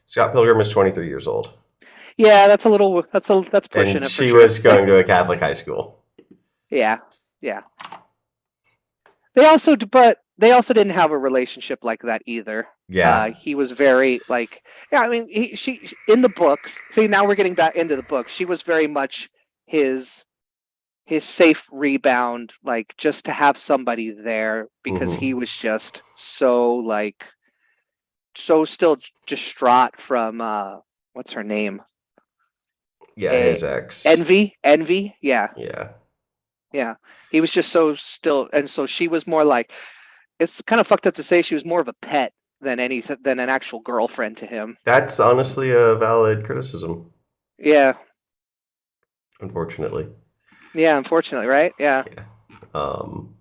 Scott Pilgrim is 23 years old. Yeah, that's pushing And it for she sure. was going to a Catholic high school. Yeah. But they also didn't have a relationship like that either. Yeah. He was very like, yeah. I mean, she in the books. See, now we're getting back into the books. She was very much his safe rebound, like just to have somebody there, because he was just so still distraught from what's her name? Yeah, his ex. Envy. Yeah. Yeah. He was just so still, and so she was more like, it's kind of fucked up to say she was more of a pet than an actual girlfriend to him. That's honestly a valid criticism, Yeah. unfortunately. Yeah, unfortunately, right? Yeah. Um,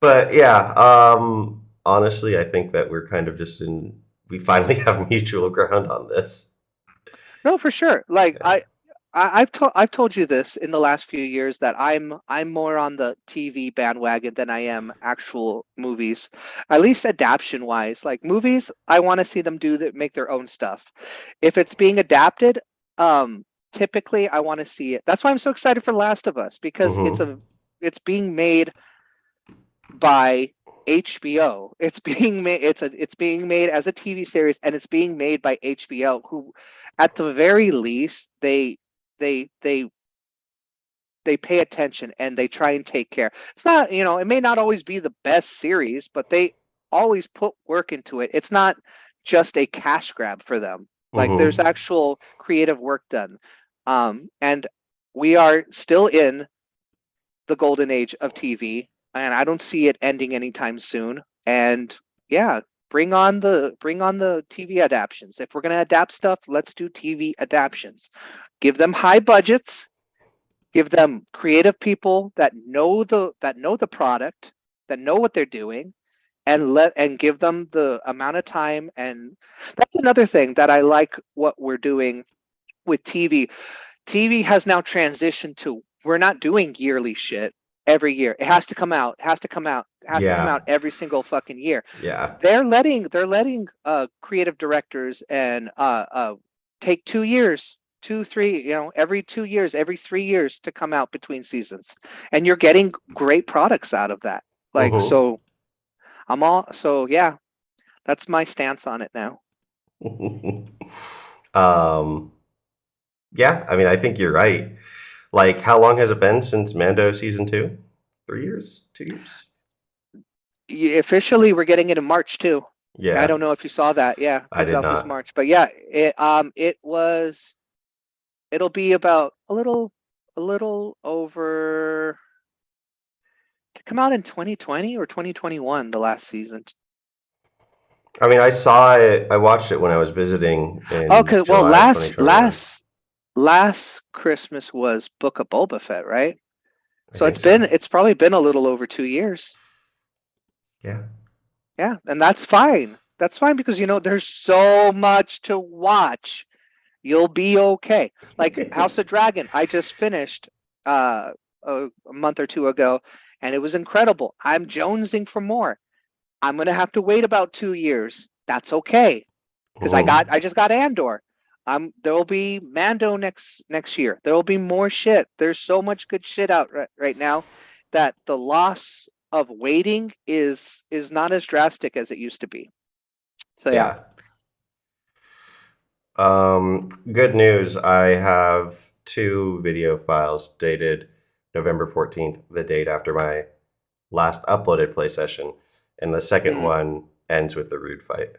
but yeah, honestly, I think that we're kind of we finally have mutual ground on this. No, for sure. Like Yeah. I've told you this in the last few years, that I'm more on the TV bandwagon than I am actual movies, at least adaptation wise. Like movies, I want to see them make their own stuff. If it's being adapted, typically I want to see it. That's why I'm so excited for Last of Us, because Mhm. it's being made by HBO. It's being made it's being made as a TV series, and it's being made by HBO, who at the very least they pay attention and they try and take care. It's not, it may not always be the best series, but they always put work into it. It's not just a cash grab for them. Like there's Mhm. actual creative work done. And we are still in the golden age of TV, and I don't see it ending anytime soon. And yeah, bring on the TV adaptations. If we're going to adapt stuff, let's do TV adaptations. Give them high budgets, give them creative people that know the product, that know what they're doing, and give them the amount of time. And that's another thing that I like what we're doing with TV. TV has now transitioned to, we're not doing yearly shit every year. It has to come out. It has to come out. It has to come Yeah. out every single fucking year. Yeah. They're letting creative directors and take 2 years, 2, 3, every 2 years, every 3 years to come out between seasons, and you're getting great products out of that. Like Mhm. yeah, that's my stance on it now. um, yeah, I mean, I think you're right. Like, how long has it been since Mando season 2? 3 years? 2 years? Officially, we're getting it in March too. I Yeah, don't know if you saw that. Yeah, it I comes did out this not. March. But yeah, it'll be about a little over come out in 2020 or 2021? The last season. I mean, I saw it. I watched it when I was visiting in Okay, well, July of 2021. last Christmas was Book of Boba Fett, right? I So think so. it's probably been a little over 2 years. Yeah. Yeah, and that's fine. That's fine because there's so much to watch. You'll be okay. Like House of Dragon, I just finished a month or two ago, and it was incredible. I'm jonesing for more. I'm gonna have to wait about 2 years. That's okay. Because Mhm. I just got Andor. There will be Mando next year. There will be more shit. There's so much good shit out right now that the loss of waiting is not as drastic as it used to be. So yeah. Yeah. Good news. I have 2 video files dated November 14th, the date after my last uploaded play session, and the second Mhm. one ends with the Rude fight.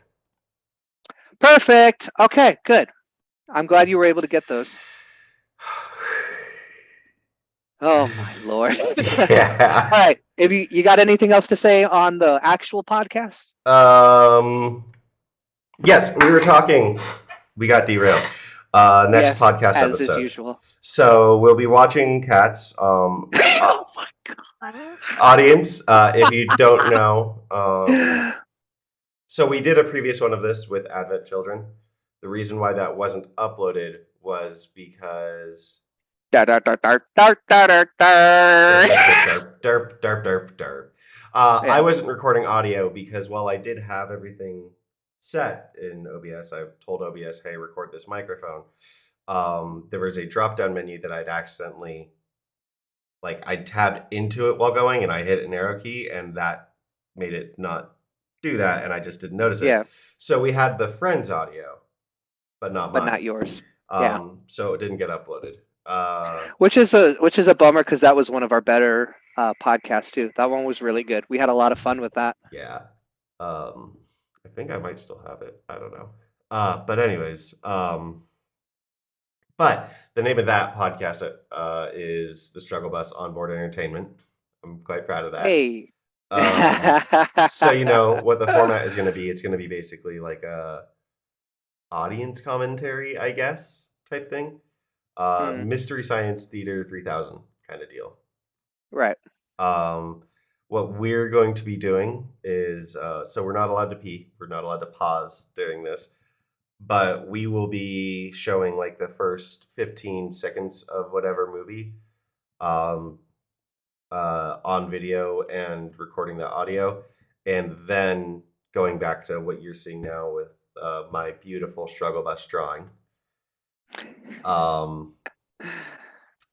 Perfect. Okay, good. I'm glad you were able to get those. Oh my lord. All Yeah. right. If you got anything else to say on the actual podcast? Yes, we were talking. We got derailed. Next Yes, podcast as is episode. usual. So we'll be watching Cats. Oh my god. Audience, if you don't know, so we did a previous one of this with Advent Children. The reason why that wasn't uploaded was because Dar, dar, dar, dar, dar, dar, dar, dar. derp, derp, derp, derp, derp. Yeah. I wasn't recording audio because while I did have everything set in OBS, I told OBS, hey, record this microphone. There was a drop-down menu that I'd accidentally, I tabbed into it while going and I hit an arrow key and that made it not do that and I just didn't notice it. Yeah. So we had the Friends audio, but not But mine. not yours. Yeah. So it didn't get uploaded. Which is a bummer because that was one of our better podcasts too. That one was really good. We had a lot of fun with that. Yeah. I think I might still have it. I don't know. But anyways, but the name of that podcast is The Struggle Bus Onboard Entertainment. I'm quite proud of that. Hey. So you know what the format is going to be. It's going to be basically like a audience commentary, I guess, type thing. Mystery Science Theater 3000 kind of deal. Right. What we're going to be doing is, so we're not allowed to pee. We're not allowed to pause during this. But we will be showing like the first 15 seconds of whatever movie on video and recording the audio. And then going back to what you're seeing now with my beautiful struggle bus drawing.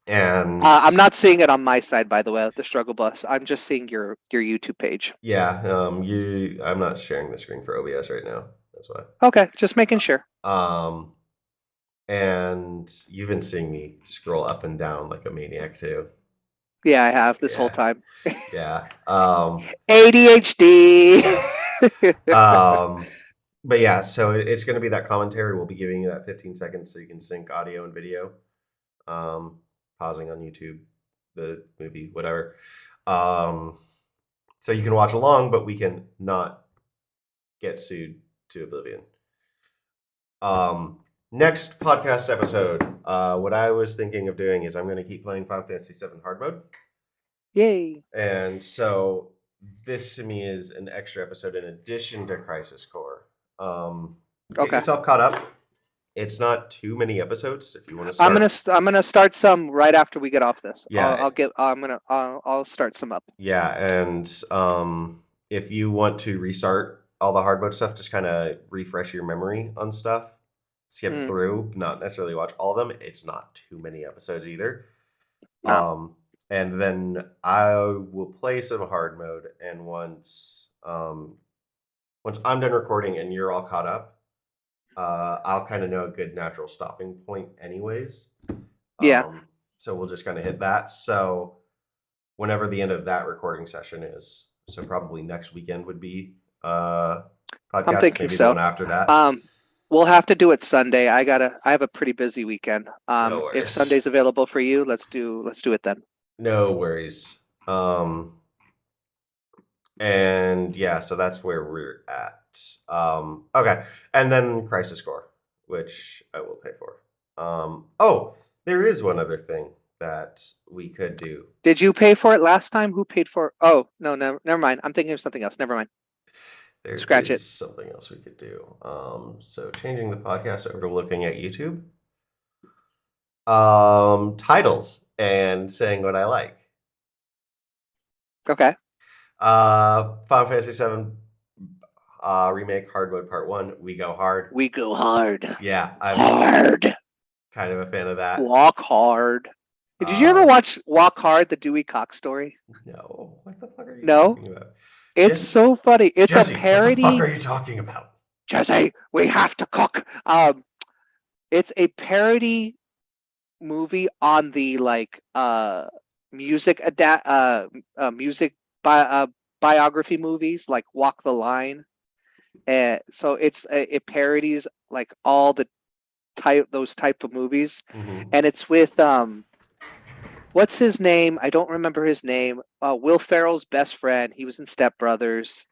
And I'm not seeing it on my side, by the way, the struggle bus. I'm just seeing your YouTube page. Yeah, I'm not sharing the screen for OBS right now. That's why. Okay, just making sure. And you've been seeing me scroll up and down like a maniac too. Yeah, I have this whole time. Yeah. ADHD. Yes. But yeah, so it's going to be that commentary. We'll be giving you that 15 seconds so you can sync audio and video. Pausing on YouTube, the movie, whatever. So you can watch along, but we can not get sued to oblivion. Next podcast episode, what I was thinking of doing is I'm going to keep playing Final Fantasy VII Hard Mode. Yay. And so this to me is an extra episode in addition to Crisis Core. Get yourself caught up. It's not too many episodes if you want to start. I'm gonna start some right after we get off this. Yeah. I'll start some up. Yeah, and if you want to restart all the hard mode stuff, just kind of refresh your memory on stuff. Skip through, not necessarily watch all of them. It's not too many episodes either. No. And then I will play some hard mode, and once I'm done recording and you're all caught up, I'll kind of know a good natural stopping point anyways. Yeah. So we'll just kind of hit that. So whenever the end of that recording session is, so probably next weekend would be podcast. I'm thinking maybe so. the one after that. We'll have to do it Sunday. I have a pretty busy weekend. No If worries. Sunday's available for you, let's do it then. No worries. And yeah, so that's where we're at. Okay, and then Crisis Core, which I will pay for. Oh, there is one other thing that we could do. Did you pay for it last time? Who paid for? Oh no, never mind. I'm thinking of something else. Never mind. There Scratch is it. something else we could do. So changing the podcast over to looking at YouTube. Titles and saying what I like. Okay. Final Fantasy VII remake hard mode part 1. We go hard. We go hard. Yeah, I'm Hard. kind of a fan of that. Walk hard. Did you ever watch Walk Hard, the Dewey Cox story? No, what the fuck are you No? talking about? It's Jesse- so funny. It's Jesse, a parody. what the fuck are you talking about? Jesse, we have to cook. It's a parody movie on the music biography movies like Walk the Line. So it parodies like all the those type of movies, Mhm. and it's with what's his name? I don't remember his name. Will Ferrell's best friend. He was in Step Brothers.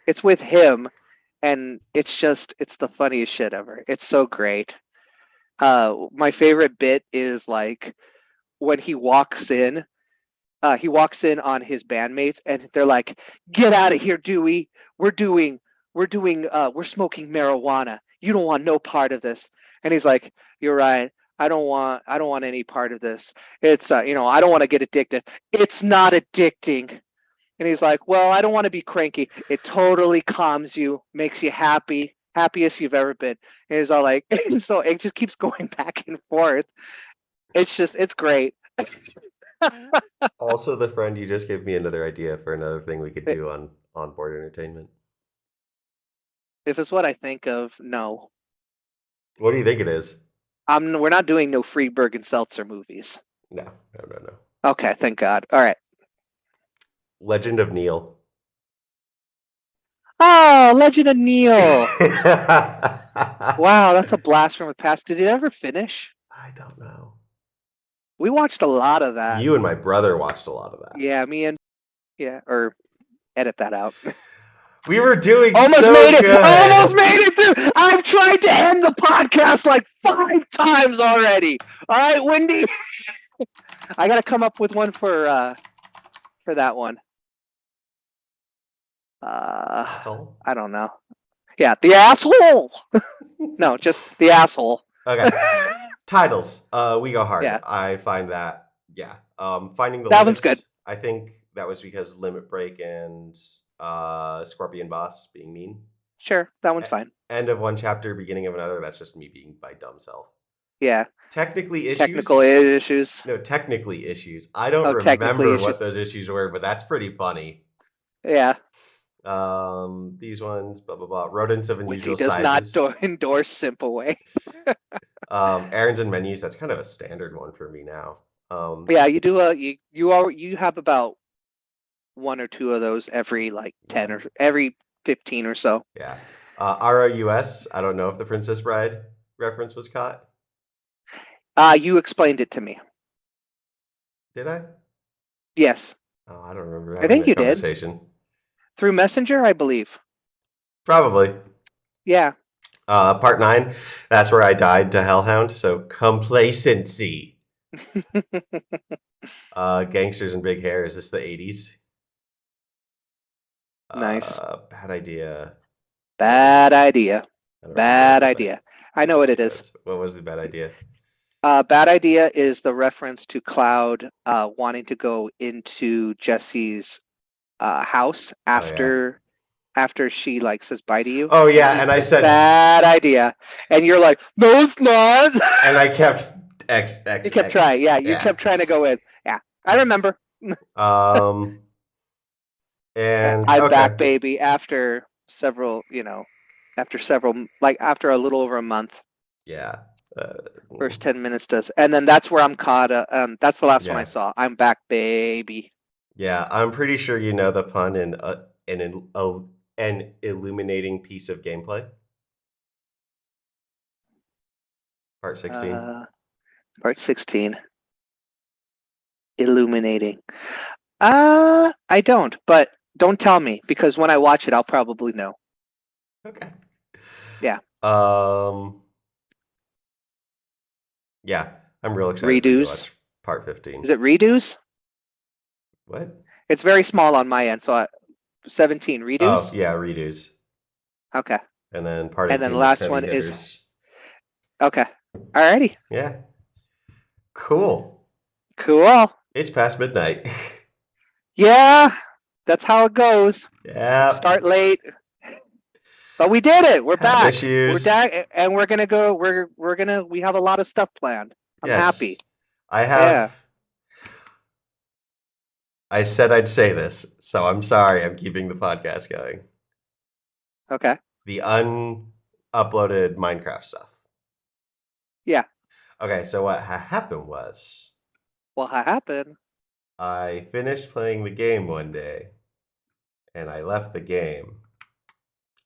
It's with him, and it's the funniest shit ever. It's so great. My favorite bit is like when he walks in on his bandmates, and they're like, "Get out of here, Dewey. We're smoking marijuana. You don't want no part of this." And he's like, "You're right. I don't want any part of this. It's I don't want to get addicted. It's not addicting." And he's like, "Well, I don't want to be cranky. It totally calms you, makes you happy, happiest you've ever been." And he's all like, so it just keeps going back and forth. It's great. Also, the friend you just gave me another idea for another thing we could do on onboard entertainment. If it's what I think of, no. What do you think it is? We're not doing no Friedberg and Seltzer movies. No. Okay, thank God. All right. Legend of Neil. Oh, Legend of Neil. Wow, that's a blast from the past. Did it ever finish? I don't know. We watched a lot of that. You and my brother watched a lot of that. Yeah, or edit that out. We were doing Almost so made it. good. Almost made it through. I've tried to end the podcast like 5 times already. All right, Wendy. I got to come up with one for that one. That's all. I don't know. Yeah, the asshole. No, just the asshole. Okay. Titles. We go hard. Yeah. I find that. Yeah. Finding the That one's limits. good. I think that was because Limit Break and Scorpion Boss being mean. Sure, that one's fine. End of one chapter, beginning of another. That's just me being my dumb self. Yeah. Technically issues. Technical issues. No, technically issues. I don't technically remember issues. what those issues were, but that's pretty funny. Yeah. These ones, blah blah blah. Rodents of Wiki unusual does sizes. not endorse Simple Way. Errands and menus. That's kind of a standard one for me now. Yeah, you do you have about 1 or 2 of those every like 10 or every 15 or so. Yeah. ROUS. I don't know if the Princess Bride reference was caught. You explained it to me. Did I? Yes. Oh, I don't remember. I think having that you did. conversation. Through Messenger, I believe. Probably. Yeah. Part 9. That's where I died to Hellhound. So complacency. Gangsters and big hair. Is this the 80s? Nice. Bad idea. Bad idea. I don't Bad remember idea. I know what it is. What was the bad idea? Bad idea is the reference to Cloud wanting to go into Jesse's house after she like says bye to you. Oh yeah, and I said Bad idea, and you're like, no, it's not. and I kept X. You kept trying. Yeah, you kept trying to go in. Yeah, I remember. And I'm okay. back, baby. After several, after a little over a month. Yeah. First 10 minutes does, and then that's where I'm caught. That's the last one I Yeah. saw. I'm back, baby. Yeah, I'm pretty sure you know the pun in an illuminating piece of gameplay. Part 16. Part 16. Illuminating. I don't, but don't tell me because when I watch it, I'll probably know. Okay. Yeah. Yeah, I'm real excited for you to Redos. watch part 15. Is it redos? What? It's very small on my end, so 17 Oh, redos. yeah, redos. Okay. And then part And 18 then the is last heavy one is hitters. okay. Alrighty. Yeah. Cool. Cool. It's past midnight. Yeah, that's how it goes. Yeah. Start late, but we did it. We're Have back. We're issues. back, and we're gonna go. We're gonna. We have a lot of stuff planned. I'm happy. Yes. I have. I said I'd say this, so I'm sorry. I'm keeping the podcast going. Okay. The unuploaded Minecraft stuff. Yeah. Okay, so what happened was What happened? I finished playing the game one day, and I left the game,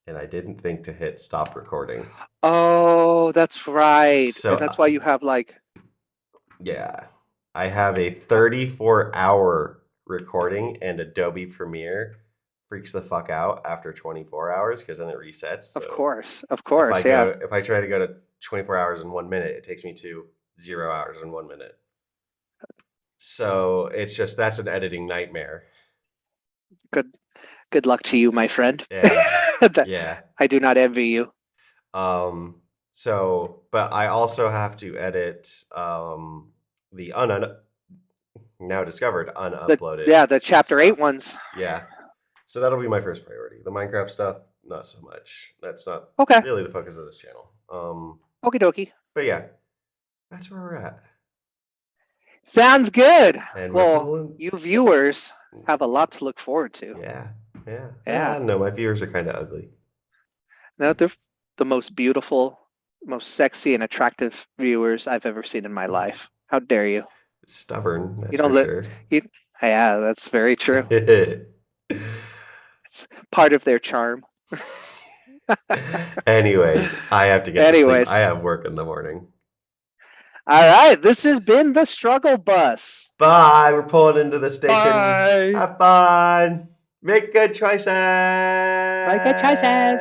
and I didn't think to hit stop recording. Oh, that's right. So And that's why you have like. yeah, I have a 34-hour recording, and Adobe Premiere freaks the fuck out after 24 hours because then it resets. Of So course. Of if course. I Yeah. go, if I try to go to 24 hours in 1 minute, it takes me to 0 hours in 1 minute. So it's just that's an editing nightmare. Good luck to you, my friend. Yeah, yeah. I do not envy you. So, but I also have to edit the now discovered unuploaded. The chapter 8 stuff. ones. Yeah. So that'll be my first priority. The Minecraft stuff, not so much. That's not Okay. really the focus of this channel. Okie dokie. But yeah, that's where we're at. Sounds good. And we're Well, pulling. you viewers have a lot to look forward to. Yeah, yeah. Yeah. I don't know. My viewers are kind of ugly. No, they're the most beautiful, most sexy and attractive viewers I've ever seen in my life. How dare you? Stubborn, that's don't for sure. Yeah, that's very true. It's part of their charm. Anyways, I have to get to Anyways. sleep. I have work in the morning. All right, this has been the Struggle Bus. Bye. We're pulling into the station. Bye. Have fun. Make good choices. Make good choices.